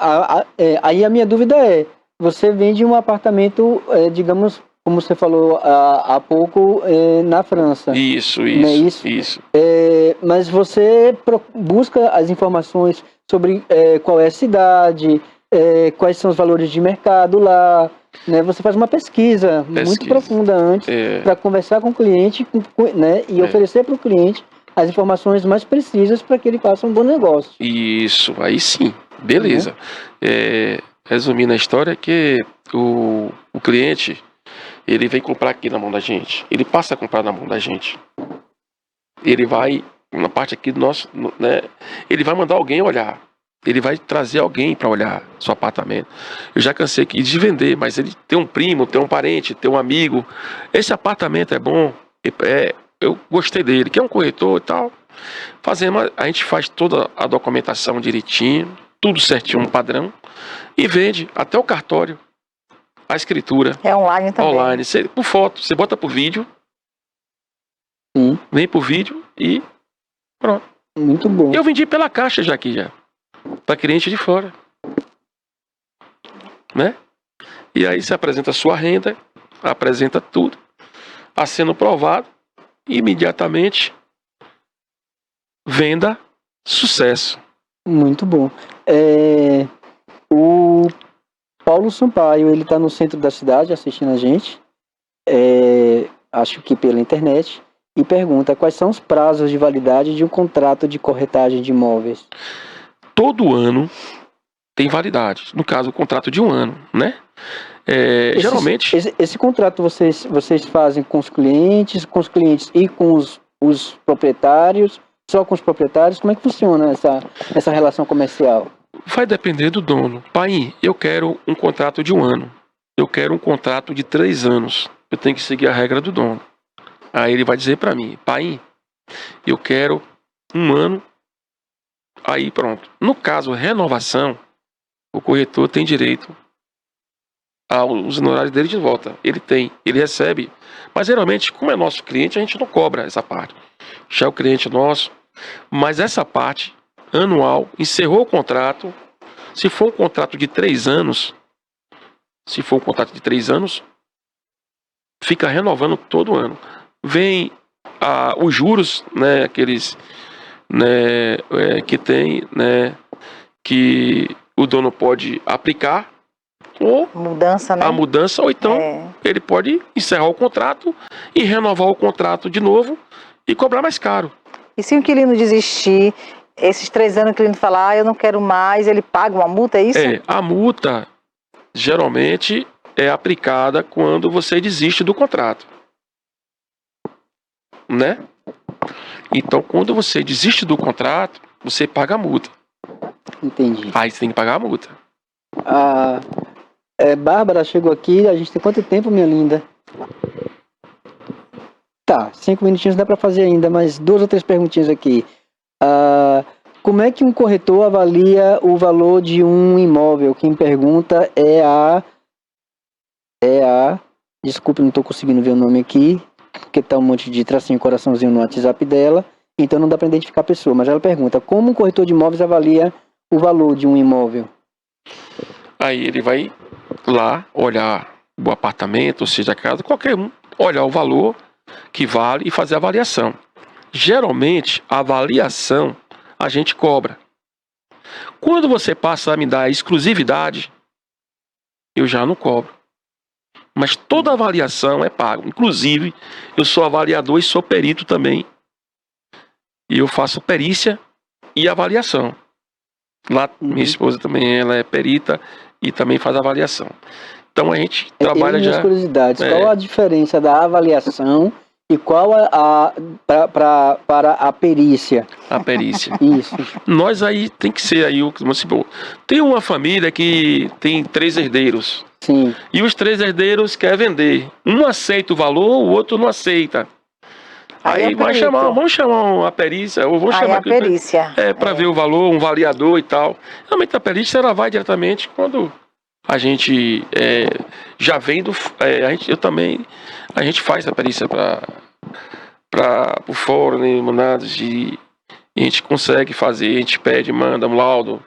aí a minha dúvida é: você vende um apartamento, digamos, como você falou há pouco, na França. Isso. Mas você busca as informações sobre qual é a cidade, quais são os valores de mercado lá, né? Você faz uma pesquisa muito profunda antes para conversar com o cliente, né? E oferecer para o cliente as informações mais precisas para que ele faça um bom negócio. Isso, aí sim, beleza. Resumindo a história, que o cliente, ele vem comprar aqui na mão da gente, ele passa a comprar na mão da gente, ele vai, na parte aqui do nosso, né, ele vai mandar alguém olhar, ele vai trazer alguém para olhar seu apartamento. Eu já cansei aqui de vender, mas ele tem um primo, tem um parente, tem um amigo, esse apartamento é bom, eu gostei dele, que é um corretor e tal. A gente faz toda a documentação direitinho, tudo certinho, um padrão, e vende até o cartório, a escritura. É online também. Online, por foto, você bota por vídeo, vem por vídeo e pronto. Muito bom. Eu vendi pela caixa já aqui, para cliente de fora, né? E aí você apresenta a sua renda, apresenta tudo, assina provado, imediatamente venda, sucesso. Muito bom. O Paulo Sampaio, ele está no centro da cidade assistindo a gente, acho que pela internet, e pergunta: quais são os prazos de validade de um contrato de corretagem de imóveis? todo ano tem validade. No caso, o contrato de 1 ano, né? Geralmente... Esse contrato vocês fazem com os clientes e com os proprietários, só com os proprietários? Como é que funciona essa relação comercial? Vai depender do dono. Pai, eu quero um contrato de 1 ano. Eu quero um contrato de 3 anos. Eu tenho que seguir a regra do dono. Aí ele vai dizer para mim, pai, eu quero 1 ano. Aí pronto. No caso, renovação, o corretor tem direito aos honorários dele de volta. Ele recebe. Mas geralmente, como é nosso cliente, a gente não cobra essa parte. Já é o cliente nosso. Mas essa parte anual, encerrou o contrato. Se for um contrato de 3 anos, fica renovando todo ano. Vem os juros, né, aqueles, né, que tem, né, que o dono pode aplicar, ou Mudança, né? a mudança, ou então ele pode encerrar o contrato e renovar o contrato de novo e cobrar mais caro. E se o inquilino desistir, esses 3 anos que o inquilino falar, eu não quero mais, ele paga uma multa, é isso? A multa geralmente é aplicada quando você desiste do contrato, né? Então, quando você desiste do contrato, você paga a multa. Entendi. Aí você tem que pagar a multa. Bárbara chegou aqui, a gente tem quanto tempo, minha linda? Tá, 5 minutinhos dá para fazer ainda, mas 2 ou 3 perguntinhas aqui. Como é que um corretor avalia o valor de um imóvel? Quem pergunta é a... Desculpe, não estou conseguindo ver o nome aqui, porque tá um monte de tracinho, coraçãozinho no WhatsApp dela, então não dá para identificar a pessoa. Mas ela pergunta, como um corretor de imóveis avalia o valor de um imóvel? Aí ele vai lá olhar o apartamento, ou seja, a casa, qualquer um, olhar o valor que vale e fazer a avaliação. Geralmente, a avaliação a gente cobra. Quando você passa a me dar exclusividade, eu já não cobro. Mas toda avaliação é pago. Inclusive, eu sou avaliador e sou perito também. E eu faço perícia e avaliação. Lá, minha esposa também, ela é perita e também faz avaliação. Então a gente trabalha já... curiosidades, qual a diferença da avaliação e qual para a perícia? A perícia. Isso. Nós aí tem que ser aí tem uma família que tem 3 herdeiros. Sim. E os 3 herdeiros querem vender. Um aceita o valor, o outro não aceita. Aí vamos chamar a perícia, ou vamos chamar a perícia. Para ver o valor, um avaliador e tal. Realmente a perícia ela vai diretamente quando a gente já vem do. A gente faz a perícia para o fórum, né, mandados, e a gente consegue fazer, a gente pede, manda um laudo,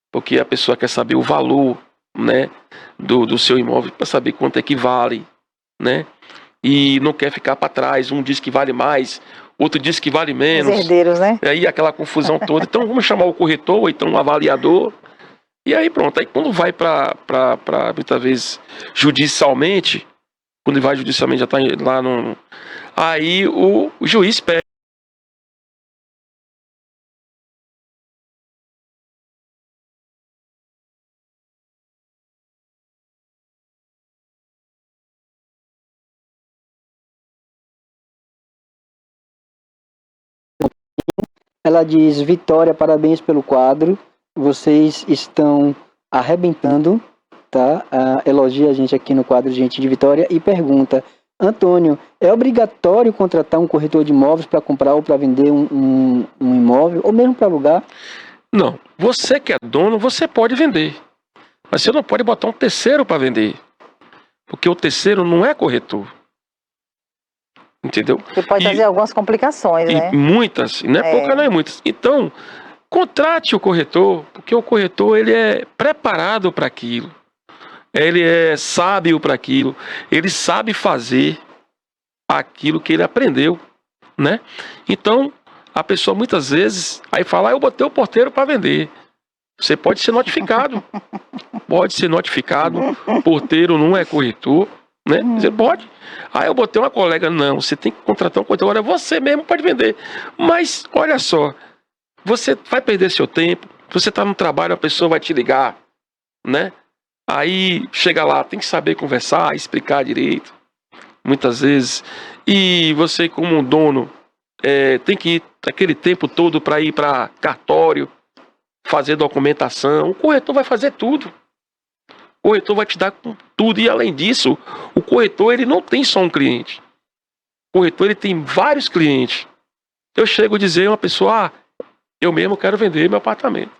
porque a pessoa quer saber o valor, né, do seu imóvel, para saber quanto é que vale, né? E não quer ficar para trás, um diz que vale mais, outro diz que vale menos. Os herdeiros, né? Aí aquela confusão toda. Então vamos chamar o corretor, ou então o avaliador. E aí pronto, aí quando vai para muitas vezes judicialmente, quando vai judicialmente já está lá no... Aí o juiz pede. Ela diz, Vitória, parabéns pelo quadro, vocês estão arrebentando, tá? Elogia a gente aqui no quadro Gente de Vitória e pergunta, Antônio, é obrigatório contratar um corretor de imóveis para comprar ou para vender um imóvel, ou mesmo para alugar? Não, você que é dono, você pode vender, mas você não pode botar um terceiro para vender, porque o terceiro não é corretor. Entendeu? Porque pode trazer algumas complicações, né? Muitas, não é pouca, não é muitas. Então, contrate o corretor, porque o corretor ele é preparado para aquilo, ele é sábio para aquilo, ele sabe fazer aquilo que ele aprendeu, né? Então, a pessoa muitas vezes aí fala, eu botei o porteiro para vender. Você pode ser notificado, o porteiro não é corretor, né? Você pode. Aí eu botei uma colega, não, você tem que contratar um corretor, agora você mesmo pode vender. Mas, olha só, você vai perder seu tempo, Se você está no trabalho, a pessoa vai te ligar, né? Aí chega lá, tem que saber conversar, explicar direito, muitas vezes. E você, como um dono, tem que ir aquele tempo todo para ir para cartório, fazer documentação. O corretor vai fazer tudo. O corretor vai te dar tudo. E além disso, o corretor ele não tem só um cliente. O corretor ele tem vários clientes. Eu chego a dizer a uma pessoa, eu mesmo quero vender meu apartamento.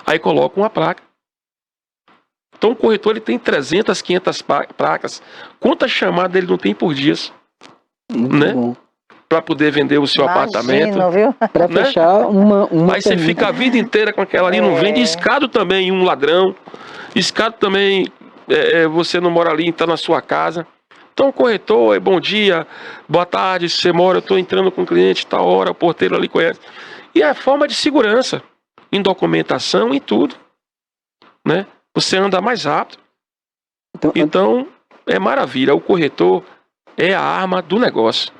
Aí coloco uma placa. Então o corretor ele tem 300, 500 placas. Quantas chamadas ele não tem por dia? Né? Para poder vender o seu apartamento. Para né? fechar uma Aí você fica a vida inteira com aquela ali, não vende. Escado também, um ladrão. Escado também, você não mora ali, está na sua casa. Então o corretor, bom dia, boa tarde, você mora, eu estou entrando com o cliente, tal hora, o porteiro ali conhece. E é forma de segurança, em documentação, em tudo. Né? Você anda mais rápido. Então, é maravilha. O corretor é a arma do negócio.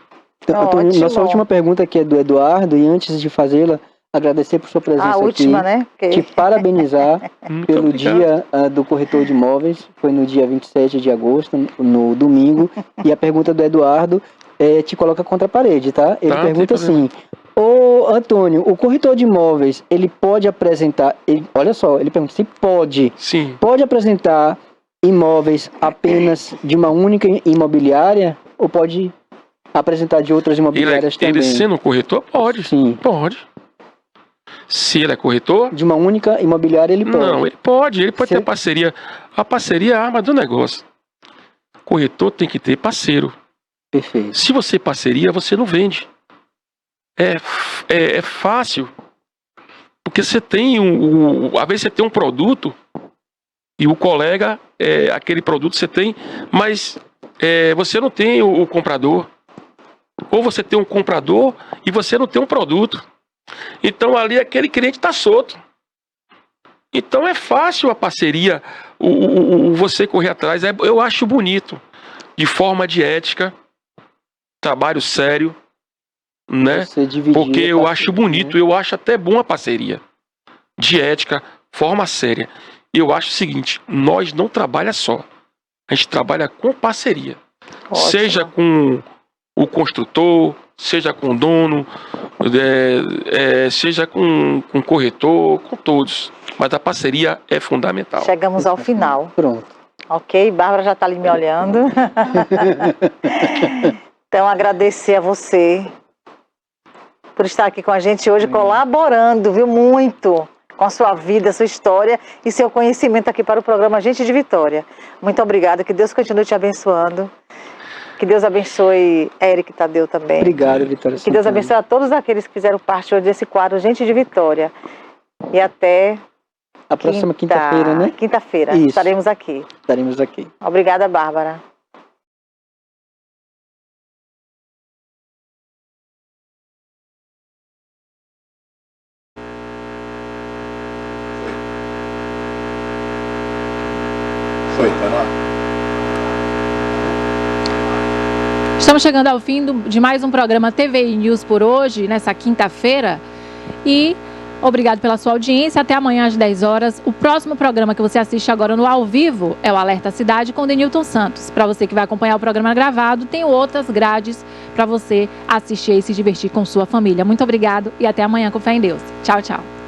Então, Antônio, nossa última pergunta aqui é do Eduardo, e antes de fazê-la, agradecer por sua presença aqui. A última, né? Te parabenizar pelo dia do corretor de imóveis. Foi no dia 27 de agosto, no domingo. E a pergunta do Eduardo te coloca contra a parede, tá? Ele pergunta assim: ô Antônio, o corretor de imóveis, ele pode apresentar... olha só, ele pergunta se pode. Sim. Pode apresentar imóveis apenas de uma única imobiliária ou pode apresentar de outras imobiliárias também? Ele sendo corretor, pode. Sim. Pode. Se ele é corretor... De uma única imobiliária, ele pode. Não, ele pode ter parceria. A parceria é a arma do negócio. Corretor tem que ter parceiro. Perfeito. Se você parceria, você não vende. É fácil. Porque você tem às vezes você tem um produto e o colega, aquele produto você tem, mas você não tem o comprador. Ou você tem um comprador e você não tem um produto. Então ali aquele cliente está solto. Então é fácil a parceria, você correr atrás. Eu acho bonito, de forma de ética, trabalho sério, né? Porque eu acho bonito, eu acho até bom a parceria de ética, forma séria. Eu acho o seguinte: nós não trabalhamos só, a gente trabalha com parceria. Ótimo. Seja com o construtor, seja com o dono, seja com o corretor, com todos. Mas a parceria é fundamental. Chegamos ao final. Pronto. Ok, Bárbara já está ali me olhando. Então, agradecer a você por estar aqui com a gente hoje, colaborando, viu, muito com a sua vida, sua história e seu conhecimento aqui para o programa Gente de Vitória. Muito obrigada, que Deus continue te abençoando. Que Deus abençoe Eric Tadeu também. Obrigado, Vitória. Que Deus abençoe a todos aqueles que fizeram parte hoje desse quadro Gente de Vitória. E até a próxima quinta-feira, né? Quinta-feira, estaremos aqui. Estaremos aqui. Obrigada, Bárbara. Estamos chegando ao fim de mais um programa TVI News por hoje, nessa quinta-feira. E obrigado pela sua audiência. Até amanhã às 10 horas. O próximo programa que você assiste agora no ao vivo é o Alerta Cidade com Denilton Santos. Para você que vai acompanhar o programa gravado, tem outras grades para você assistir e se divertir com sua família. Muito obrigado e até amanhã com fé em Deus. Tchau, tchau.